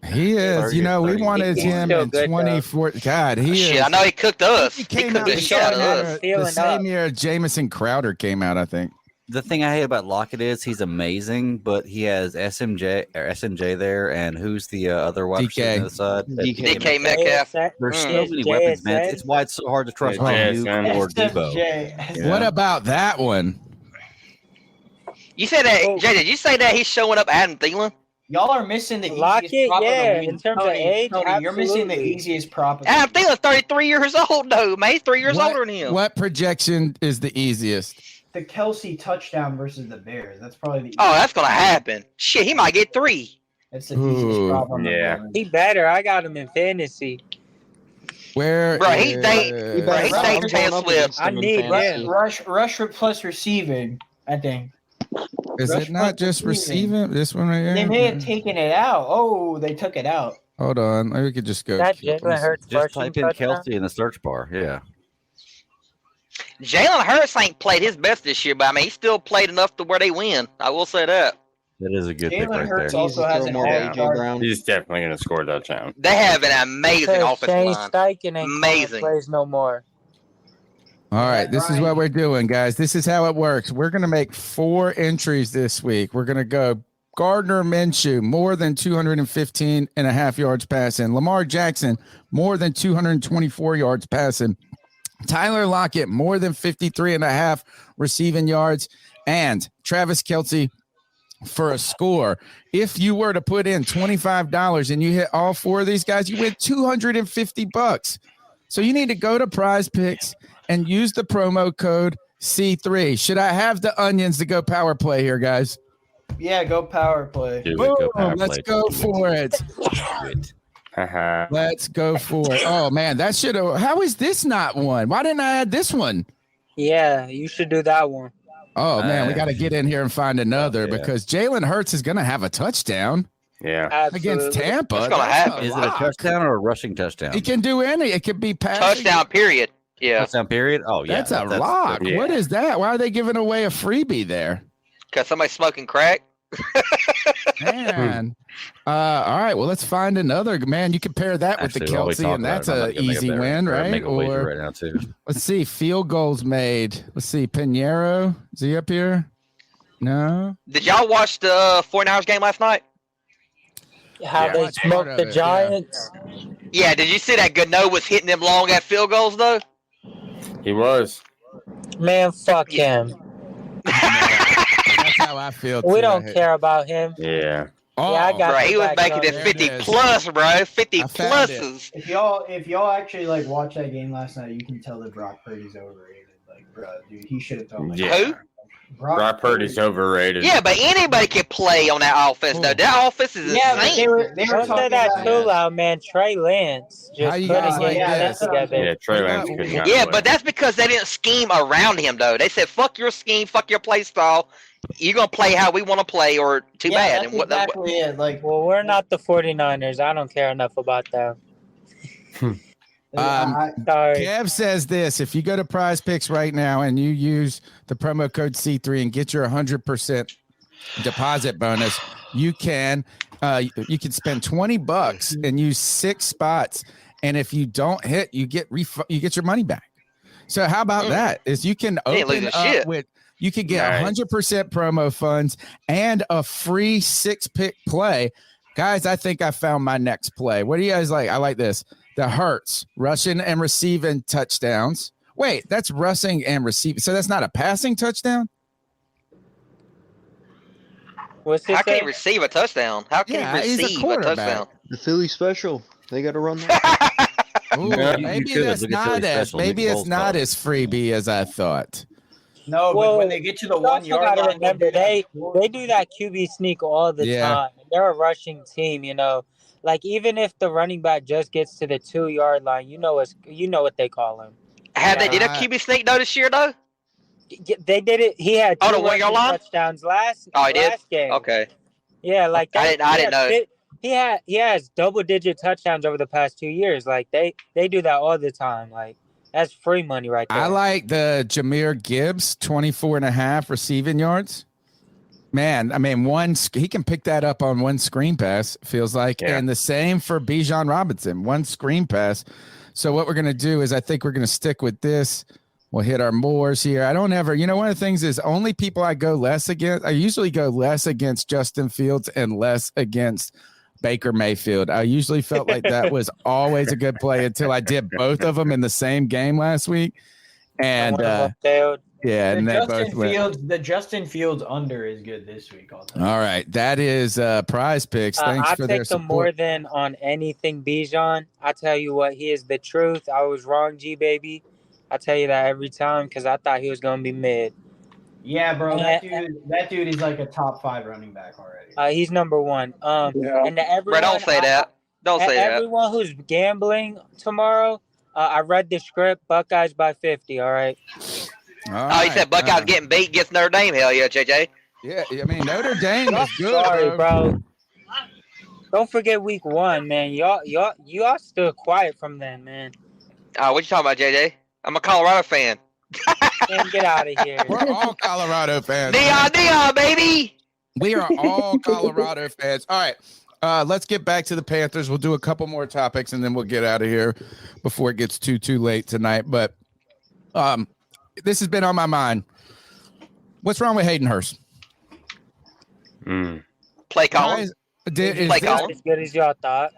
He is. 30, You know, we wanted him in 24. God, he Shit, is. I know he cooked us. He He came cooked out the the shit out of us. the same year Jamison Crowder came out, I think. The thing I hate about Lockett is he's amazing, but he has SMJ there, and who's the other wide receiver on the side? DK Metcalf. There's so many weapons, man. It's why it's so hard to trust Nuke or Debo. What about that one? You said that, Jay? Did you say that he's showing up Adam Thielen? Y'all are missing the Lockett, easiest prop of the yeah, week. in terms of Tony, age, you're missing the absolutely. easiest prop. Of the Adam Thielen's 33 years old, though, man. He's 3 years What- older than him. What projection is the easiest? The Kelsey touchdown versus the Bears. That's probably the. Oh, that's gonna happen. Shit, he might get 3. That's the easiest prop on the board. He better. I got him in fantasy. Where? Bro, he dates Taylor Swift. I need him. Rush plus receiving. I think. Is Rush it not plus just receiving? This one right here? They may have taken it out. Oh, they took it out. Hold on. Maybe we could just go. That Jalen Hurts Just rushing type in touchdown? Kelsey in the search bar. Yeah. Jalen Hurts ain't played his best this year, but I mean, he still played enough to where they win. I will say that. That is a good pick Jalen right Hurts there. also has an all-star. He's definitely going to score a touchdown. They have an amazing Because offensive Shane line. Steichen ain't Amazing. plays no more. All right, this is what we're doing, guys. This is how it works. We're going to make 4 entries this week. We're going to go Gardner Minshew, more than 215 and a half yards passing. Lamar Jackson, more than 224 yards passing. Tyler Lockett, more than 53 and a half receiving yards. And Travis Kelce for a score. If you were to put in $25 and you hit all 4 of these guys, you win $250. So you need to go to Prize Picks and use the promo code C3. Should I have the onions to go power play here, guys? Yeah, go power play. Boom, let's go for it. Let's go for it. Oh, man, that should have. How is this not one? Why didn't I add this one? Yeah, you should do that one. Oh, man, we got to get in here and find another because Jalen Hurts is going to have a touchdown. Yeah. Against Tampa. What's gonna That's happen? Is it a lock. touchdown or a rushing touchdown? He can do any. It could be passing. Touchdown, period. Yeah. Touchdown period? Oh, yeah. That's a lock. yeah. What is that? Why are they giving away a freebie there? Because somebody's smoking crack. Man. All right. Well, let's find another. Man, you compare that with the Actually, while we Kelsey, talk and about that's it, I'm an about to make a easy better- win, or right? make a wager Or right now, too. let's see. Field goals made. Let's see. Pinheiro. Is he up here? No. Did y'all watch the 49ers game last night? How they smoked the Giants. Yeah, did you see that Gano was hitting them long at field goals, though? He was. Man, fuck him. That's how I feel. We too. don't care about him. Yeah. Oh, Yeah, I got Bro, you he was back, making brother. it 50 There it is. plus, bro. 50 I found it. pluses. If y'all actually like watch that game last night, you can tell that Brock Purdy's overrated. Like, bro, dude, he should have told me. Yeah. Who? Brock Purdy's overrated. Yeah, but anybody can play on that offense, though. That offense is Yeah, but insane. they were Don't say talking that about too loud, man. Trey Lance How just you couldn't guys get like his this? shit together. Yeah, Trey Lance could not Yeah, play. but that's because they didn't scheme around him, though. They said, fuck your scheme, fuck your play style. You're going to play how we want to play, or too Yeah, bad. that's And what, exactly it. Like, Well, we're not the 49ers. I don't care enough about them. Sorry. Kev says this: if you go to Prize Picks right now and you use the promo code C3 and get your 100% deposit bonus, you can spend $20 and use 6 spots, and if you don't hit, you get your money back. So how about that? Is you can They ain't open losing up shit. with. You could get Nice. 100% promo funds and a free 6-pick play. Guys, I think I found my next play. What do you guys like? I like this. The Hurts, rushing and receiving touchdowns. Wait, that's rushing and receiving. So that's not a passing touchdown? How can he receive a touchdown? How can he receive a touchdown? The Philly special. They got to run that. Ooh, maybe that's not as it's not as freebie as I thought. No, but when they get to the 1 yard line, remember they do that QB sneak all the time. They're a rushing team, you know. Like even if the running back just gets to the 2 yard line, you know what they call him. Have they did a QB sneak though this year though? They did it. He had 2 the 1 yard line touchdowns last game. Okay. Yeah, like that, I didn't know. He has double-digit touchdowns over the past 2 years. Like they do that all the time. Like that's free money right there. I like the Jahmyr Gibbs 24.5 receiving yards. Man, I mean, he can pick that up on one screen pass, feels like. Yeah. And the same for Bijan Robinson, one screen pass. So what we're going to do is I think we're going to stick with this. We'll hit our mores here. I don't ever, one of the things is only people I go less against. I usually go less against Justin Fields and less against Baker Mayfield. I usually felt like that was always a good play until I did both of them in the same game last week. And yeah, and they both went. The Justin Fields under is good this week. All right, that is Prize Picks. Thanks for their support. I take them more than on anything, Bijan. I tell you what, he is the truth. I was wrong, G baby. I tell you that every time because I thought he was gonna be mid. Yeah, bro, that dude is like a top 5 running back already. He's number 1. And to everyone, don't say that. Don't say that. Everyone who's gambling tomorrow, I read the script. Buckeyes by 50. All right. He said Buckeyes getting beat against Notre Dame. Hell yeah, JJ. Yeah, I mean Notre Dame is good. Sorry, bro. Don't forget week 1, man. Y'all still quiet from then, man. What you talking about, JJ? I'm a Colorado fan. Man, get out of here. We're all Colorado fans. Neon, baby. We are all Colorado fans. All right. Let's get back to the Panthers. We'll do a couple more topics and then we'll get out of here before it gets too late tonight. But this has been on my mind. What's wrong with Hayden Hurst? Play calling. Play calling. As good as y'all thought.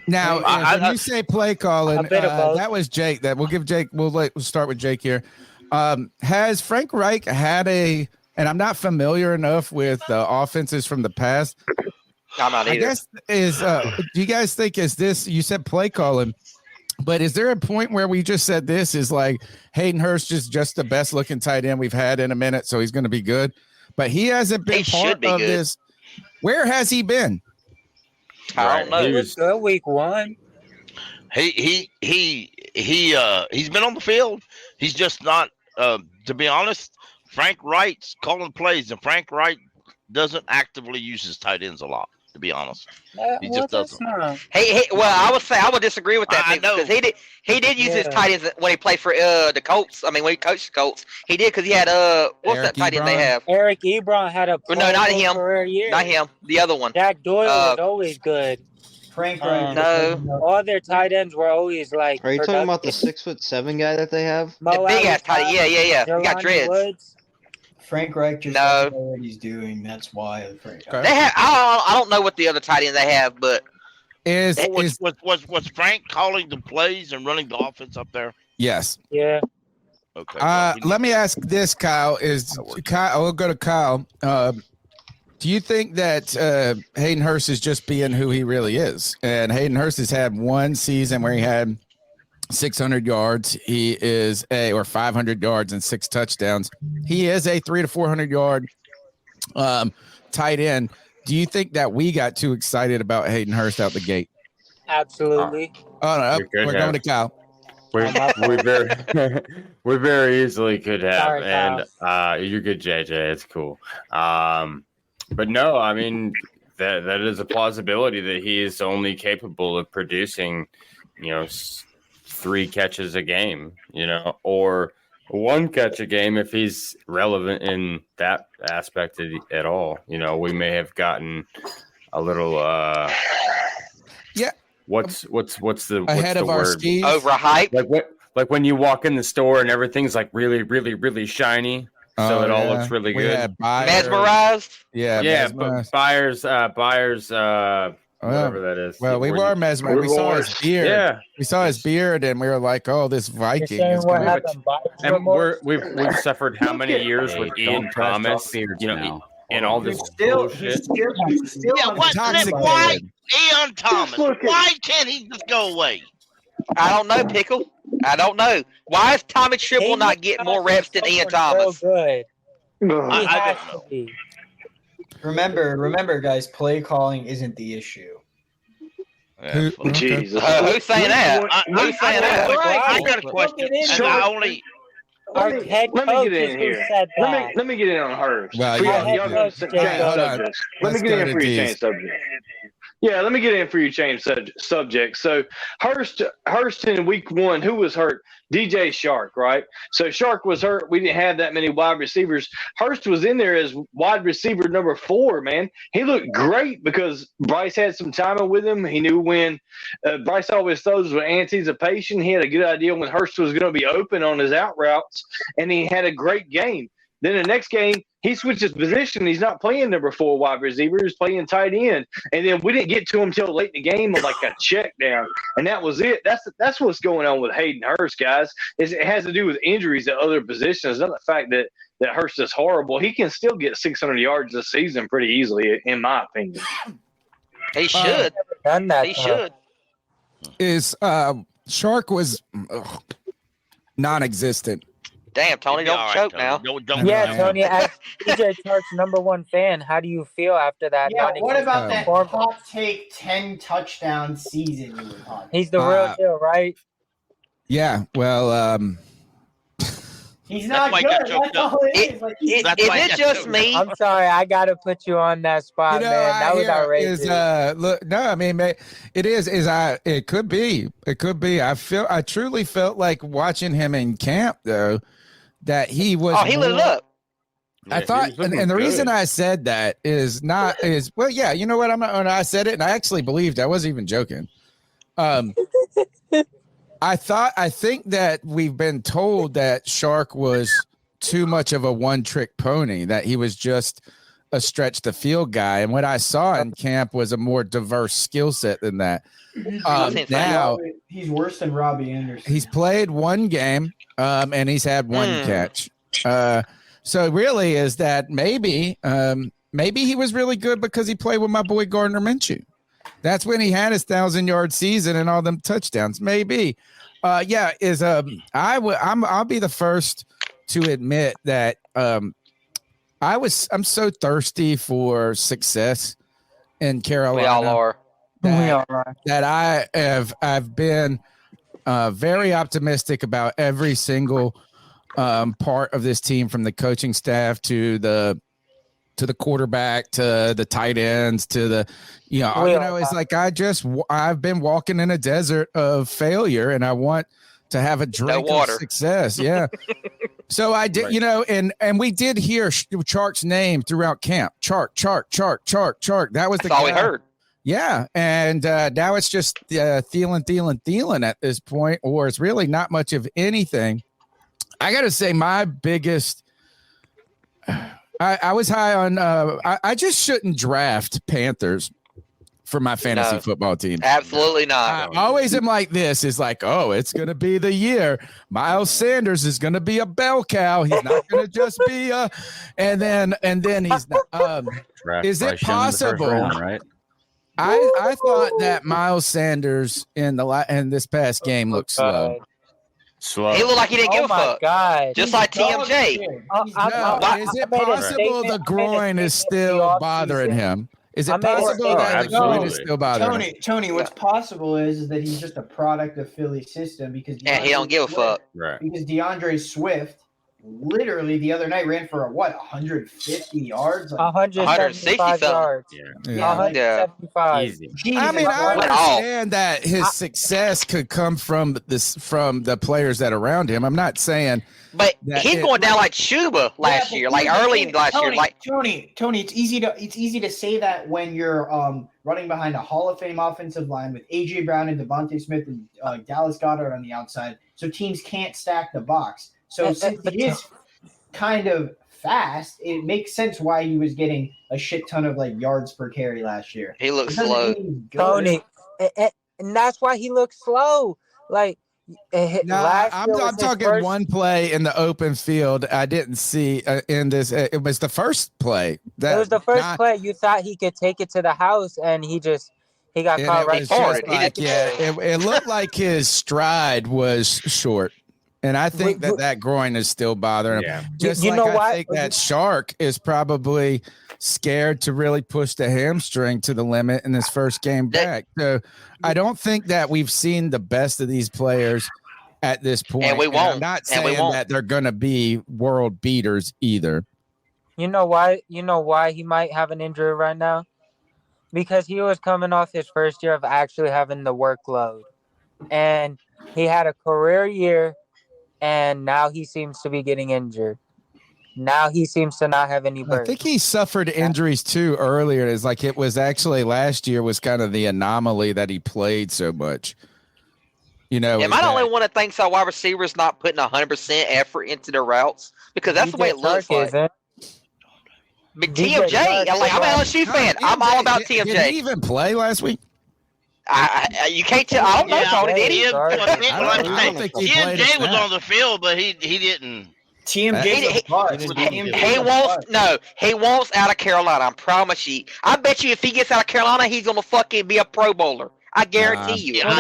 Now, when you say play calling, that was Jake. We'll give Jake. We'll start with Jake here. Has Frank Reich had and I'm not familiar enough with the offenses from the past. I'm not either. I guess do you guys think you said play calling, but is there a point where we just said this is like Hayden Hurst is just the best looking tight end we've had in a minute, so he's going to be good, but he hasn't been part of this. Where has he been? I don't know. He was good week 1. He's been on the field. He's just not. To be honest, Frank Wright's calling plays, and Frank Wright doesn't actively use his tight ends a lot. To be honest, he just doesn't. Well, I would disagree with that because he did use his tight ends when he played for the Colts. I mean, when he coached the Colts, he did because he had what's that tight end they have? Eric Ebron had a not him, career year. Not him, the other one. Jack Doyle was always good. Frank no, all their tight ends were always like. Are you talking about the 6'7" guy that they have? The big ass tight end. Yeah. He got dreads. Woods. Frank Reich just doesn't know what he's doing. That's why Frank. They have. I don't know what the other tight end they have, but was Frank calling the plays and running the offense up there? Yes. Yeah. Okay. Let me ask this, Kyle. We'll go to Kyle. Do you think that Hayden Hurst is just being who he really is? And Hayden Hurst has had one season where he had 600 yards. He is or 500 yards and 6 touchdowns. He is a 300 to 400 yard tight end. Do you think that we got too excited about Hayden Hurst out the gate? Absolutely. We're going to Kyle. We very easily could have. Sorry, and you're good, JJ. It's cool. But no, I mean that is a plausibility that he is only capable of producing, 3 catches a game, or 1 catch a game if he's relevant in that aspect at all. We may have gotten a little What's the ahead of our skis? Overhyped. Like when you walk in the store and everything's like really, really, really shiny. So it all looks really good. Mesmerized? Yeah, mesmerized. But Buyers, whatever that is. Well, we were mesmerized. We saw his beard. Yeah. We saw his beard and we were like, oh, this Viking is good. And we've suffered how many years with Ian Thomas? and all this bullshit. Yeah, what? Why Ian Thomas? Why can't he just go away? I don't know, Pickle. I don't know. Why is Tommy Tremble not getting more reps than Ian Thomas? Good. I don't know. Remember, guys, play calling isn't the issue. Jesus. Who's saying that? Who's saying that? I got a question. Our head Let me coach get is in who here. said that. Let me get in on hers. Well, For yeah, y'all gonna change subjects. Let me get in for you change subject. Yeah, let me get in for you change subject. So Hurst in week 1, who was hurt? DJ Shark, right? So Shark was hurt. We didn't have that many wide receivers. Hurst was in there as wide receiver number 4, man. He looked great because Bryce had some timing with him. He knew when Bryce always throws with anticipation. He had a good idea when Hurst was going to be open on his out routes, and he had a great game. Then the next game, he switches position. He's not playing number 4 wide receiver. He's playing tight end. And then we didn't get to him till late in the game on like a check down. And that was it. That's what's going on with Hayden Hurst, guys. It has to do with injuries at other positions, not the fact that Hurst is horrible. He can still get 600 yards this season pretty easily, in my opinion. He should. Done that. He should. Shark was non-existent. Damn, Tony, don't choke now. Yeah, Tony, as DJ Chark's #1 fan, how do you feel after that? Yeah, what about that hot take 10 touchdown season you were talking? He's the real deal, right? Yeah, well, he's not good. That's all it is. Like, is it just me? I'm sorry, I gotta put you on that spot, man. That was outrageous. Look, no, I mean, it is. It could be. It could be. I truly felt like watching him in camp, though, that he was. Oh, he lit it up. I thought, and the reason I said that is well, yeah, you know what? When I said it, and I actually believed. I wasn't even joking. I think that we've been told that Shark was too much of a one-trick pony, that he was just a stretch the field guy. And what I saw in camp was a more diverse skill set than that. Now he's worse than Robbie Anderson. He's played one game, and he's had one catch. So really is that maybe he was really good because he played with my boy Gardner Minshew. That's when he had his 1,000-yard season and all them touchdowns. Maybe, I'll be the first to admit that I'm so thirsty for success in Carolina. We all are. That I've been very optimistic about every single part of this team, from the coaching staff to the quarterback to the tight ends to the it's like I've been walking in a desert of failure, and I want to have a drink of success. Yeah. So I did, and we did hear Chark's name throughout camp. Chark. That was the all we heard. Yeah, and now it's just Thielen at this point, or it's really not much of anything. I got to say, my biggest. I was high on. I just shouldn't draft Panthers for my fantasy football team. Absolutely not. I always am like this. Is like, oh, it's going to be the year. Miles Sanders is going to be a bell cow. He's not going to just be a. And then he's not. Is it possible? Right. I thought that Miles Sanders in this past game looked slow. He looked like he didn't give a fuck. God. Just like TMJ. Is it possible the groin is still bothering him? Is it possible that the groin is still bothering him? Tony, what's possible is that he's just a product of Philly's system because he don't give a fuck. Right. Because DeAndre Swift literally the other night ran for 150 yards? 165 yards. Yeah. 175. Easy. I mean, I understand that his success could come from the players that are around him. I'm not saying, but he's going down like Schuba last year, like early last year. Like Tony, it's easy to say that when you're running behind a Hall of Fame offensive line with AJ Brown and Devontae Smith and Dallas Goedert on the outside, so teams can't stack the box. So since he is kind of fast, it makes sense why he was getting a shit ton of yards per carry last year. He looks slow, Tony, and that's why he looks slow. Like No, I'm talking one play in the open field. I didn't see in this. It was the first play. It was the first play. You thought he could take it to the house, and he got caught right for it. Like, it looked like his stride was short. And I think that groin is still bothering him. Just you like know I think that Shark is probably scared to really push the hamstring to the limit in his first game back. So I don't think that we've seen the best of these players at this point. And we won't. I'm not saying that they're going to be world beaters either. You know why? You know why he might have an injury right now? Because he was coming off his first year of actually having the workload. And he had a career year, and now he seems to be getting injured. Now he seems to not have any burst. I think he suffered injuries too earlier. It's like it was actually last year was kind of the anomaly that he played so much. You know, am I the only one that thinks our wide receivers not putting 100% effort into their routes? Because that's the way it looks like. But TMJ, I'm an LSU fan. I'm all about TMJ. Did he even play last week? You can't tell. I don't know, Tony. Did he? TMJ was on the field, but he didn't. He wants out of Carolina. I promise you. I bet you if he gets out of Carolina, he's gonna fucking be a Pro Bowler. I guarantee you. Well,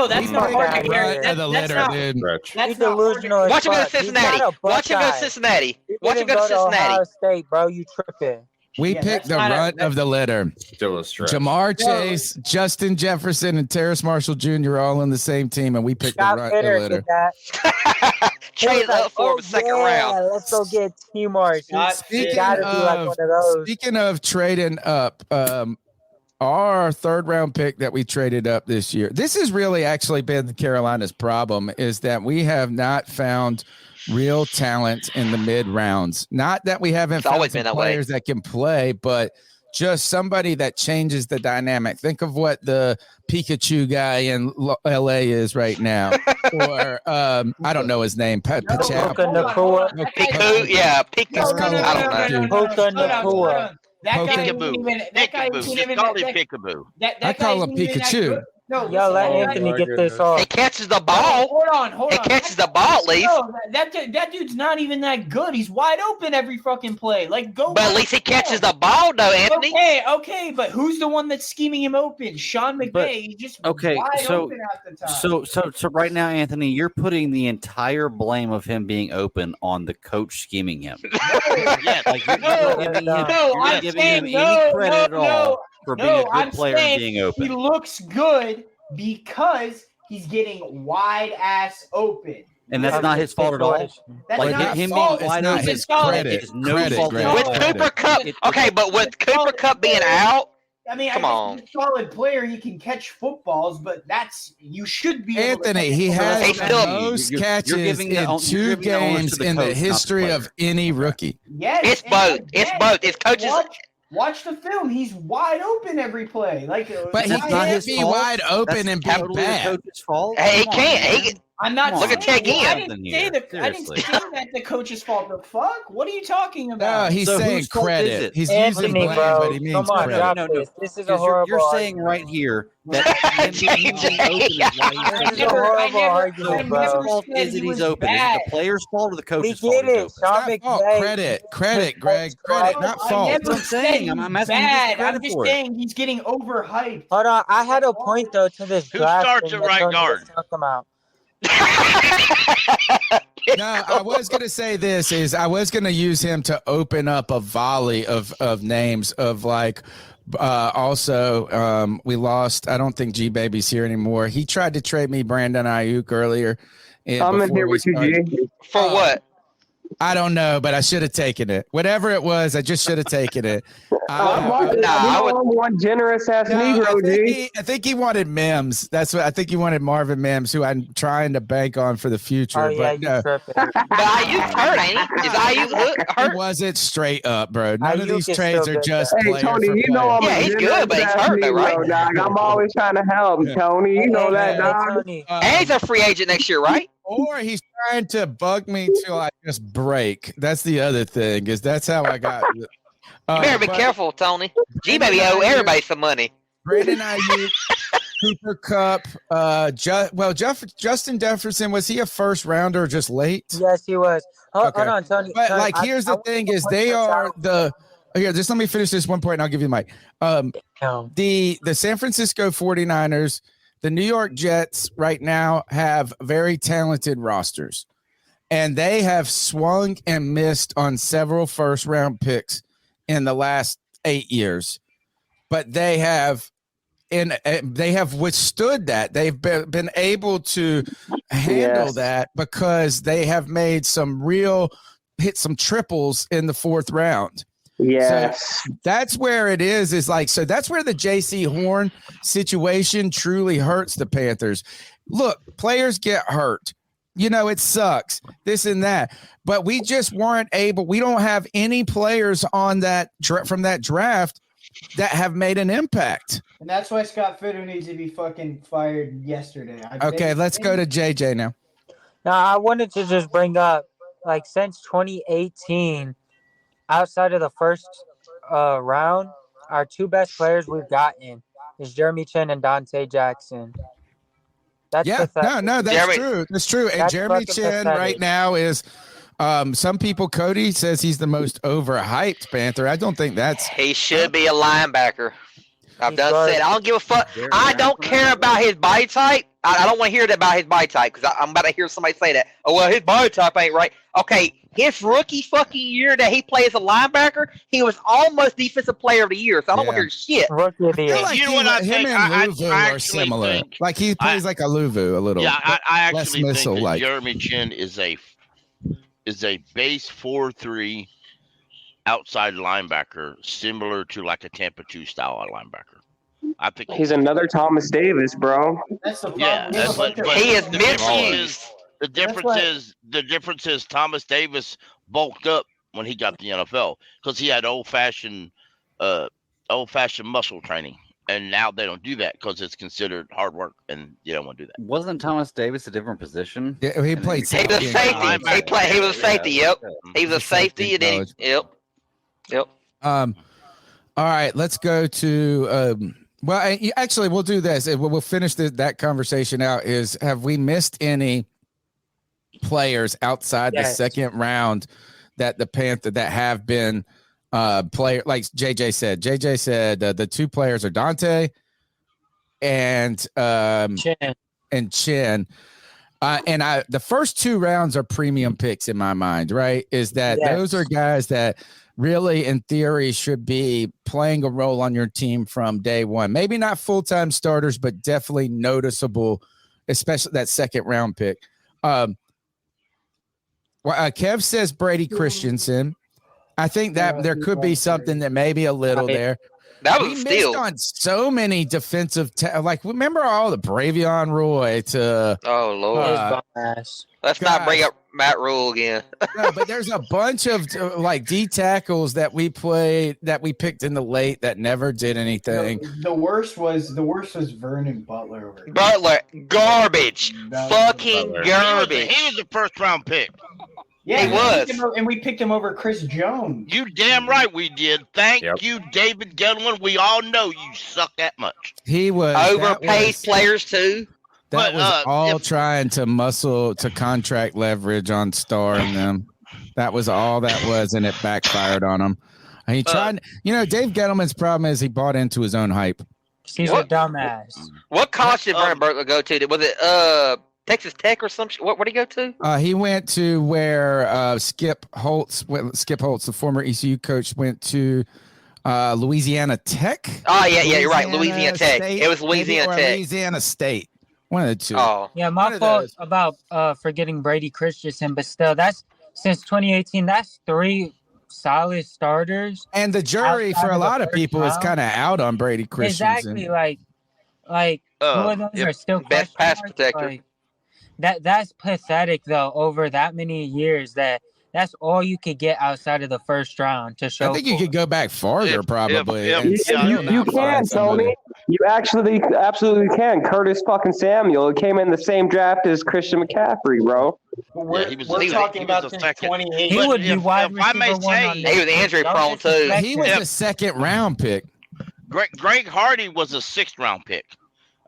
that's not hard to guarantee. That's delusional. Watch him go to Cincinnati. Watch him go to Cincinnati. Watch him go to Cincinnati. Ohio State, bro, you tripping. We picked the runt of the litter. Still a stretch. Jamar Chase, Justin Jefferson, and Terrace Marshall Jr. all on the same team, and we picked the runt of the litter. Trade up for him second round. Let's go get T-Marsh. Speaking of trading up, our third round pick that we traded up this year, this has really actually been Carolina's problem, is that we have not found real talent in the mid rounds. Not that we haven't found some players that can play, but just somebody that changes the dynamic. Think of what the Pikachu guy in LA is right now. Or I don't know his name. Piku. Yeah, Piku. I don't know. That guy I call him Pikachu. No, yo, let Anthony get this off. He catches the ball. Hold on. He catches the ball, at least. No, that dude's not even that good. He's wide open every fucking play. Like, go. But at least he catches the ball, though, Anthony. Okay, but who's the one that's scheming him open? Sean McVay. He's just wide open at the time. So right now, Anthony, you're putting the entire blame of him being open on the coach scheming him. Yeah, like you're not giving him any credit at all for being a good player and being open. He looks good because he's getting wide ass open. And that's not his fault at all. Like him being wide open is credit. No fault. With Cooper Kupp, okay, but with Cooper Kupp being out, I mean, come on. He's a solid player. He can catch footballs, but you should be able Anthony, to he has the most catches in 2 games in the history of any rookie. Yes, it's both. It's both. It's coaches. Watch the film. He's wide open every play. But he can't be wide open and be bad. Hey, he can't. I'm not. Look at Ted Ginn. I didn't say that the coach's fault. The fuck? What are you talking about? No, he's saying credit. He's using blame, but he means credit. No, this is a horrible. You're saying right here that him being open is why he's open. Whose fault is it he's open? Is it the player's fault or the coach's fault? Credit, Greg. Credit, not fault. That's what I'm saying. I'm asking I'm just saying he's getting overhyped. Hold on, I had a point though to this draft. Who starts at right guard? No, I was going to say this is I was going to use him to open up a volley of names of like also we lost. I don't think G Baby's here anymore. He tried to trade me Brandon Ayuk earlier. I'm in here with you, G. For what? I don't know, but I should have taken it. Whatever it was, I just should have taken it. One generous ass Negro, G. I think he wanted Mims. That's what I think he wanted Marvin Mims, who I'm trying to bank on for the future. Oh, yeah, but no. But Ayuk's hurt, ain't he? Is Ayuk hurt? He wasn't straight up, bro. None of these trades are just Hey, Tony, you know I'm he's good, but he's hurt, though, right? Dog. I'm always trying to help, Tony. You know that, dog. And he's a free agent next year, right? Or he's trying to bug me till I just break. That's the other thing, is that's how I got it. You better be careful, Tony. G-Baby owe everybody some money. Brandon Ayuk Cooper Cup. Justin Jefferson, was he a first rounder or just late? Yes, he was. Hold Okay. on, Tony. But Tony, here's the thing: is they are the here. Just let me finish this one point, and I'll give you the mic. The San Francisco 49ers, the New York Jets, right now have very talented rosters, and they have swung and missed on several first round picks in the last 8 years, but they have withstood that. They've been able to handle that because they have made hit some triples in the fourth round. Yes. So that's where it is like, so that's where the JC Horn situation truly hurts the Panthers. Look, players get hurt. It sucks, this and that, but we just weren't able. We don't have any players on that from that draft that have made an impact. And that's why Scott Fitter needs to be fucking fired yesterday. Okay, let's go to JJ now. Now, I wanted to just bring up, since 2018, outside of the first round, our two best players we've gotten is Jeremy Chin and Dante Jackson. That's pathetic. No, that's true. That's true. And Jeremy Chin right now is some people, Cody says he's the most overhyped Panther. I don't think that's. He should be a linebacker. I've done said I don't give a fuck. I don't care about his body type. I don't want to hear that about his body type because I'm about to hear somebody say that. Oh well, his body type ain't right. Okay, his rookie fucking year that he played as a linebacker, he was almost defensive player of the year. So I don't want to hear shit. Rookie of the year. You know what I think? Him and Luvu I are similar. think, Like he plays like a Luvu a little. Yeah, I actually think that like Jeremy Chin is a base 4-3 outside linebacker, similar to like a Tampa 2 style linebacker. I think he's another Thomas Davis, bro. That's the problem. Yeah, but he is misused. The difference is Thomas Davis bulked up when he got the NFL because he had old fashioned muscle training, and now they don't do that because it's considered hard work, and you don't want to do that. Wasn't Thomas Davis a different position? Yeah, he played. He was a safety. He was a safety. Yep. He was a safety, and then Yep. All right, let's go to. Well, actually, we'll do this. We'll finish that conversation out. Have we missed any players outside the second round that the Panther that have been player like JJ said? JJ said the two players are Dante and Chin. The first two rounds are premium picks in my mind, right? Is that those are guys that really, in theory, should be playing a role on your team from day one. Maybe not full-time starters, but definitely noticeable, especially that second round pick. Kev says Brady Christensen. I think that there could be something that maybe a little there. That was missed on so many defensive remember all the Bravion Roy to Lord. Let's not bring up Matt Rule again. No, but there's a bunch of D tackles that we picked in the late that never did anything. The worst was Vernon Butler. Butler, garbage, fucking garbage. He was a first round pick. Yeah, he was, and we picked him over Chris Jones. You damn right we did. Thank you, David Gettleman. We all know you suck that much. He was overpaid players too. That was all trying to muscle to contract leverage on starring them. That was all that was, and it backfired on him. He tried. Dave Gettleman's problem is he bought into his own hype. He's a dumbass. What college did Vernon Butler go to? Was it Texas Tech or some shit? What did he go to? He went to where Skip Holtz, the former ECU coach, went to Louisiana Tech. Oh yeah, you're right. Louisiana Tech. It was Louisiana Tech. Louisiana State. One of the two. Oh yeah, my fault about forgetting Brady Christensen, but still, that's since 2018. That's 3 solid starters. And the jury for a lot of people is kind of out on Brady Christensen. Exactly, like two of those are still best pass protector. That's pathetic though. Over that many years, that's all you could get outside of the first round to show. I think you could go back farther, probably. You can, Tony. You actually absolutely can. Curtis fucking Samuel came in the same draft as Christian McCaffrey, bro. We're talking about since 2018. He would be wide receiver one. He was injury prone too. He was a second round pick. Greg Hardy was a 6th round pick.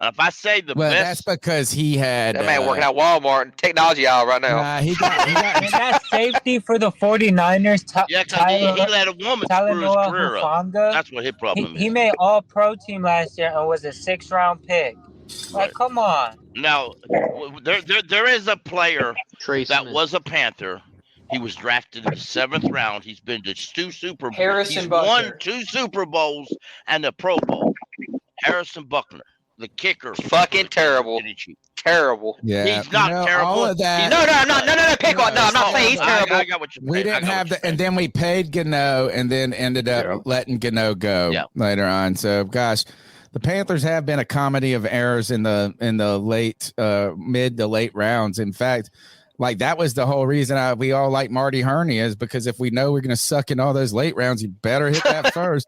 If I say the Well, best, that's because he had That man working at Walmart and technology aisle right now. Nah, he got And that safety for the 49ers, yeah, because he let a woman screw his Talanoa career up. Hufanga, That's what his problem he is. made all-pro team last year and was a 6th-round pick. Like, Right. come on. Now, there is a player that was a Panther. He was drafted in the 7th round. He's been to 2 Super Bowls. Harrison He's Butker. won 2 Super Bowls and the Pro Bowl. Harrison Buckner, the kicker. Fucking terrible. Terrible. Yeah, He's not terrible. All of that. No, pick on. No, I'm not saying he's terrible. I got what you're We didn't have and then we paid Gano, and then ended up letting Gano go later on. So, gosh, the Panthers have been a comedy of errors in the late, mid to late rounds. In fact, like that was the whole reason we all like Marty Herney, is because if we know we're going to suck in all those late rounds, you better hit that first.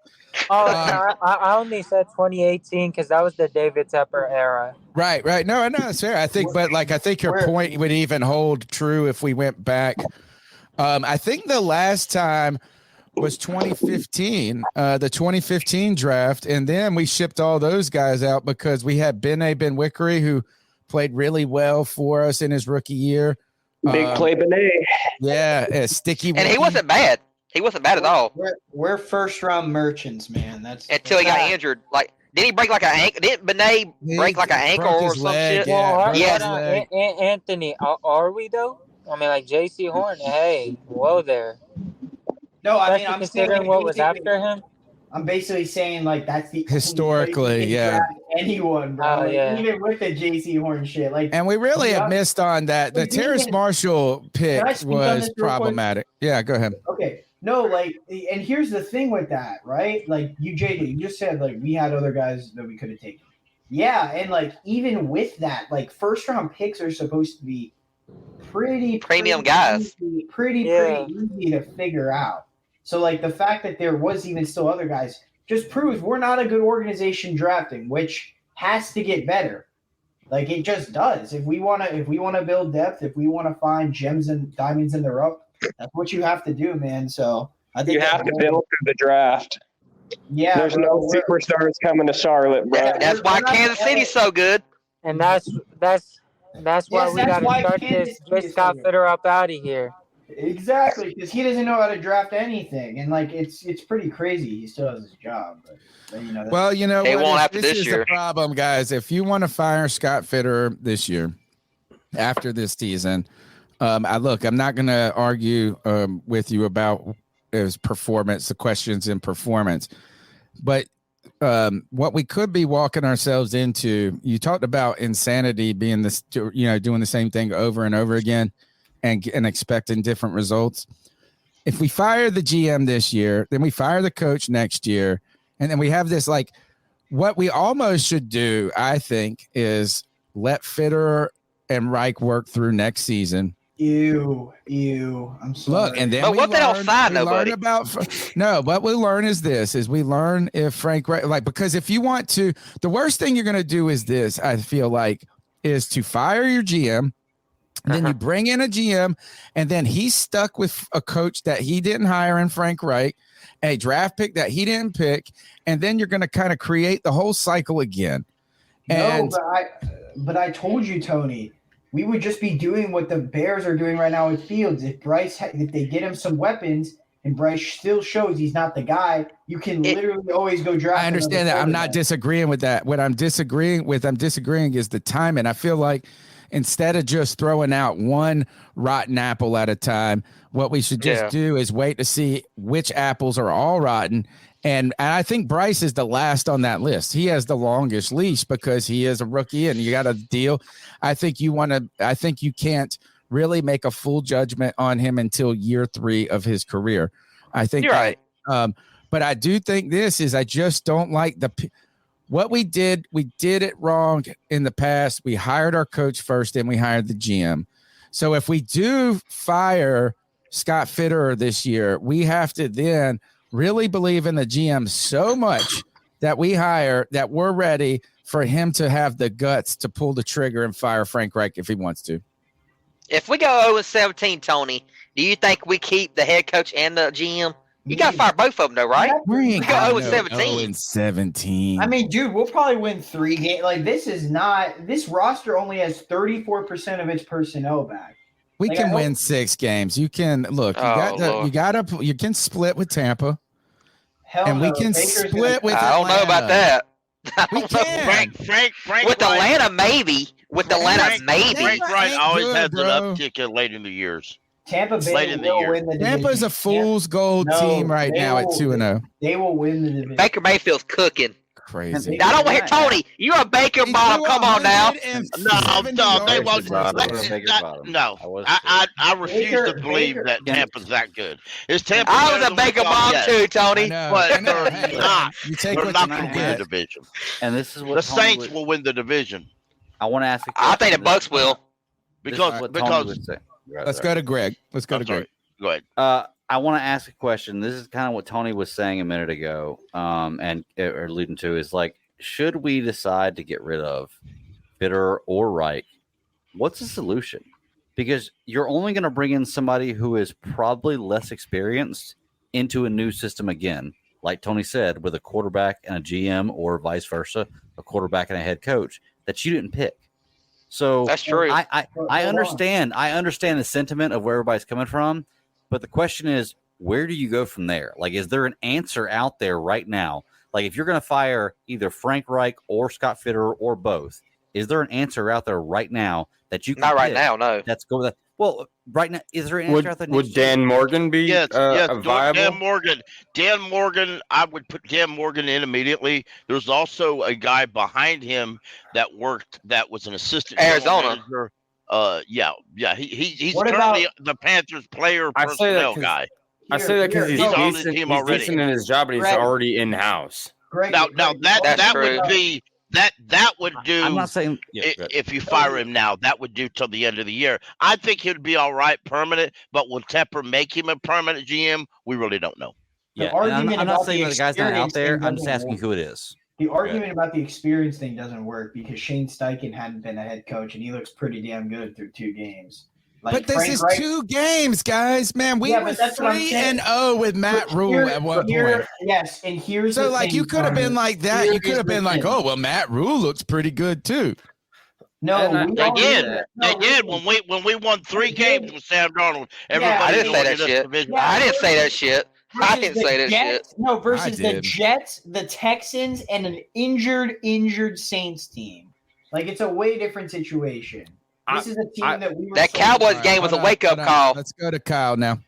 Oh, I only said 2018 because that was the David Tepper era. Right. No, that's fair. I think your point would even hold true if we went back. I think the last time was 2015, the 2015 draft, and then we shipped all those guys out because we had Ben Wickery, who played really well for us in his rookie year. Big play Benet. Yeah, sticky. And he wasn't bad. He wasn't bad at all. We're first round merchants, man. That's until he got injured. Like, did he break like an ankle? Did Benet break like an ankle or some shit? Well, Yes. Anthony, are we though? I mean, like J.C. Horn. Hey, whoa there. No, I mean, Especially I'm considering saying what was after him. I'm basically saying like that's the historically, yeah. Anyone, bro. Oh, Like, yeah. even with the J.C. Horn shit, like, And we really to be have honest- missed on that. The Like, Terrace even- Marshall pick Can I speak on was this real quick? problematic. Yeah, go ahead. Okay. No, like, and here's the thing with that, right? Like, you just said, like, we had other guys that we could have taken. Yeah, and, like, even with that, like, first-round picks are supposed to be Premium guys. Pretty easy to figure out. So, like, the fact that there was even still other guys just proves we're not a good organization drafting, which has to get better. Like, it just does. If we wanna build depth, if we want to find gems and diamonds in the rough, that's what you have to do, man. So I think You have to build through the draft. Yeah, there's no superstars coming to Charlotte, bro. That's why Kansas City's so good. And that's why Yes, we that's got to why start Kansas this. City Get is Scott so good. Fitter up out of here. Exactly, because he doesn't know how to draft anything, and like it's pretty crazy. He still has his job, but you know. Well, you know, They what, won't if after this is year. the problem, guys. If you want to fire Scott Fitter this year, after this season, I'm not going to argue with you about his performance, the questions in performance, but what we could be walking ourselves into. You talked about insanity being this, doing the same thing over and over again, and expecting different results. If we fire the GM this year, then we fire the coach next year, and then we have this, like, what we almost should do, I think, is let Fitter and Reich work through next season. Ew. I'm sorry. Look, and then But what they don't sign nobody. What we learn is this: is we learn if Frank Reich, like, because if you want to, the worst thing you're going to do is this. I feel like is to fire your GM. And then you bring in a GM, and then he's stuck with a coach that he didn't hire in Frank Reich, a draft pick that he didn't pick, and then you're going to kind of create the whole cycle again. And but I told you, Tony, we would just be doing what the Bears are doing right now with Fields. If they get him some weapons, and Bryce still shows he's not the guy, you can literally always go draft. I understand that. I'm not disagreeing with that. What I'm disagreeing is the timing. I feel like instead of just throwing out one rotten apple at a time, what we should just do is wait to see which apples are all rotten. And I think Bryce is the last on that list. He has the longest leash because he is a rookie and you got to deal. I think you can't really make a full judgment on him until year 3 of his career. I think you're right. But I do think I just don't like what we did. We did it wrong in the past. We hired our coach first, and we hired the GM. So if we do fire Scott Fitterer this year, we have to then really believe in the GM so much that we're ready for him to have the guts to pull the trigger and fire Frank Reich if he wants to. If we go 0-17, Tony, do you think we keep the head coach and the GM? You got to fire both of them, though, right? We ain't got 0-17. 0-17. I mean, dude, we'll probably win 3 games. Like, this roster only has 34% of its personnel back. We can win 6 games. You can look. You can split with Tampa, and we can split with. I don't know about that. We can. Frank with Atlanta, maybe. With Atlanta, maybe. Frank Wright always good, has bro. an uptick late in the years. Tampa Bay will win the division. Tampa's a fool's gold team right now at 2-0. They will win the division. Baker Mayfield's cooking. Crazy. I don't want to hear Tony. You're a Baker bottom. Come on now. No, they won't. No, I refuse to believe that Tampa's that good. Is Tampa? I was a Baker bomb too, Tony. But they're not. They're not going to win the division. And this is what the Saints will win the division. I want to ask a question. I think the Bucks will. Because Let's go to Greg. Greg. Go ahead. I want to ask a question. This is kind of what Tony was saying a minute ago, and alluding to is like, should we decide to get rid of Fitterer or Reich? What's the solution? Because you're only going to bring in somebody who is probably less experienced into a new system again, like Tony said, with a quarterback and a GM, or vice versa, a quarterback and a head coach that you didn't pick. So that's true. I understand. I understand the sentiment of where everybody's coming from, but the question is, where do you go from there? Like, is there an answer out there right now? Like, if you're going to fire either Frank Reich or Scott Fitterer or both, is there an answer out there right now that you can not right pick now? No. That's go with that. Well, right now, is there an answer out there? Would Dan Morgan be viable? Dan Morgan, I would put Dan Morgan in immediately. There's also a guy behind him that was an assistant Arizona. He's currently the Panthers player personnel guy. I say that because he's on the team already. decent in his job, and he's already in house. Now that would be. That would do. I'm not saying if you fire him now, that would do till the end of the year. I think he'd be all right permanent, but will Tepper make him a permanent GM? We really don't know. Yeah, I'm not saying that the guy's not out there. I'm just asking who it is. The argument about the experience thing doesn't work because Shane Steichen hadn't been a head coach, and he looks pretty damn good through 2 games. Like, but this is 2 games, guys. Man, we were 3-0 with Matt Rule at one point. Yes, and here's so the like thing, you could have been like that. You could have been like, oh well, Matt Rule looks pretty good too. No, they did. They did when we won 3 games with Sam Darnold. Everybody I didn't say that shit. I didn't say that shit. I didn't say that shit. No, versus the Jets, the Texans, and an injured Saints team. Like, it's a way different situation. This is a team that we were. That Cowboys game was a wake-up call. Let's go to Kyle now.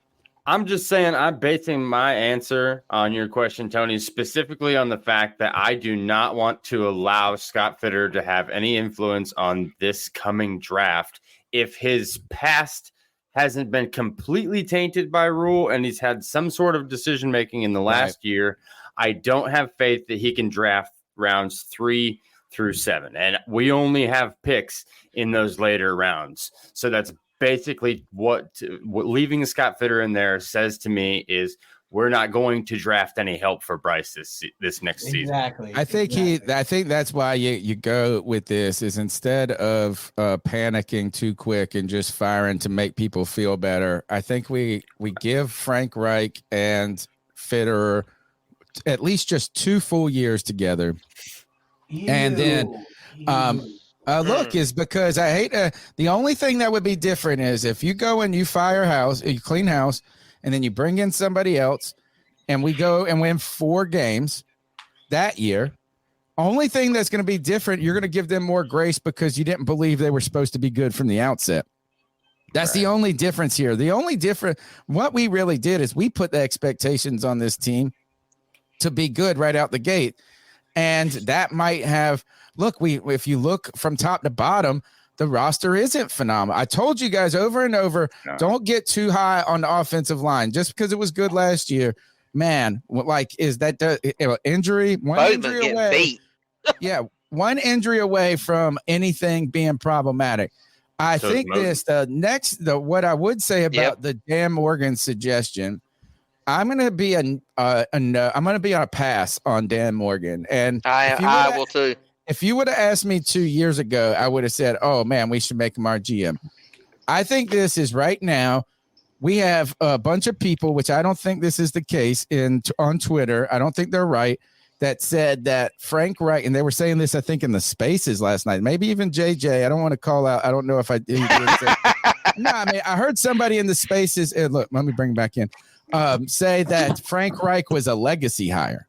I'm just saying, I'm basing my answer on your question, Tony, specifically on the fact that I do not want to allow Scott Fitterer to have any influence on this coming draft if his past hasn't been completely tainted by Rule and he's had some sort of decision making in the last year. I don't have faith that he can draft rounds 3 through 7, and we only have picks in those later rounds. So that's basically what leaving Scott Fitterer in there says to me is we're not going to draft any help for Bryce this next season. Exactly. I think that's why you go with this is instead of panicking too quick and just firing to make people feel better. I think we give Frank Reich and Fitterer at least just 2 full years together. And then look is because I hate the only thing that would be different is if you go and you you clean house and then you bring in somebody else and we go and win 4 games that year. Only thing that's going to be different, you're going to give them more grace because you didn't believe they were supposed to be good from the outset. That's the only difference here. The only difference, what we really did is we put the expectations on this team to be good right out the gate. And that might have if you look from top to bottom, the roster isn't phenomenal. I told you guys over and over, don't get too high on the offensive line just because it was good last year. Man, like, is that injury? One injury away. Yeah, one injury away from anything being problematic. I think what I would say about the Dan Morgan suggestion, I'm going to be I'm going to be on a pass on Dan Morgan, and I will too. If you would have asked me 2 years ago, I would have said, "Oh man, we should make him our GM." I think this is right now. we have a bunch of people, which I don't think this is the case on Twitter. I don't think they're right. That said that Frank Reich, and they were saying this, I think, in the spaces last night, maybe even JJ. I don't want to call out. I don't know if I did. No, I mean, I heard somebody in the spaces. And look, let me bring back in. Say that Frank Reich was a legacy hire.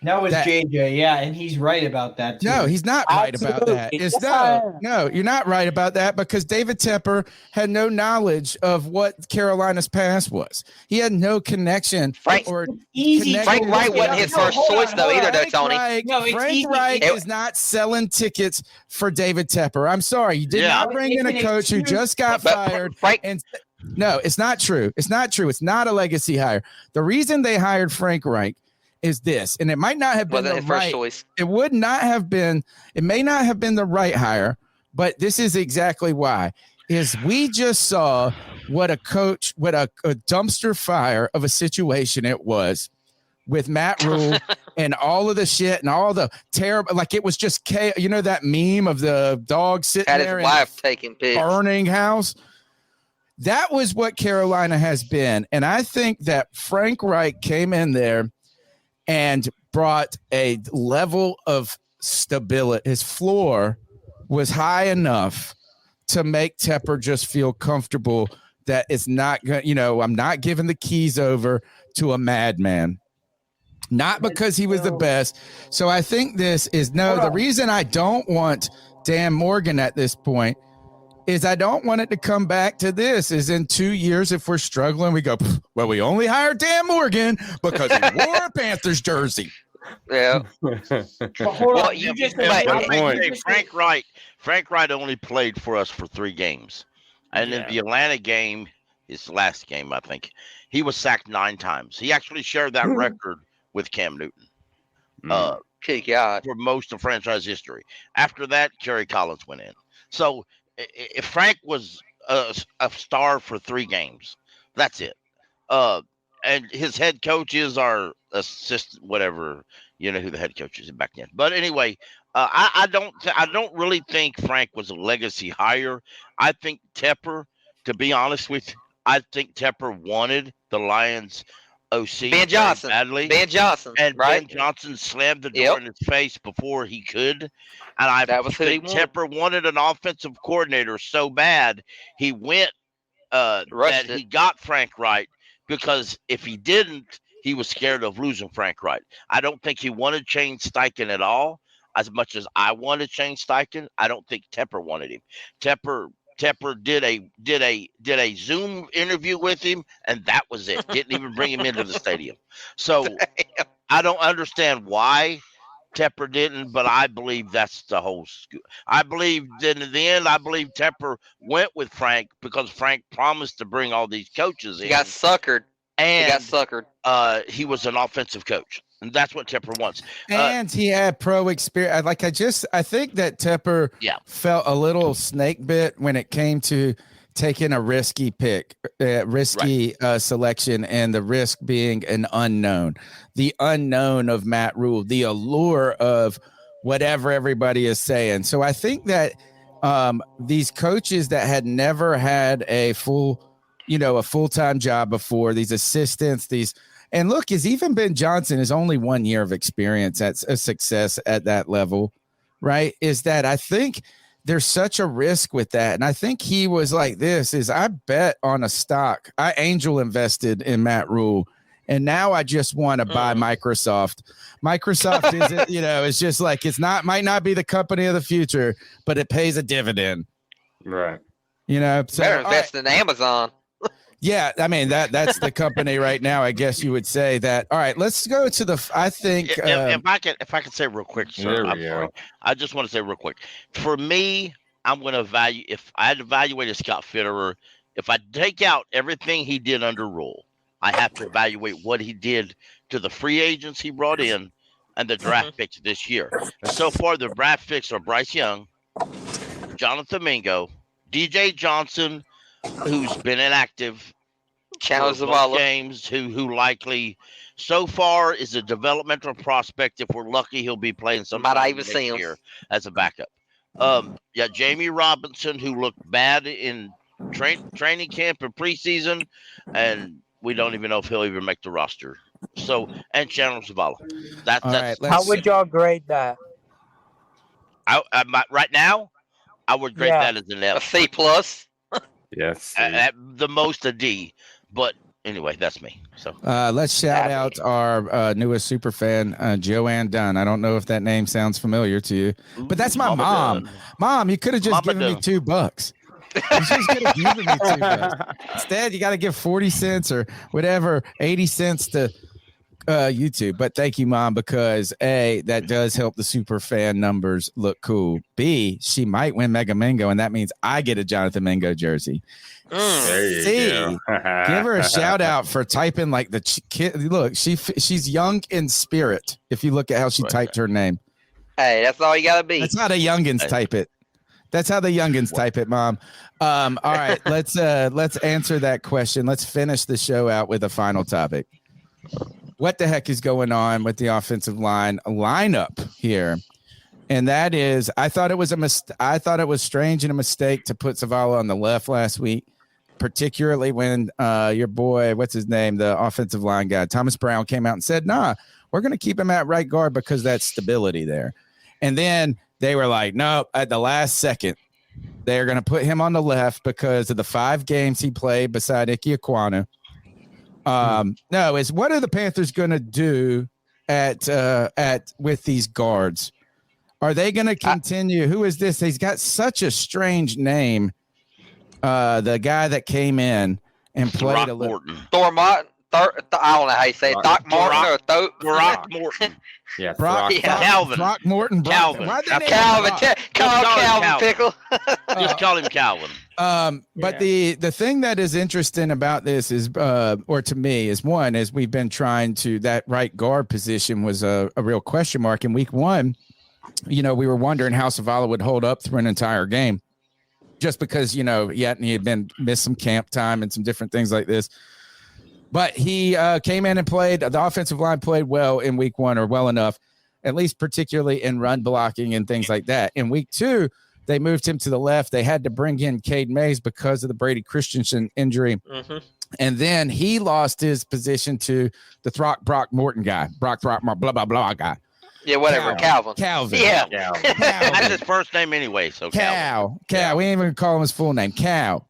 That was JJ, yeah, and he's right about that too. No, he's not right about that. It's no, you're not right about that because David Tepper had no knowledge of what Carolina's past was. He had no connection. Frank Wright wasn't his first choice though either, though, Tony. Frank Reich is not selling tickets for David Tepper. I'm sorry, you did not bring in a coach who just got fired. No, it's not true. It's not true. It's not a legacy hire. The reason they hired Frank Reich is this, and it might not have been the right choice. It would not have been. It may not have been the right hire, but this is exactly why. Is we just saw what a dumpster fire of a situation it was with Matt Rule and all of the shit and all the terrible. Like it was just chaos. You know that meme of the dog sitting there, his wife taking pics, burning house. That was what Carolina has been, and I think that Frank Reich came in there and brought a level of stability. His floor was high enough to make Tepper just feel comfortable that it's not going to, I'm not giving the keys over to a madman. Not because he was the best. So I think this is the reason I don't want Dan Morgan at this point is I don't want it to come back to this is in 2 years, if we're struggling, we go, well, we only hired Dan Morgan because he wore a Panthers jersey. Yeah. Frank Wright only played for us for 3 games. And in the Atlanta game, his last game, I think, he was sacked 9 times. He actually shared that record with Cam Newton for most of franchise history. After that, Kerry Collins went in. So if Frank was a star for 3 games, that's it. And his head coach is our assistant, whatever, you know who the head coach is back then. But anyway, I don't really think Frank was a legacy hire. I think Tepper, to be honest with you, I think Tepper wanted the Lions OC Ben Johnson badly. Ben Johnson, and right? Ben Johnson slammed the door in his face before he could. And I think Tepper wanted an offensive coordinator so bad he went that he got Frank Reich, because if he didn't, he was scared of losing Frank Reich. I don't think he wanted Shane Steichen at all. As much as I wanted Shane Steichen, I don't think Tepper wanted him. Tepper did a Zoom interview with him, and that was it. Didn't even bring him into the stadium. So I don't understand why Tepper didn't, but I believe that's the whole school. I believe that in the end, I believe Tepper went with Frank because Frank promised to bring all these coaches in. He got suckered. And he was an offensive coach. And that's what Tepper wants. And he had pro experience. I think that Tepper felt a little snake bit when it came to taking a risky pick, selection, and the risk being an unknown. The unknown of Matt Rule, the allure of whatever everybody is saying. So I think that these coaches that had never had a full-time job before, these assistants, and look, is even Ben Johnson is only 1 year of experience at a success at that level, right? Is that I think there's such a risk with that. And I think he was like this is I bet on a stock. I angel invested in Matt Rule. And now I just want to buy Microsoft. Microsoft isn't, it's just like, might not be the company of the future, but it pays a dividend. Right. So better invest in Amazon. Yeah, I mean that's the company right now. I guess you would say that. All right, let's go to I think if I could say real quick, sir. I just want to say real quick. For me, I'm going to if I had to evaluate Scott Fitterer, if I take out everything he did under Rule, I have to evaluate what he did to the free agents he brought in and the draft picks this year. And so far, the draft picks are Bryce Young, Jonathan Mingo, DJ Johnson, who's been inactive games, who likely so far is a developmental prospect. If we're lucky, he'll be playing sometime next year as a backup. Jamie Robinson, who looked bad in training camp and preseason, and we don't even know if he'll even make the roster. So, and Chandler Zavala. That's How would y'all grade that? Right now, I would grade that as an F. A C plus. Yes. At the most a D. But anyway, that's me. So let's shout out our newest super fan, Joanne Dunn. I don't know if that name sounds familiar to you, but that's my mom. Dunn. Mom, you could have just Mama given me $2. You just could have given me $2. Instead, you got to give 40 cents or whatever, 80 cents to YouTube. But thank you, Mom, because A, that does help the super fan numbers look cool. B, she might win Mega Mingo, and that means I get a Jonathan Mingo jersey. There you C, go. give her a shout out for typing like the kid. Look, she's young in spirit. If you look at how she typed her name. Hey, that's all you gotta be. That's how the youngins type it. That's how the youngins type it, Mom. All right, let's answer that question. Let's finish the show out with a final topic. What the heck is going on with the offensive lineup here? And that is, I thought it was strange and a mistake to put Zavala on the left last week, particularly when your boy, what's his name, the offensive line guy, Thomas Brown, came out and said, nah, we're going to keep him at right guard because that's stability there. And then they were like, no, at the last second, they're going to put him on the left because of the 5 games he played beside Ike Ekwonu. No, is what are the Panthers going to do with these guards? Are they going to continue? Who is this? He's got such a strange name. The guy that came in and played a little. Thormont. I don't know how you say it. Doc Martin or Brock Morton. Yeah, Calvin. Throckmorton. Calvin. Calvin Pickle. Just call him Calvin. But the thing that is interesting about this is, or to me, is one, is we've been trying to, that right guard position was a real question mark in week 1. You know, we were wondering how Zavala would hold up through an entire game just because, you know, he had missed some camp time and some different things like this. But he came in and played. The offensive line played well in week 1, or well enough, at least particularly in run blocking and things like that. In week 2, they moved him to the left. They had to bring in Cade Mays because of the Brady Christensen injury. Mm-hmm. And then he lost his position to the Brock Morton guy, Brock blah, blah, blah guy. Yeah, whatever. Calvin. Yeah. That's his first name anyway. So Cal. We ain't even call him his full name. Cal.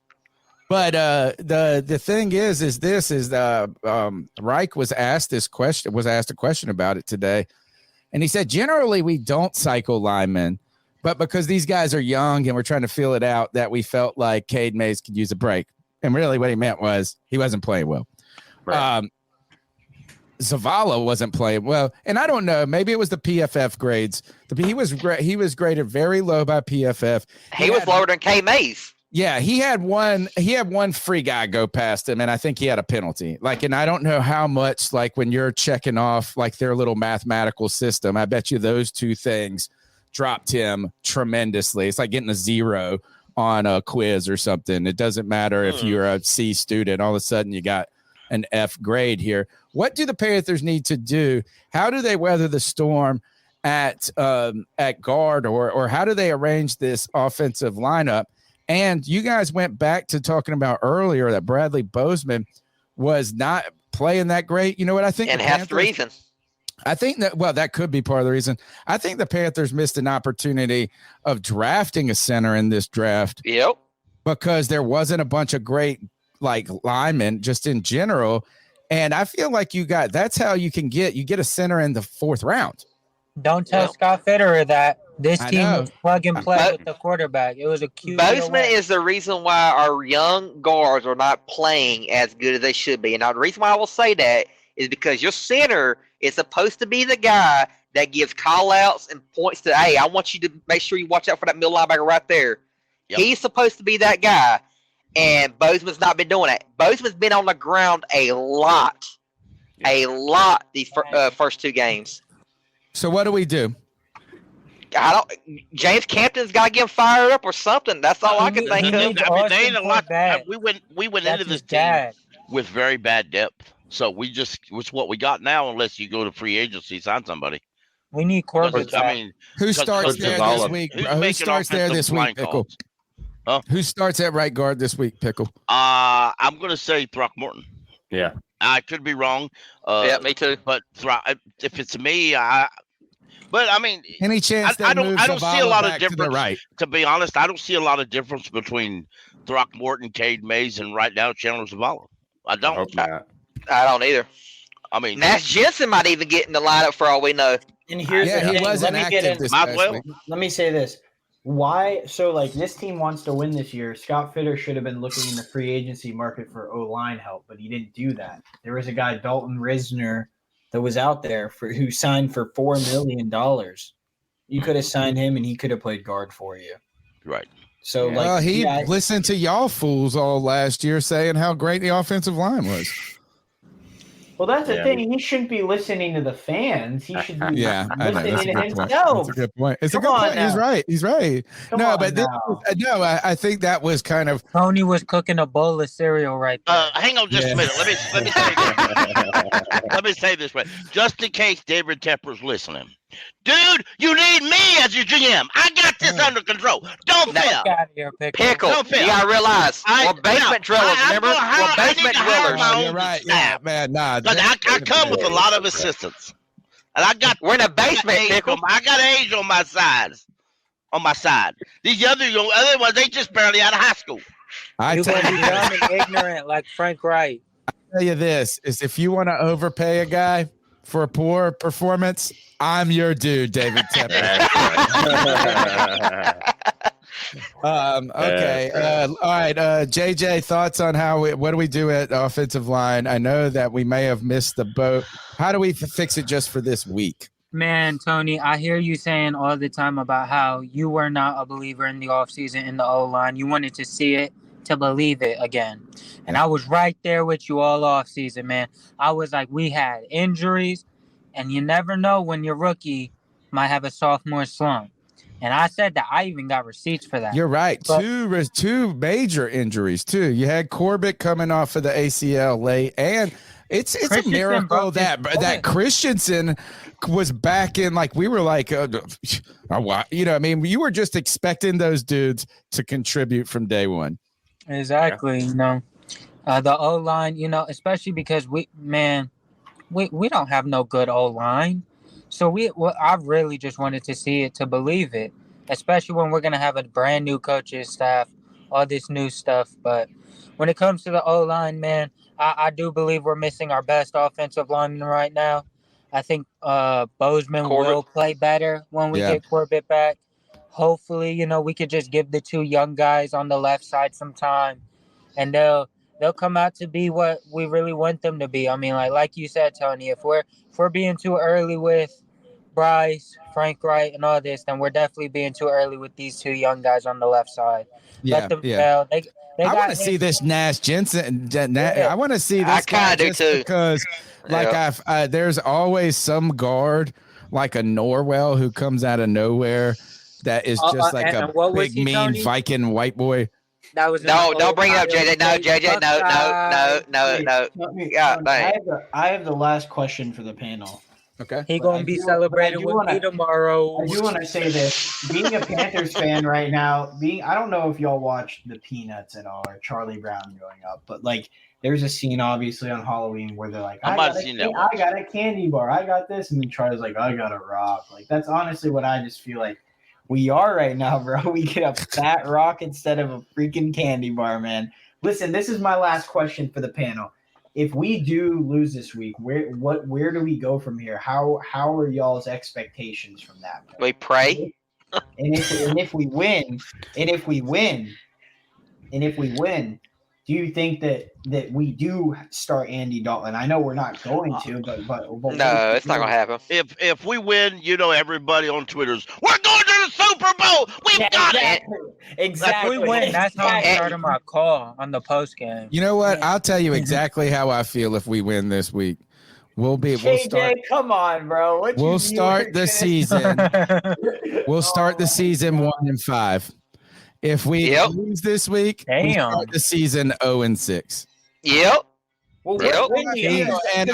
But the thing is Reich was asked a question about it today. And he said, generally we don't cycle linemen, but because these guys are young and we're trying to feel it out, that we felt like Cade Mays could use a break. And really what he meant was he wasn't playing well. Right. Zavala wasn't playing well, and I don't know. Maybe it was the PFF grades. He was graded very low by PFF. He was lower than K Mays. Yeah, he had one free guy go past him, and I think he had a penalty. Like, and I don't know how much. Like when you're checking off like their little mathematical system, I bet you those 2 things dropped him tremendously. It's like getting a 0 on a quiz or something. It doesn't matter if you're a C student. All of a sudden, you got an F grade here. What do the Panthers need to do? How do they weather the storm at guard, or how do they arrange this offensive lineup? And you guys went back to talking about earlier that Bradley Bozeman was not playing that great. You know what I think? And half the reason. I think that could be part of the reason. I think the Panthers missed an opportunity of drafting a center in this draft. Yep. Because there wasn't a bunch of great like linemen just in general. And I feel like that's how you get a center in the 4th round. Don't tell Scott Fitterer that. This team was plug and play with the quarterback. It was a cute. Bozeman is the reason why our young guards are not playing as good as they should be. And now the reason why I will say that is because your center is supposed to be the guy that gives call outs and points to, hey, I want you to make sure you watch out for that middle linebacker right there. Yep. He's supposed to be that guy. And Bozeman's not been doing that. Bozeman's been on the ground a lot these first 2 games. So what do we do? James Campton's got to get him fired up or something. That's all I can think of. I mean, they ain't a lot. We went into this team with very bad depth. So it's what we got now, unless you go to free agency, sign somebody. We need Corbett. Who starts there this week? Who starts there this week, Pickle? Who starts at right guard this week, Pickle? I'm going to say Throckmorton. Yeah. I could be wrong. Yeah, me too. But if it's me, but I mean, any chance I don't see a Zavala lot of back to the difference. right? To be honest, I don't see a lot of difference between Throckmorton, Cade Mays, and right now Chandler Zavala. I don't. I hope not. I don't either. I mean, Nash Jensen might even get in the lineup for all we know. And here's the thing. Let me get in. Let me say this. Why? So, like, this team wants to win this year. Scott Fitter should have been looking in the free agency market for O-line help, but he didn't do that. There was a guy, Dalton Risner, that was out there who signed for $4 million. You could have signed him, and he could have played guard for you. Right. So, he listened to y'all fools all last year saying how great the offensive line was. Well, that's the thing. He shouldn't be listening to the fans. He should be I know. That's listening a to good point. himself. That's a good point. It's a Come good on point. He's now. right. He's right. Come No, on but I think that was kind of Tony was cooking a bowl of cereal right there. Hang on just a minute. Let me say this. Let me say this way, just in case David Tepper's listening. Dude, you need me as your GM. I got this under control. Don't fail. Pickle. Don't fail. You gotta realize we're basement drillers. Remember, we're basement drillers. You're right. Yeah, man. Nah, I come with a lot of assistance, and I got. We're in a basement, Pickle. I got age on my side. On my side. These other ones, they just barely out of high school. You're going to be dumb and ignorant like Frank Wright. Tell you this is if you want to overpay a guy for a poor performance, I'm your dude, David Tepper. Okay. All right. JJ, thoughts on what do we do at offensive line? I know that we may have missed the boat. How do we fix it just for this week? Man, Tony, I hear you saying all the time about how you were not a believer in the offseason in the O-line. You wanted to see it to believe it again. And I was right there with you all offseason, man. I was like, we had injuries, and you never know when your rookie might have a sophomore slump. And I said that. I even got receipts for that. You're right. But, two major injuries, too. You had Corbett coming off of the ACL late, and it's a miracle that Christensen was back in. Like, we were like, I mean, you were just expecting those dudes to contribute from day one. Exactly. Yeah. The O-line, especially because we don't have no good O-line. So I really just wanted to see it to believe it, especially when we're going to have a brand new coaching staff, all this new stuff. But when it comes to the O-line, man, I do believe we're missing our best offensive lineman right now. I think Bozeman will play better when we get Corbett back. Hopefully, we could just give the two young guys on the left side some time, and they'll come out to be what we really want them to be. I mean, like you said, Tony, if we're being too early with Bryce, Frank Wright, and all this, then we're definitely being too early with these two young guys on the left side. Let them fail. I want to see this Nash Jensen. I want to see this. I kind of do too. Because, there's always some guard like a Norwell who comes out of nowhere that is just like a big, mean Tony? Viking white boy. That was don't bring it up, JJ. No, JJ. No. Yeah, I have the last question for the panel. Okay. He gonna be celebrating with me tomorrow. I do want to say this: being a Panthers fan right now, I don't know if y'all watched the Peanuts at all or Charlie Brown growing up, but there's a scene obviously on Halloween where they're like, I got a candy bar, I got this, and then Charlie's like, I got a rock. That's honestly what I just feel like we are right now, bro. We get a fat rock instead of a freaking candy bar, man. Listen, this is my last question for the panel. If we do lose this week, where do we go from here? How are y'all's expectations from that? We pray. And if we win, do you think that we do start Andy Dalton? I know we're not going to, but no, it's not gonna happen. If we win, everybody on Twitter's, we're going to the Super Bowl. We've got it. Exactly. If we win, that's how I started my call on the post game. You know what? I'll tell you exactly how I feel if we win this week. We'll start. Come on, bro. We'll start the season. We'll start the season 1-5. If we lose this week, we start the season 0-6. Yep. And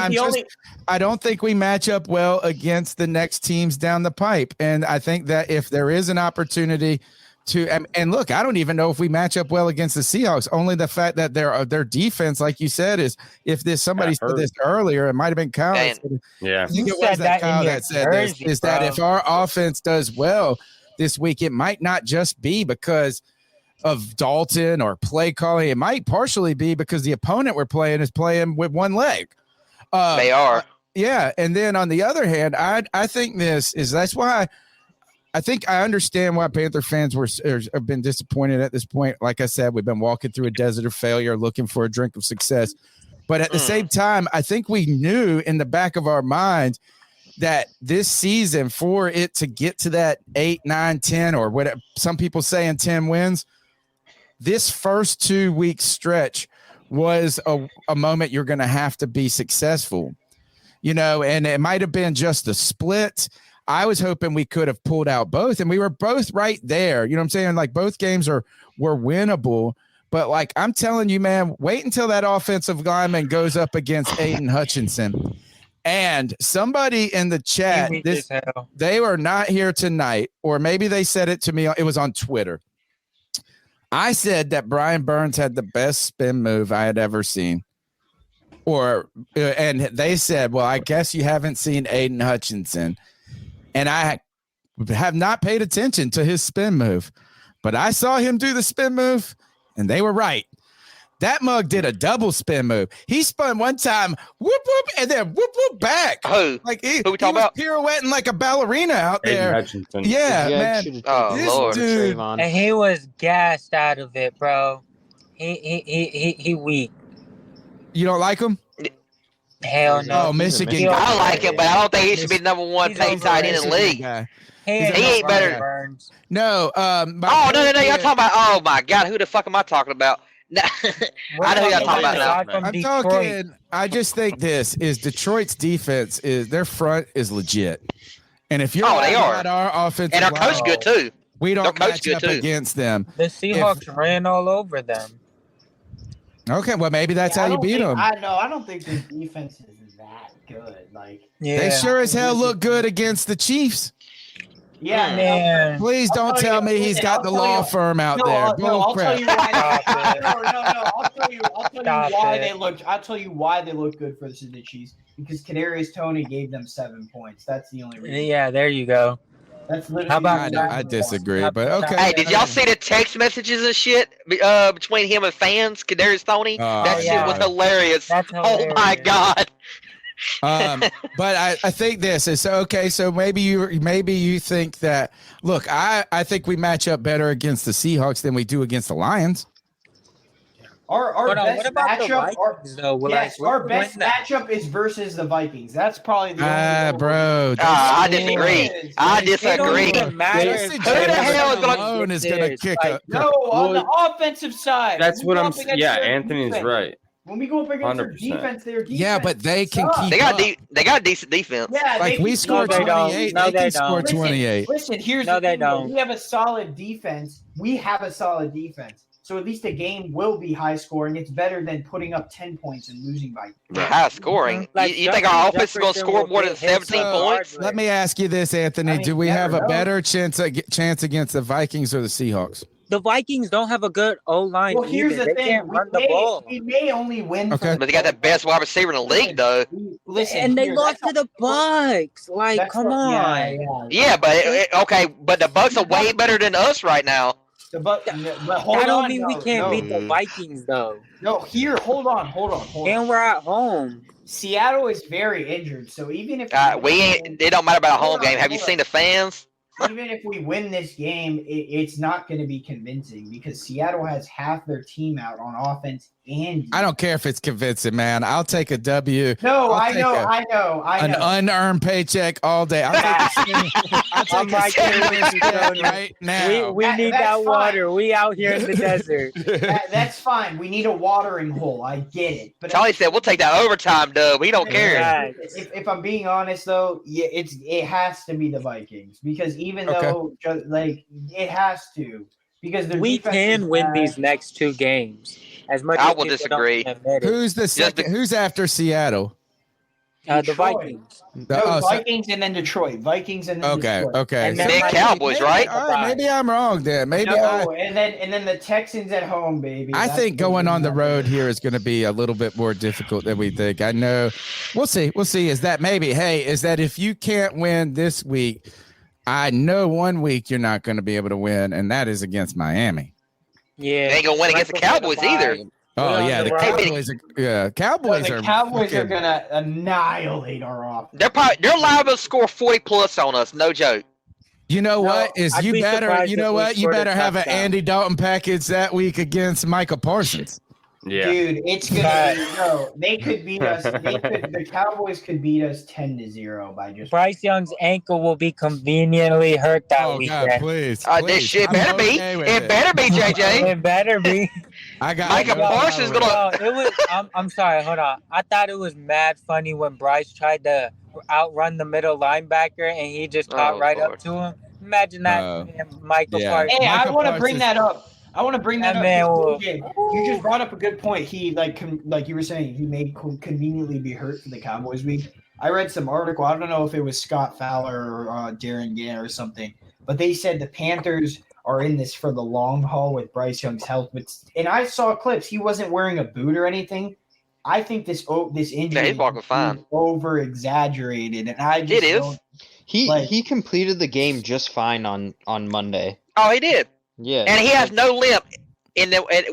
I don't think we match up well against the next teams down the pipe. And I think that if there is an opportunity and look, I don't even know if we match up well against the Seahawks. Only the fact that their defense, like you said, is somebody said this earlier, it might have been Kyle. I think it was that Kyle that said this, is that if our offense does well this week, it might not just be because of Dalton or play calling. It might partially be because the opponent we're playing is playing with one leg. They are. Yeah. And then on the other hand, I think that's why I think I understand why Panther fans have been disappointed at this point. Like I said, we've been walking through a desert of failure, looking for a drink of success. But at the same time, I think we knew in the back of our mind that this season, for it to get to that 8, 9, 10, or what some people saying 10 wins, this first 2 week stretch was a moment you're going to have to be successful, and it might have been just a split. I was hoping we could have pulled out both, and we were both right there. You know what I'm saying? Like, both games were winnable, but like, I'm telling you, man, wait until that offensive lineman goes up against Aiden Hutchinson. And somebody in the chat, they were not here tonight, or maybe they said it to me. It was on Twitter. I said that Brian Burns had the best spin move I had ever seen. And they said, well, I guess you haven't seen Aiden Hutchinson. And I have not paid attention to his spin move, but I saw him do the spin move, and they were right. That mug did a double spin move. He spun one time, whoop, whoop, and then whoop, whoop back. Who? Like he Who we talking was about? Pirouetting like a ballerina out there. Yeah, man. Oh, this Lord. dude, And he was gassed out of it, bro. He weak. You don't like him? Hell no. Oh, Michigan. I like him, but I don't think he should be the number one paid tight end in the league. He ain't better. No. No. Y'all talking about? Oh my God, who the fuck am I talking about? I know who y'all talking about now. I'm talking. I just think this is Detroit's defense their front is legit, and if you're they are. about our offensive and our coach good too. We don't match up against them. The Seahawks ran all over them. Okay, well maybe that's how you beat them. I don't think the defense is that good. Like, they sure as hell look good against the Chiefs. Yeah, man. Please don't tell me he's got the law firm out there. I'll tell you why. I'll tell you why they look good for the Chiefs, because Kadarius Toney gave them 7 points. That's the only reason. Yeah, there you go. That's literally. How about I disagree, but okay. Hey, did y'all see the text messages and shit between him and fans? Kadarius Toney, that shit was hilarious. Oh my God. But I think this is okay. So maybe you think that. Look, I think we match up better against the Seahawks than we do against the Lions. Our best matchup, our best that? matchup is versus the Vikings. That's probably the only. Bro. I disagree. I disagree. Who the hell is gonna kick up? No, on the offensive side. That's what I'm saying. Yeah, Anthony's right. When we go up against their 100%. defense, their defense. Yeah, but they can keep. They got a decent defense. Yeah, like we scored 28. No, they can they score don't. 28. Listen, here's No, the they thing. though. don't. We have a solid defense. We have a solid defense. So at least the game will be high scoring. It's better than putting up 10 points and losing by. High scoring. You think our offense is going to score more than 17 points? Let me ask you this, Anthony. Do we have a better chance against the Vikings or the Seahawks? The Vikings don't have a good O-line. Well, here's the They thing. can't run the ball. We may only win. Okay. But they got the best wide receiver in the league, though. Listen, And they lost to the Bucks. Like, come on. Yeah, but the Bucks are way better than us right now. But hold That don't on, mean we can't beat the Vikings, though. No, hold on. And we're at home. Seattle is very injured, so even if it don't matter about a home game. Have you seen the fans? Even if we win this game, it's not going to be convincing because Seattle has half their team out on offense and defense. I don't care if it's convincing, man. I'll take a W. No, I know. An unearned paycheck all day. I'll take a spin right now. We need that water. We out here in the desert. That's fine. We need a watering hole. I get it. But Charlie said we'll take that overtime dub. We don't care. If I'm being honest, though, yeah, it has to be the Vikings because even though it has to because we can win these next 2 games. As much I as will disagree. Who's the second? Who's after Seattle? The Vikings. No, Vikings and then Detroit. Vikings and then Detroit. Okay. And then Big Cowboys, right? All right, maybe I'm wrong then. Maybe and then the Texans at home, baby. I think going on the road here is going to be a little bit more difficult than we think. I know. We'll see. Is that if you can't win this week, I know 1 week you're not going to be able to win, and that is against Miami. Yeah. They ain't going to win against the Cowboys either. Oh, yeah. The Cowboys are. Cowboys are going to annihilate our offense. They're liable to score 40+ on us. No joke. You know what? You better have an touchdown. Andy Dalton package that week against Micah Parsons. Yeah. Dude, it's gonna be they could beat us. The Cowboys could beat us 10-0 by just Bryce Young's ankle will be conveniently hurt that weekend. God, please. This shit better be. It better be, JJ. It better be. I got Micah Parsons gonna. No, it was. I'm sorry. Hold on. I thought it was mad funny when Bryce tried to outrun the middle linebacker and he just caught up to him. Imagine that, Michael Parsons. Hey, I want to bring that up. Man, you just brought up a good point. He like you were saying, he may conveniently be hurt for the Cowboys week. I read some article. I don't know if it was Scott Fowler or Darren Gann or something, but they said the Panthers are in this for the long haul with Bryce Young's health. And I saw clips. He wasn't wearing a boot or anything. I think this injury is over exaggerated, and I just don't. He completed the game just fine on Monday. Oh, he did. Yeah, and he has no limp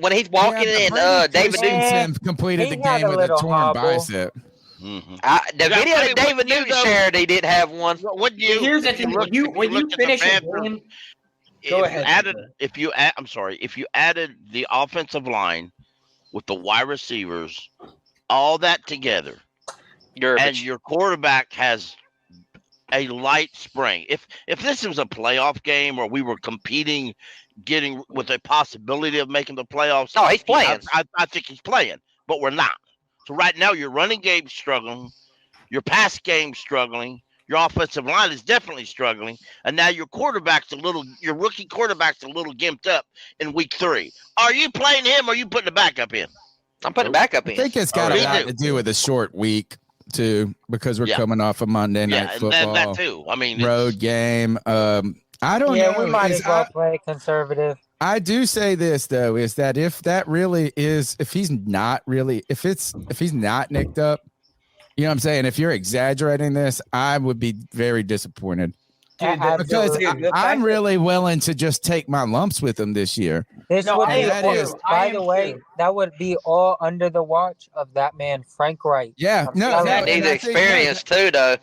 when he's walking in. David Newton completed the game with a torn bicep. The video that David Newton shared, he did have one. Here's the thing: when you finish a game, go ahead. If you added the offensive line with the wide receivers, all that together, and your quarterback has a light spring. If this was a playoff game or we were competing, getting with a possibility of making the playoffs, no, he's playing. I think he's playing, but we're not. So right now, your running game's struggling, your pass game's struggling, your offensive line is definitely struggling, and now your rookie quarterback's a little gimped up in week 3. Are you playing him or are you putting the backup in? I'm putting the backup in. I think it's got a lot to do with a short week too, because we're coming off a Monday night football. That too. I mean, road game. I don't know. Yeah, we might as well play conservative. I do say this though, is that if he's not nicked up, you know what I'm saying? If you're exaggerating this, I would be very disappointed. Because I'm really willing to just take my lumps with him this year. By the way, that would be all under the watch of that man, Frank Wright. Yeah, that needs experience too, though.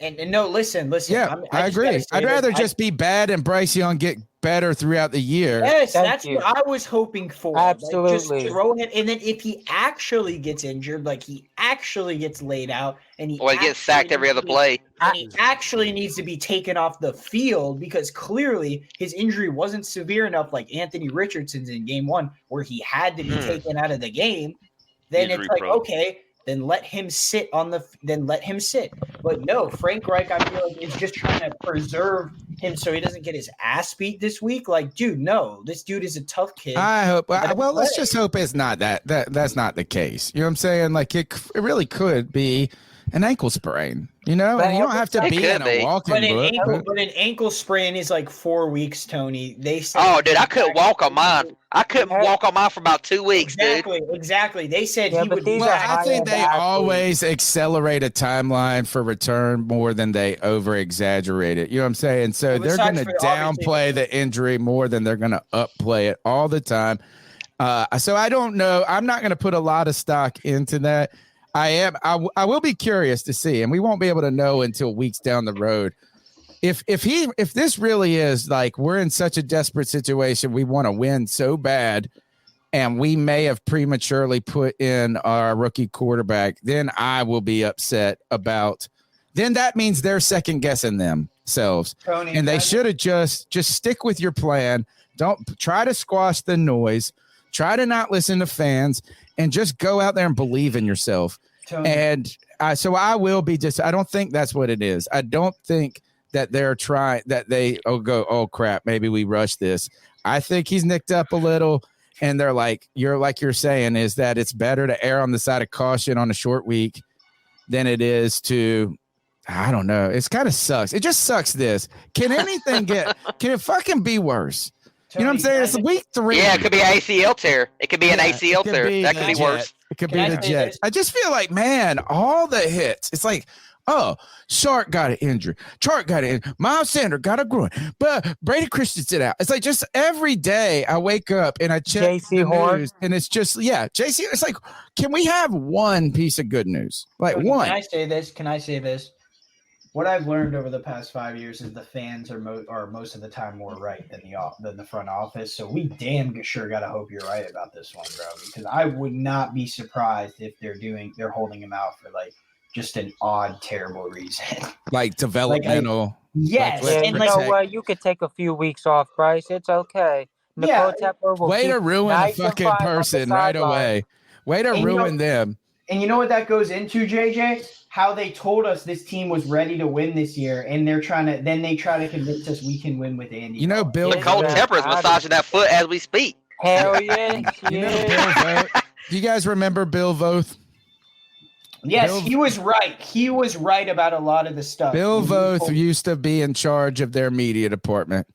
And no, listen. Yeah, I agree. I'd rather just be bad and Bryce Young get better throughout the year. Yes, that's what I was hoping for. Absolutely. Just throw him, and then if he actually gets injured, like he actually gets laid out, and he gets sacked every other play, and he actually needs to be taken off the field because clearly his injury wasn't severe enough, like Anthony Richardson's in Game 1, where he had to be taken out of the game. Then it's like, okay. Then let him sit But no, Frank Reich, I feel like, is just trying to preserve him so he doesn't get his ass beat this week. Like, dude, no, this dude is a tough kid. I hope. Well, let's just hope it's not that's not the case. You know what I'm saying? Like, it really could be an ankle sprain. You know, and you don't have to be in a walking book. But an ankle sprain is like 4 weeks, Tony. They said. Oh, dude, I couldn't walk on mine. I couldn't walk on mine for about 2 weeks, dude. Exactly. They said he would. Well, I think they always accelerate a timeline for return more than they over exaggerate it. You know what I'm saying? So they're going to downplay the injury more than they're going to upplay it all the time. So I don't know. I'm not going to put a lot of stock into that. I will be curious to see, and we won't be able to know until weeks down the road. If this really is like we're in such a desperate situation, we want to win so bad, and we may have prematurely put in our rookie quarterback, then I will be upset about. Then that means they're second guessing themselves, Tony, and they should have just stick with your plan. Don't try to squash the noise. Try to not listen to fans, and just go out there and believe in yourself. Tony. And so I will be I don't think that's what it is. I don't think that they're trying that they oh crap, maybe we rushed this. I think he's nicked up a little, and they're like you're saying is that it's better to err on the side of caution on a short week than it is to, I don't know. It's kind of sucks. It just sucks. Can anything can it fucking be worse? You know what I'm saying? It's week 3. Yeah, it could be an ACL tear. It could be an ACL tear. That could be worse. It could be the Jets. I just feel like, man, all the hits. It's like, oh, Shark got an injury. Chark got an injury. Miles Sanders got a groin. But Brady Christensen out. It's like just every day I wake up and I check the news, and it's just, JC. It's like, can we have one piece of good news? Like one. Can I say this? What I've learned over the past 5 years is the fans are most of the time more right than the front office. So we damn sure gotta hope you're right about this one, bro. Because I would not be surprised if they're holding him out for like just an odd, terrible reason. Like developmental. Yes. And you know what? You could take a few weeks off, Bryce. It's okay. Nicole Tepper will way to ruin a fucking person right away. Way to ruin them. And you know what that goes into, JJ? How they told us this team was ready to win this year, and they try to convince us we can win with Andy. You know, Bill Nicole Tepper is massaging that foot as we speak. Hell yeah. Do you guys remember Bill Voth? Yes, he was right. He was right about a lot of the stuff. Bill Voth used to be in charge of their media department.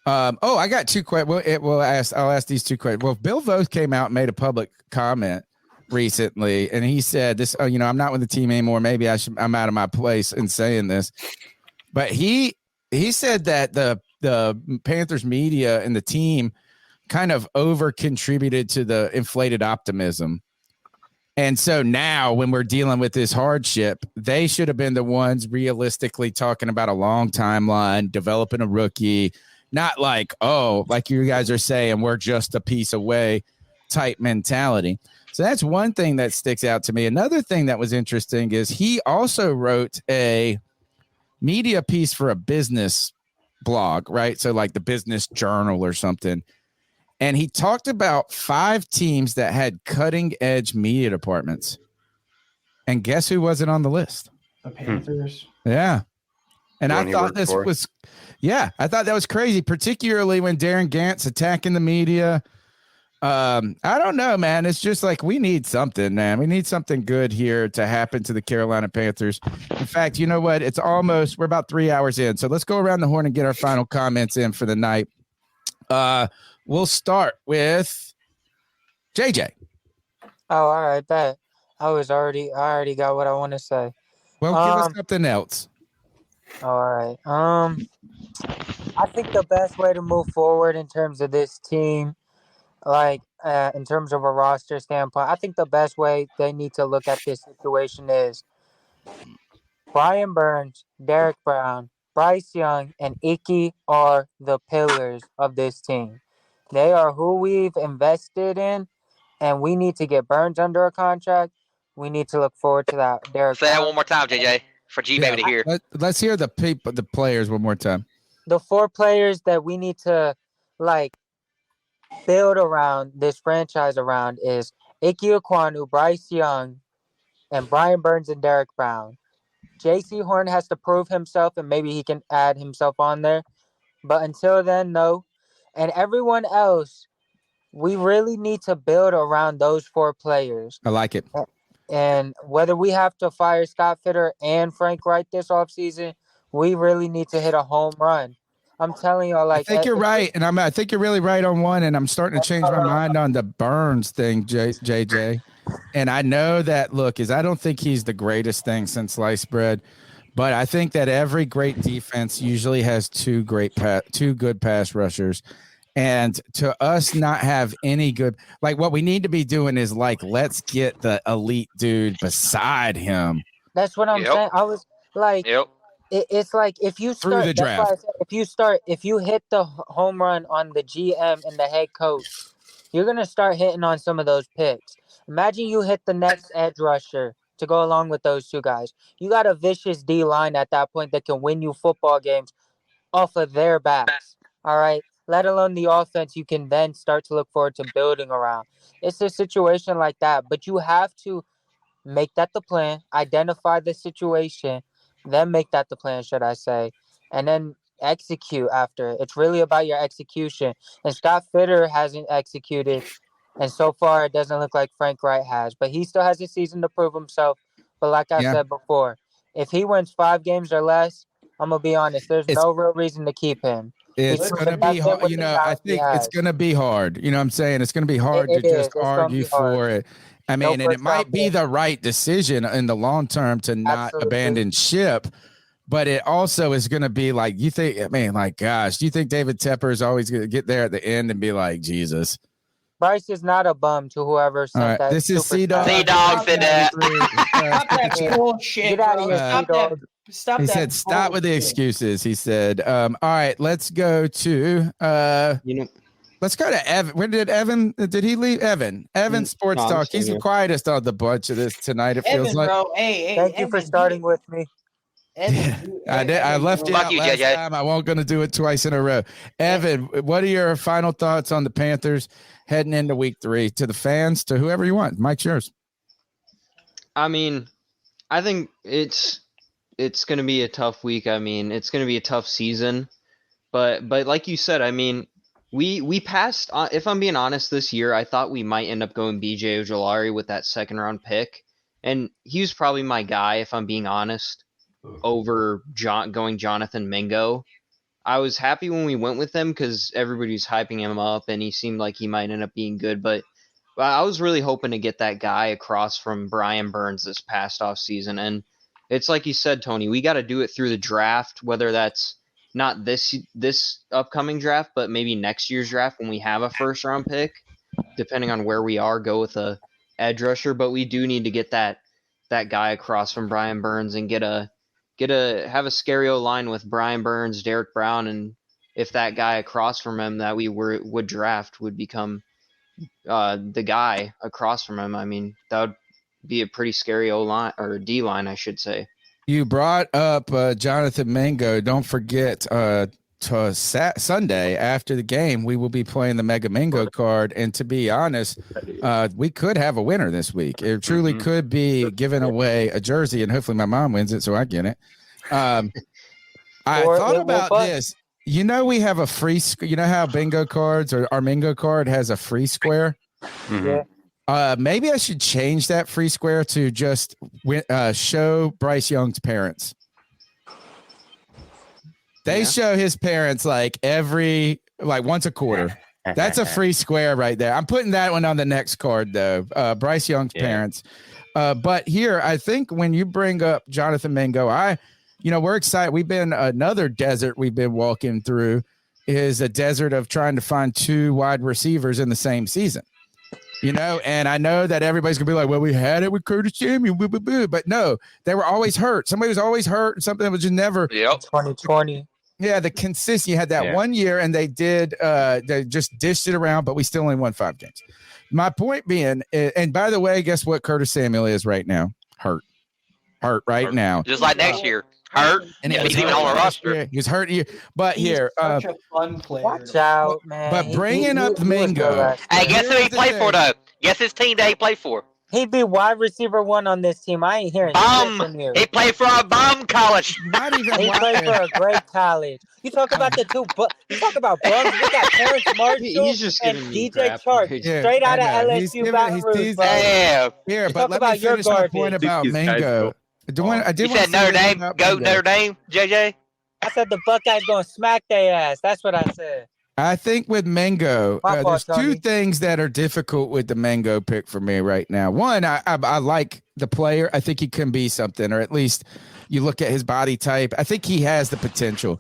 I got 2 questions. I'll ask these 2 questions. Well, Bill Voth came out and made a public comment recently, and he said this, I'm not with the team anymore. Maybe I'm out of my place in saying this, but he said that the Panthers media and the team kind of over contributed to the inflated optimism. And so now when we're dealing with this hardship, they should have been the ones realistically talking about a long timeline, developing a rookie, not like, like you guys are saying, we're just a piece away type mentality. So that's one thing that sticks out to me. Another thing that was interesting is he also wrote a media piece for a business blog, right? So like the Business Journal or something. And he talked about 5 teams that had cutting edge media departments. And guess who wasn't on the list? The Panthers. Yeah. And I thought I thought that was crazy, particularly when Darren Gant's attacking the media. I don't know, man. It's just like we need something, man. We need something good here to happen to the Carolina Panthers. In fact, you know what? We're about 3 hours in. So let's go around the horn and get our final comments in for the night. We'll start with JJ. Oh, all right, bet. I already got what I want to say. Well, give us something else. All right. I think the best way to move forward in terms of this team, in terms of a roster standpoint, I think the best way they need to look at this situation is Brian Burns, Derek Brown, Bryce Young, and Icky are the pillars of this team. They are who we've invested in, and we need to get Burns under a contract. We need to look forward to that. Derek Say that one more time, JJ, for G-Baby to hear. Let's hear the players one more time. The 4 players that we need to, build around this franchise around is Ike Ekwonu, Bryce Young, and Brian Burns and Derek Brown. J.C. Horn has to prove himself, and maybe he can add himself on there. But until then, no. And everyone else, we really need to build around those 4 players. I like it. And whether we have to fire Scott Fitter and Frank Wright this offseason, we really need to hit a home run. I'm telling y'all, I think you're right, and I think you're really right on one, and I'm starting to change my mind on the Burns thing, JJ. And I know that, I don't think he's the greatest thing since sliced bread, but I think that every great defense usually has 2 good pass rushers. And to us not have any good, what we need to be doing is let's get the elite dude beside him. That's what I'm saying. I was like, it's like if you start through the draft, if you hit the home run on the GM and the head coach, you're gonna start hitting on some of those picks. Imagine you hit the next edge rusher to go along with those 2 guys. You got a vicious D line at that point that can win you football games off of their backs. All right. Let alone the offense you can then start to look forward to building around. It's a situation like that, but you have to make that the plan, identify the situation, then make that the plan, should I say, and then execute after it. It's really about your execution. And Scott Fitter hasn't executed, and so far it doesn't look like Frank Wright has, but he still has a season to prove himself. But like I said before, if he wins 5 games or less, I'm gonna be honest. There's no real reason to keep him. It's going to be hard. You know, I think it's going to be hard. You know what I'm saying? It's going to be hard to just argue for it. I mean, and it might be the right decision in the long term to not abandon ship, but it also is going to be like, you think, I mean, like, gosh, do you think David Tepper is always going to get there at the end and be like, Jesus? Bryce is not a bum to whoever sent that. This is C-Dog. C-Dog said that. Stop that bullshit, bro. Stop that. Stop he that said, "Stop with the excuses." He said, "All right, let's go to let's go to Evan. Where did Evan? Did he leave? Evan Sports Talk. He's the quietest of the bunch of this tonight. It feels like. Bro. Hey, thank you for starting with me. Evan, I did. I left you out last time. I won't going to do it twice in a row. Evan, what are your final thoughts on the Panthers heading into Week 3? To the fans, to whoever you want. Mike's yours. I mean, I think it's going to be a tough week. I mean, it's going to be a tough season, but like you said, I mean, we passed. If I'm being honest, this year I thought we might end up going BJ Ojulari with that 2nd round pick, and he was probably my guy if I'm being honest. Over going Jonathan Mingo. I was happy when we went with him because everybody's hyping him up, and he seemed like he might end up being good. But I was really hoping to get that guy across from Brian Burns this past off season, and it's like you said, Tony, we got to do it through the draft, whether that's not this upcoming draft, but maybe next year's draft when we have a 1st round pick, depending on where we are, go with a edge rusher. But we do need to get that guy across from Brian Burns and have a scary O-line with Brian Burns, Derek Brown, and if that guy across from him that we would draft would become the guy across from him, I mean, that would be a pretty scary O-line or D-line, I should say. You brought up Jonathan Mingo. Don't forget Sunday after the game, we will be playing the Mega Mingo card. And to be honest, we could have a winner this week. It truly could be giving away a jersey, and hopefully my mom wins it so I get it. I thought about this. You know, we have a free. You know how bingo cards or our Mingo card has a free square. Yeah. Maybe I should change that free square to just show Bryce Young's parents. They show his parents like once a quarter. That's a free square right there. I'm putting that one on the next card though. Bryce Young's parents. But here, I think when you bring up Jonathan Mingo, we're excited. Another desert we've been walking through is a desert of trying to find 2 wide receivers in the same season. And I know that everybody's gonna be like, well, we had it with Curtis Samuel, but no, they were always hurt. Somebody was always hurt. Something was just never. 2020. Yeah, the consistency. You had that 1 year, and they just dished it around, but we still only won 5 games. My point being, and by the way, guess what Curtis Samuel is right now? Hurt right now. Just like next year. Hurt. And he's even on the roster. He was hurt here. But He's here. such a fun player. Watch out, man. But bringing up Mingo. Hey, guess who he played for, though? Guess his team that he played for. He'd be wide receiver 1 on this team. I ain't hearing shit from you. He played for a bomb college. Not even He played for a great college. You talk about the 2, you talk about bums. We got Terrence Marshall and DJ Chark straight out of LSU Baton Rouge. Damn. Here, but let me finish my point about Mingo. You said Notre Dame, go Notre Dame, JJ? I said the Buckeyes going to smack their ass. That's what I said. I think with Mingo, there's 2 things that are difficult with the Mingo pick for me right now. One, I like the player. I think he can be something, or at least you look at his body type. I think he has the potential.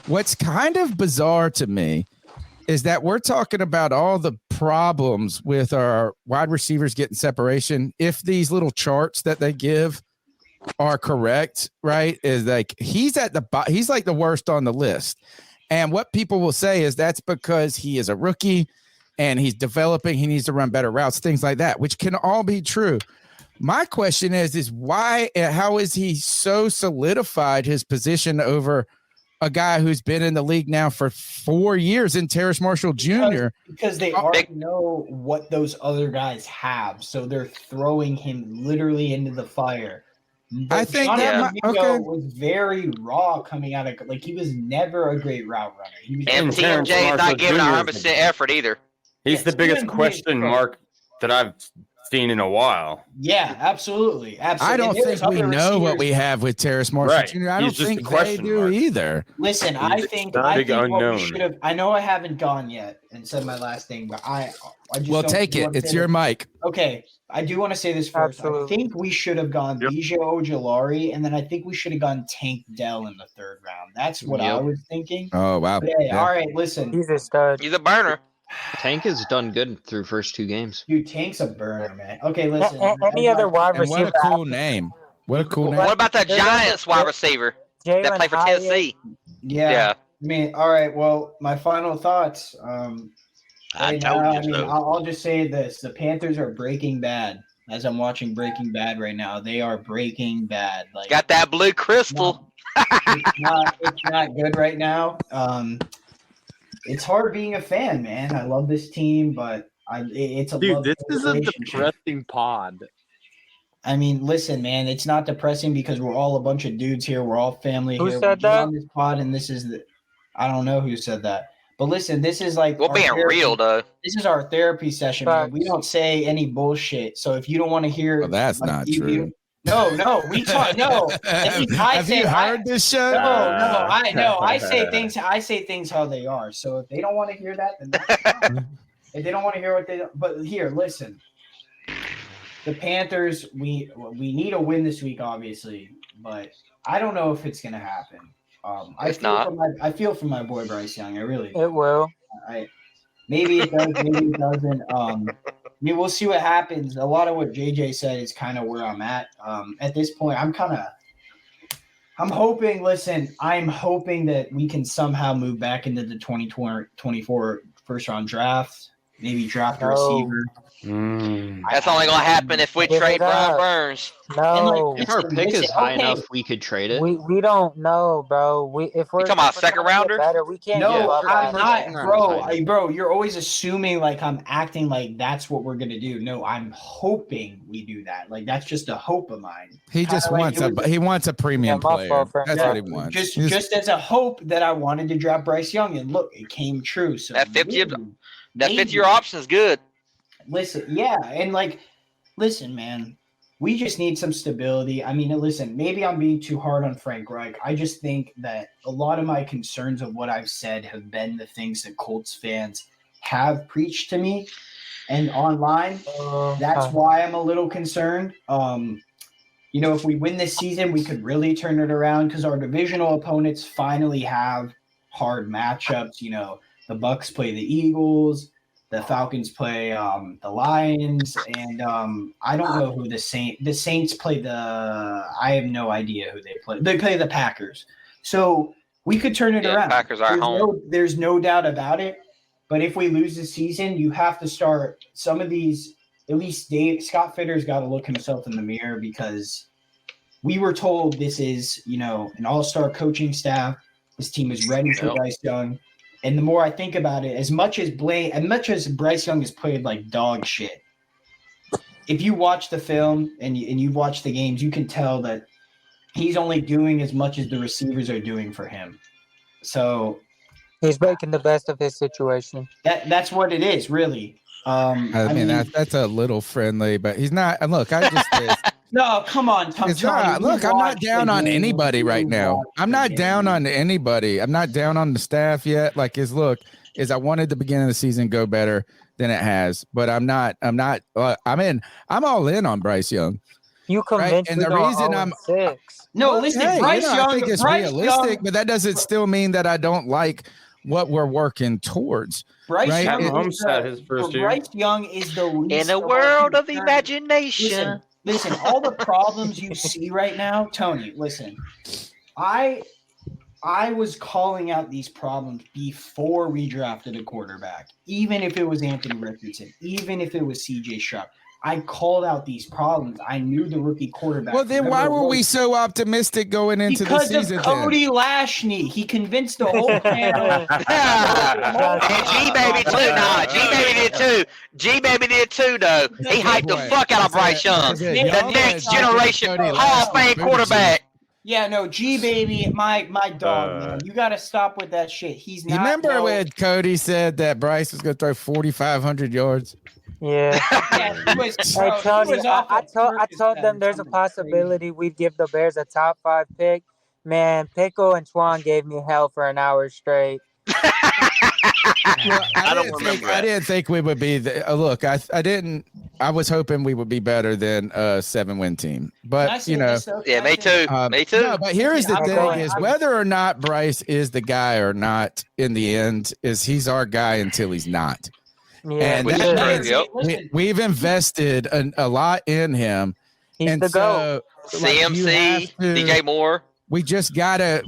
What's kind of bizarre to me is that we're talking about all the problems with our wide receivers getting separation. If these little charts that they give are correct, right, is like he's like the worst on the list. And what people will say is that's because he is a rookie and he's developing. He needs to run better routes, things like that, which can all be true. My question is why, how is he so solidified his position over a guy who's been in the league now for 4 years in Terrace Marshall Jr.? Because they already know what those other guys have. So they're throwing him literally into the fire. But I think Mingo was very raw coming out of he was never a great route runner. He was and TMJ is not giving 100% effort either. He's the biggest question mark that I've seen in a while. Yeah, absolutely. I don't think we know what we have with Terrace Marshall Right. Jr. I He's don't just a think they question do mark. either. Listen, He's I a think big what unknown. we should have. I know I haven't gone yet and said my last thing, but I just Well, don't take it. want to It's say your that- mic. Okay, I do want to say this first. Absolutely. I think we should have gone Bijou Ojulari, and then I think we should have gone Tank Dell in the third round. That's what I Yep. was thinking. Oh, wow. But hey, Yeah. all right, listen. He's a stud. He's a burner. Tank has done good through first 2 games. Dude, Tank's a burner, man. Okay, listen. Any other wide And what receiver? a cool name. What a cool name. What about that There's Giants also- wide receiver that Jalen played for Hyatt. Tennessee? Yeah. I mean, all right. Well, my final thoughts. I Right told now, you I mean, so. I'll just say this: the Panthers are Breaking Bad. As I'm watching Breaking Bad right now, they are Breaking Bad. Like, Got that blue crystal. it's not good right now. It's hard being a fan, man. I love this team, but it's a Dude, love this is a relationship. depressing pod. I mean, listen, man, it's not depressing because we're all a bunch of dudes here. We're all family Who here. said We get that? on this pod, and this is the. I don't know who said that, but listen, this is like We're our being therapy- real though. This is our therapy session, man. Facts. We don't say any bullshit. So if you don't want to hear, Well, that's not you- true. No, we talk. No, at least I Have say. you heard this show? I say things. I say things how they are. So if they don't want to hear that, then that's fine. If they don't want to hear what they. But here, listen. The Panthers. We need a win this week, obviously, but I don't know if it's gonna happen. I feel for my boy Bryce Young. I really. It will. Maybe it does. Maybe it doesn't. I mean, we'll see what happens. A lot of what JJ said is kind of where I'm at. At this point, I'm hoping. Listen, I'm hoping that we can somehow move back into the 2024 first round draft. Maybe draft a receiver. That's only gonna happen if we Give trade it Brian up. Burns. No. If our pick is high enough, we could trade it. We don't know, bro. If we're talking about if we're second trying to get rounder? better, we can't No, give up I'm that. not, bro. You're always assuming like I'm acting like that's what we're gonna do. No, I'm hoping we do that. Like that's just a hope of mine. He just Kinda like he wants a premium player. That's what he wants. Just as a hope that I wanted to draft Bryce Young, and look, it came true. So That fifth year option is good. Listen, yeah, and listen, man, we just need some stability. I mean, listen, maybe I'm being too hard on Frank Reich. I just think that a lot of my concerns of what I've said have been the things that Colts fans have preached to me and online. That's why I'm a little concerned. If we win this season, we could really turn it around because our divisional opponents finally have hard matchups. The Bucks play the Eagles. The Falcons play the Lions, and I don't know who the Saints play I have no idea who they play. They play the Packers. So we could turn it around. Packers are home. There's no doubt about it. But if we lose the season, you have to start some of these. At least Scott Fitter's got to look himself in the mirror because we were told this is an all-star coaching staff. This team is ready for Bryce Young. And the more I think about it, as much as Bryce Young has played like dog shit, if you watch the film and you watch the games, you can tell that he's only doing as much as the receivers are doing for him. So he's making the best of his situation. That's what it is, really. I mean that's a little friendly, but he's not. And look, I just. No, come on, Tom. It's not. Look, I'm not down on anybody right now. I'm not down on anybody. I'm not down on the staff yet. I wanted the beginning of the season go better than it has, but I'm not. I'm all in on Bryce Young. You convinced right? And me the reason I'm 6. No, listen, Bryce Young. I think it's realistic, but that doesn't still mean that I don't like what we're working towards. Bryce right? Young, Bryce Young is the least in a world of imagination. Listen, all the problems you see right now, Tony, listen, I was calling out these problems before we drafted a quarterback, even if it was Anthony Richardson, even if it was CJ Stroud. I called out these problems. I knew the rookie quarterback. Well, then why were we so optimistic going into the season? Because of Cody Lashney. He convinced the whole panel. And G-Baby too. Nah, G-Baby did too. G-Baby did too, though. He hyped the fuck out of Bryce Young. The next generation Hall of Fame quarterback. Yeah, no, G-Baby, my dog, man. You got to stop with that shit. He's not. You remember when Cody said that Bryce was going to throw 4,500 yards? Yeah. Hey, Hey Tony, I told them there's a possibility we'd give the Bears a top 5 pick. Man, Pickle and Swan gave me hell for an hour straight. Well, I don't remember I that. didn't think we would be. Look, I didn't. I was hoping we would be better than a 7-win team, but you know. Yeah, me too. Me too. No, but here is the I'm thing: going- is whether or not Bryce is the guy or not. In the end, is he's our guy until he's not. Yeah, And Which that is true, means yep. we've invested a lot in him. He's and the so, GOAT. like, you have CMC, to- DJ Moore. We just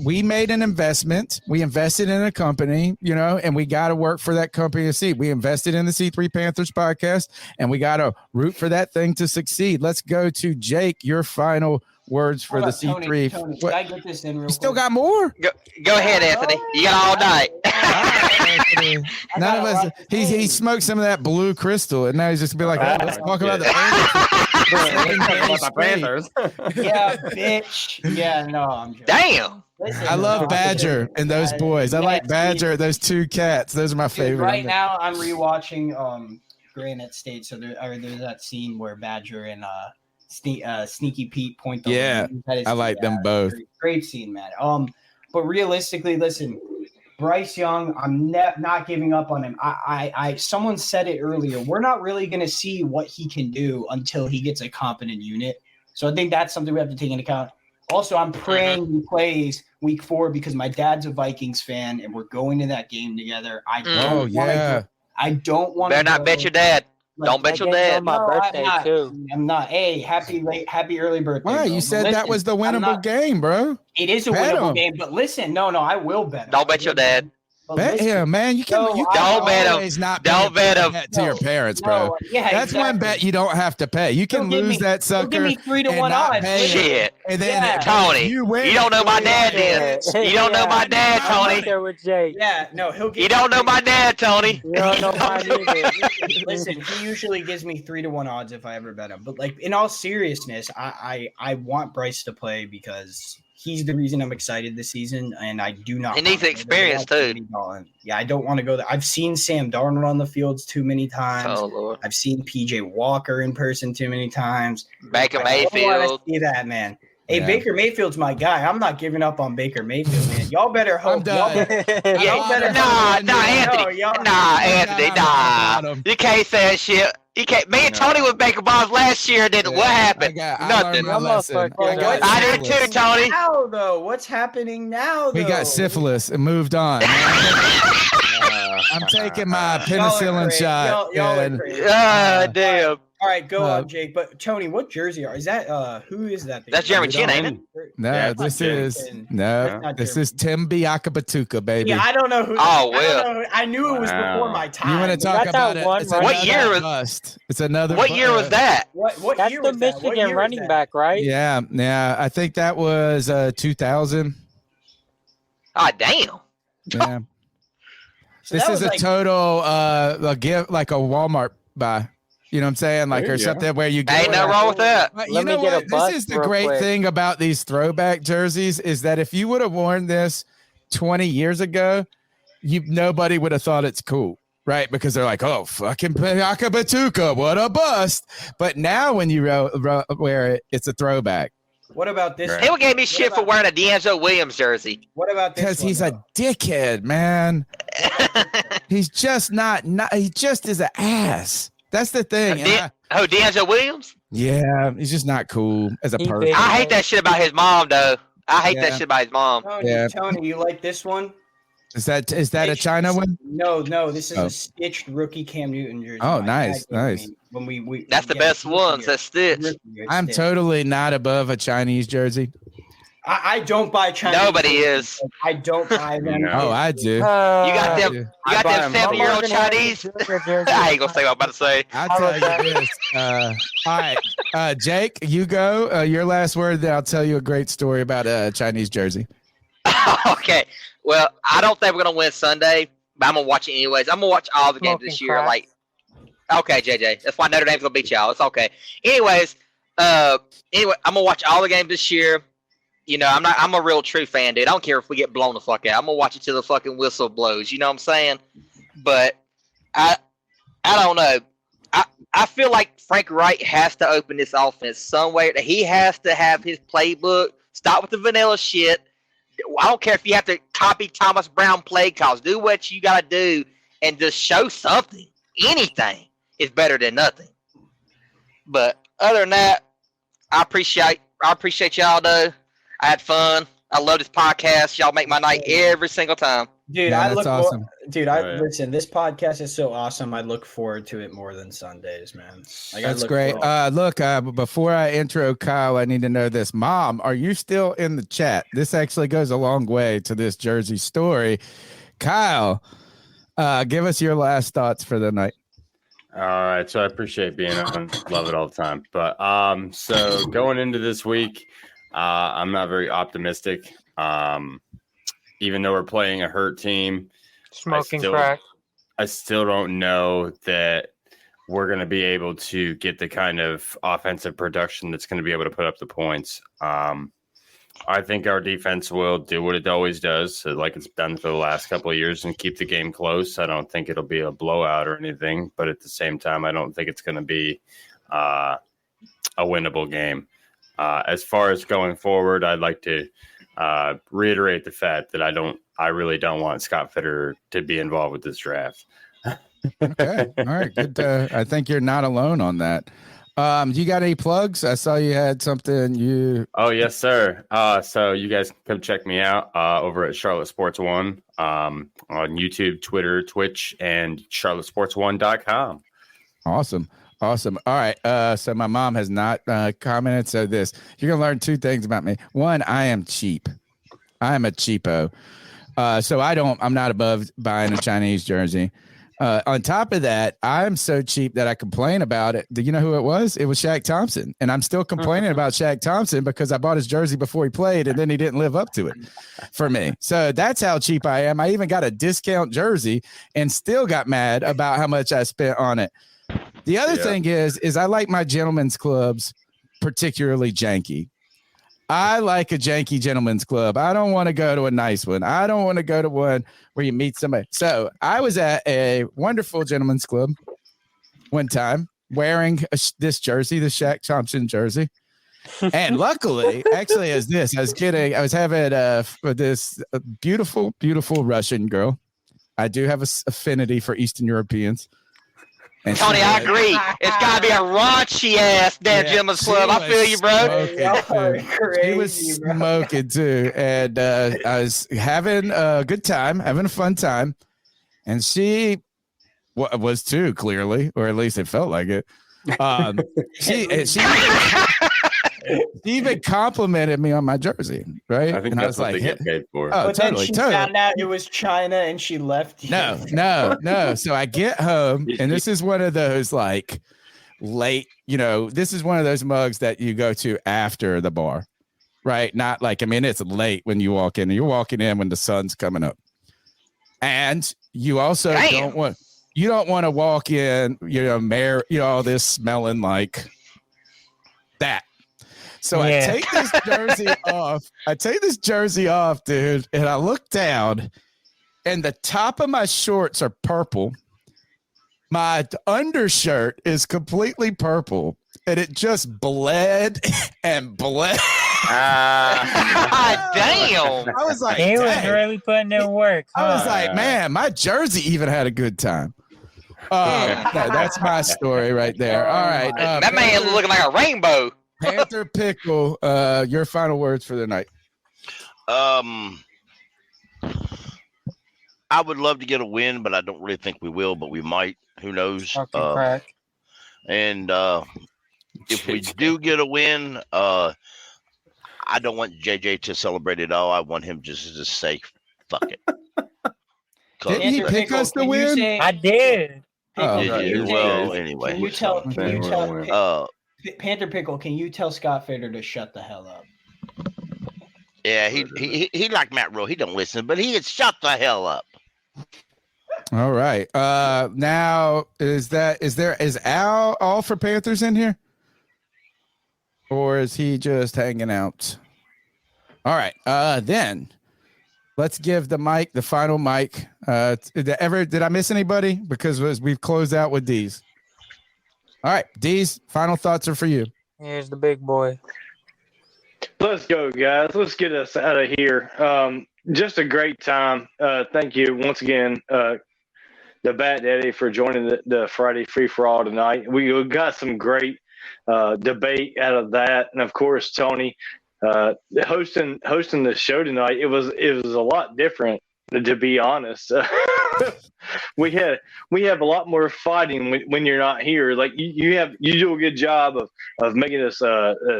we made an investment. We invested in a company, you know, and we got to work for that company to see. We invested in the C3 Panthers podcast, and we got to root for that thing to succeed. Let's go to Jake, your final words for the C3. Tony, can I get this in real You still quick? got more? Go ahead, Anthony. You got all night. None of us. He smoked some of that blue crystal, and now he's just gonna be like, oh, let's talk about the Panthers. Yeah, bitch. Yeah, no, I'm joking. Damn. Listen, I love no, Badger and those boys. I like Badger. Those two cats. Those are my Dude, favorite. right now, I'm rewatching Granite State. So there's that scene where Badger and Sneaky Pete point the Yeah, I like them both. Great scene, man. But realistically, listen, Bryce Young, I'm not giving up on him. I someone said it earlier. We're not really going to see what he can do until he gets a competent unit. So I think that's something we have to take into account. Also, I'm praying he plays week 4 because my dad's a Vikings fan and we're going to that game together. I don't want to. Better not bet your dad. Don't bet your dad. My birthday I'm not. Hey, happy early birthday. Wow, bro. you said But that was the listen, I'm winnable not- game, bro. It is a Bet winnable him. game, but listen, no, I will bet him. Don't bet your dad. But Bet listen, him, man. You can. no, You I- can Don't bet him. always not Don't pay bet him. that to your parents, bro. No, yeah, That's one exactly. bet you don't have to pay. You can He'll give lose me- that he'll sucker. give me 3 to and 1 not odds. pay it. Shit. And then Yeah. Tony, you win. you don't know my dad then. You don't know my dad, I'm Tony. right there with Jake. Yeah, no, he'll give You don't know my dad, Tony. You don't know mine either. Listen, he usually gives me 3 to 1 odds if I ever bet him. But like in all seriousness, I want Bryce to play because he's the reason I'm excited this season, and I do not. He needs want to experience, go to too. Andy Dalton. Yeah, I don't want to go there. I've seen Sam Darnold on the fields too many times. Oh, Lord. I've seen PJ Walker in person too many times. Baker I don't wanna Mayfield. see that, man. Hey, Yeah. Baker Mayfield's my guy. I'm not giving up on Baker Mayfield, man. Y'all better hope. I'm done. Y'all better Nah, hope- Anthony. No, y'all- Nah, Anthony. Nah. about him. You can't say that shit. You can't. Me and Tony with Baker Bonds last year. Did what happened? I Nothing. learned my lesson. Motherfucker. I did too, Tony. Now, though, what's happening now? We though? got syphilis and moved on. I'm taking my penicillin crazy. shot. Y'all are and- crazy. Damn. All right, go on, Jake. But Tony, what jersey is that? Who is that? That's Jeremy Chin, ain't it? No, Yeah, this it's is not no, this is Tim Biakabatuka, baby. Yeah, I don't know who. Oh, I well. don't know. I knew it was before my time. You want to talk That's about that it? one, It's right? What another year was- bust. It's another. What year was that? What That's year the was that? What Michigan year was running that? back, right? Yeah. I think that was 2000. Ah, damn. Yeah. So This that is was a like- total a gift, like a Walmart buy. You know what I'm saying? Like, There or you go. something where you Ain't nothing wrong with that. But you Let me know get a what? bust This is the real great quick. thing about these throwback jerseys is that if you would have worn this 20 years ago, nobody would have thought it's cool, right? Because they're like, oh, fucking Batuka, what a bust. But now when you wear it, it's a throwback. What about this? He gave me shit for wearing a D'Angelo Williams jersey. What about this? Because one, he's though? a dickhead, man. He's just not, he just is an ass. That's the thing. And D'Angelo Williams? yeah, he's just not cool as a He person. big. I hate that shit about his mom, though. I hate Yeah. that shit about his mom. Tony, Yeah. Tony, you like this one? Is that a Stitched- China one? No, this is Oh. a stitched rookie Cam Newton jersey. Oh, My nice, dad gave nice. me When we That's the yeah, best rookie ones. year. That's Stitch. Rookie year, I'm stitched. totally not above a Chinese jersey. I don't buy Chinese. Nobody jerseys. is. I don't buy them. No. Oh, I do. You got them. do. You I got buy them 'em. 7-year-old Chinese. I ain't gonna say what I'm about to say. I'll tell you this. All right, Jake, you go. Your last word, then I'll tell you a great story about a Chinese jersey. Okay. Well, I don't think we're gonna win Sunday, but I'm gonna watch it anyways. I'm gonna watch all the games this Smoking year. crack. Like, okay, JJ, that's why Notre Dame's gonna beat y'all. It's okay. Anyways, anyway, I'm gonna watch all the games this year. You know, I'm a real true fan, dude. I don't care if we get blown the fuck out. I'm gonna watch it till the fucking whistle blows. You know what I'm saying? But I don't know. I feel like Frank Wright has to open this offense some way. He has to have his playbook. Stop with the vanilla shit. I don't care if you have to copy Thomas Brown play calls. Do what you got to do and just show something. Anything is better than nothing. But other than that, I appreciate y'all though. I had fun. I love this podcast. Y'all make my night every single time. Dude, Yeah, I that's look awesome. listen, this podcast is so awesome. I look forward to it more than Sundays, man. Like, That's great. Look, before I intro Kyle, I need to know this. Mom, are you still in the chat? This actually goes a long way to this Jersey story. Kyle, give us your last thoughts for the night. All right, so I appreciate being on. Love it all the time. But so going into this week, I'm not very optimistic. Even though we're playing a hurt team, Smoking crack. I still don't know that we're going to be able to get the kind of offensive production that's going to be able to put up the points. I think our defense will do what it always does, like it's done for the last couple of years, and keep the game close. I don't think it'll be a blowout or anything, but at the same time, I don't think it's going to be a winnable game. As far as going forward, I'd like to reiterate the fact that I really don't want Scott Fitterer to be involved with this draft. Okay. All right. Good. I think you're not alone on that. You got any plugs? I saw you had something Oh, yes, sir. So you guys can come check me out over at Charlotte Sports One on YouTube, Twitter, Twitch, and charlottesports1.com. Awesome. All right. So my mom has not commented. So you're going to learn two things about me. One, I am cheap. I am a cheapo. So I'm not above buying a Chinese jersey. On top of that, I'm so cheap that I complain about it. Do you know who it was? It was Shaq Thompson. And I'm still complaining about Shaq Thompson because I bought his jersey before he played and then he didn't live up to it for me. So that's how cheap I am. I even got a discount jersey and still got mad about how much I spent on it. The other thing is I like my gentlemen's clubs particularly janky. I like a janky gentleman's club. I don't want to go to a nice one. I don't want to go to one where you meet somebody. So I was at a wonderful gentleman's club one time wearing this jersey, the Shaq Thompson jersey. And luckily, actually, I was having this beautiful, beautiful Russian girl. I do have an affinity for Eastern Europeans. And Tony, I agree. It's got to be a raunchy ass damn gentleman's club. I feel you, bro. She was smoking too. And I was having a good time, having a fun time. And she was too, clearly, or at least it felt like it. She even complimented me on my jersey, right? I think that's what they get paid for. Oh, but totally, then she found out it was China and she left you. No. So I get home, and this is one of those like late, this is one of those mugs that you go to after the bar, right? Not like, it's late when you walk in. You're walking in when the sun's coming up. And you also don't want to walk in, all this smelling like that. So I take this jersey off. Dude, and I look down, and the top of my shorts are purple. My undershirt is completely purple, and it just bled and bled. Damn! I was like, he was really putting in work. I was like, man, my jersey even had a good time. That's my story right there. All right, that man looking like a rainbow. Panther Pickle, your final words for the night. I would love to get a win, but I don't really think we will, but we might. Who knows? And if we do get a win, I don't want JJ to celebrate at all. I want him just to say, fuck it. Didn't he pick us to win? I did. Well, anyway. Can you tell Panther Pickle, can you tell Scott Fitterer to shut the hell up? Yeah, he like Matt Rowe. He don't listen, but he had shut the hell up. All right. Now is Al all for Panthers in here? Or is he just hanging out? All right. Then let's give the final mic. Did I miss anybody? Because we've closed out with these. All right, D's final thoughts are for you. Here's the big boy. Let's go, guys. Let's get us out of here. Just a great time. Thank you once again, the Bat Daddy, for joining the Friday Free for All tonight. We got some great debate out of that, and of course, Tony hosting the show tonight. It was a lot different, to be honest. we have a lot more fighting when you're not here. Like you do a good job of making us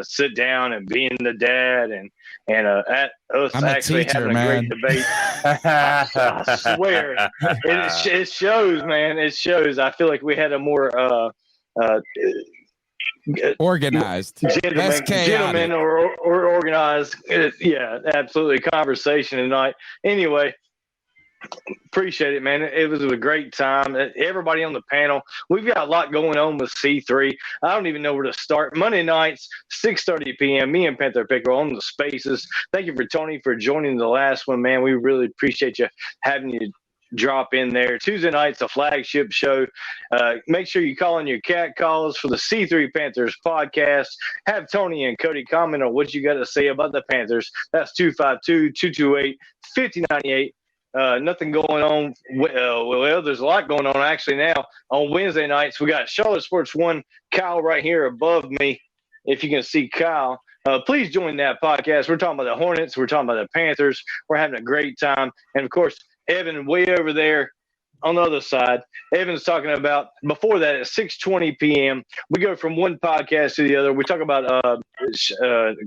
sit down and being the dad and at us I'm actually teacher, having a great debate. I swear it shows, man. It shows. I feel like we had a more organized, gentlemen or organized. Yeah, absolutely. Conversation tonight. Anyway. Appreciate it, man. It was a great time. Everybody on the panel, we've got a lot going on with C3. I don't even know where to start. Monday nights, 6:30 p.m. Me and Panther Pickle on the Spaces. Thank you for Tony for joining the last one, man. We really appreciate you having you drop in there. Tuesday nights, a flagship show. Make sure you call in your cat calls for the C3 Panthers podcast. Have Tony and Cody comment on what you got to say about the Panthers. That's 252-228-5098. Nothing going on. Well, there's a lot going on actually now. On Wednesday nights, we got Charlotte Sports 1, Kyle right here above me. If you can see Kyle, please join that podcast. We're talking about the Hornets. We're talking about the Panthers. We're having a great time. And, of course, Evan way over there on the other side. Evan's talking about, before that, at 6:20 p.m., we go from one podcast to the other. We talk about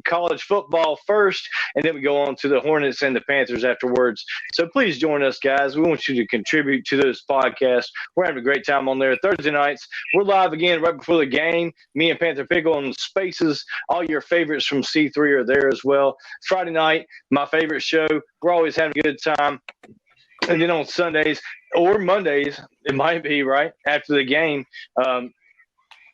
college football first, and then we go on to the Hornets and the Panthers afterwards. So please join us, guys. We want you to contribute to those podcasts. We're having a great time on there. Thursday nights, we're live again right before the game. Me and Panther Pickle on Spaces. All your favorites from C3 are there as well. Friday night, my favorite show. We're always having a good time. And then on Sundays or Mondays, it might be right after the game.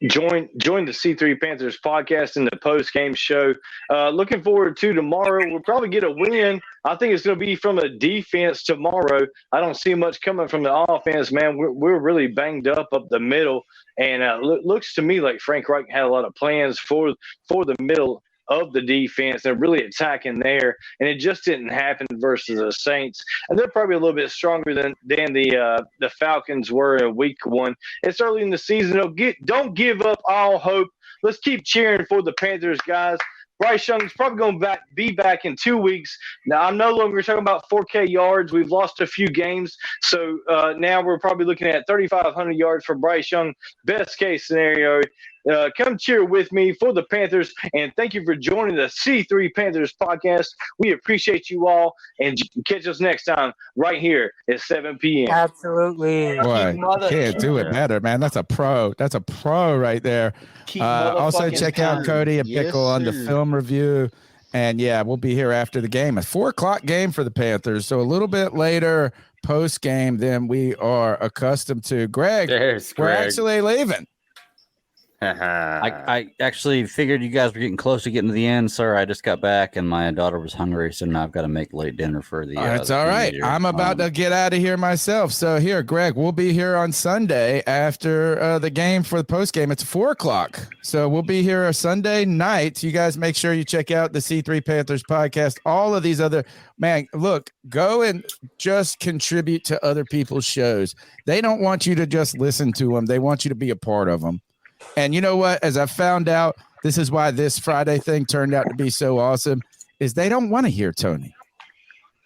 Join the C3 Panthers podcast in the post game show. Looking forward to tomorrow. We'll probably get a win. I think it's going to be from the defense tomorrow. I don't see much coming from the offense, man. We're really banged up the middle, and looks to me like Frank Reich had a lot of plans for the middle of the defense and really attacking there, and it just didn't happen versus the Saints. And they're probably a little bit stronger than the Falcons were in week one. It's early in the season. Don't give up all hope. Let's keep cheering for the Panthers, guys. Bryce Young's probably going to be back in 2 weeks. Now, I'm no longer talking about 4K yards. We've lost a few games. So now we're probably looking at 3,500 yards for Bryce Young. Best case scenario. Come cheer with me for the Panthers, and thank you for joining the C3 Panthers podcast. We appreciate you all, and catch us next time right here at 7 p.m. Absolutely. Boy, can't do it better, man. That's a pro. That's a pro right there. Also, check out Cody and Pickle on the film review. And, yeah, we'll be here after the game. A 4:00 game for the Panthers, so a little bit later post-game than we are accustomed to. Greg, we're actually leaving. I actually figured you guys were getting close to getting to the end. Sorry, I just got back and my daughter was hungry, so now I've got to make late dinner for the. That's all right. I'm about to get out of here myself. So here, Greg, we'll be here on Sunday after the game for the post game. It's 4:00, so we'll be here a Sunday night. You guys make sure you check out the C3 Panthers podcast. All of these other look, go and just contribute to other people's shows. They don't want you to just listen to them. They want you to be a part of them. And you know what? As I found out, this is why this Friday thing turned out to be so awesome, is they don't want to hear Tony.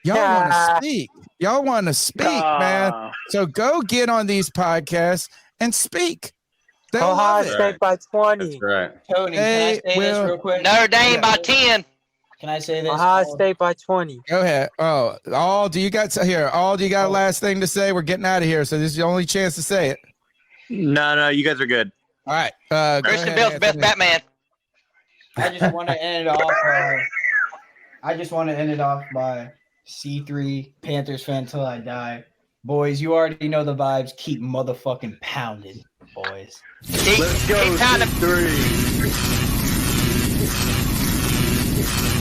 Y'all want to speak. Y'all want to speak, man. So go get on these podcasts and speak. Ohio State by 20. That's right. Tony, can I say this real quick? Notre Dame by 10. Can I say this? Ohio State by 20. Go ahead. Do you got a last thing to say? We're getting out of here, so this is the only chance to say it. No, you guys are good. All right. Christian Bale's best Batman. I just want to end it off by C3 Panthers fan till I die. Boys, you already know the vibes. Keep motherfucking pounding, boys. Let's go, C3.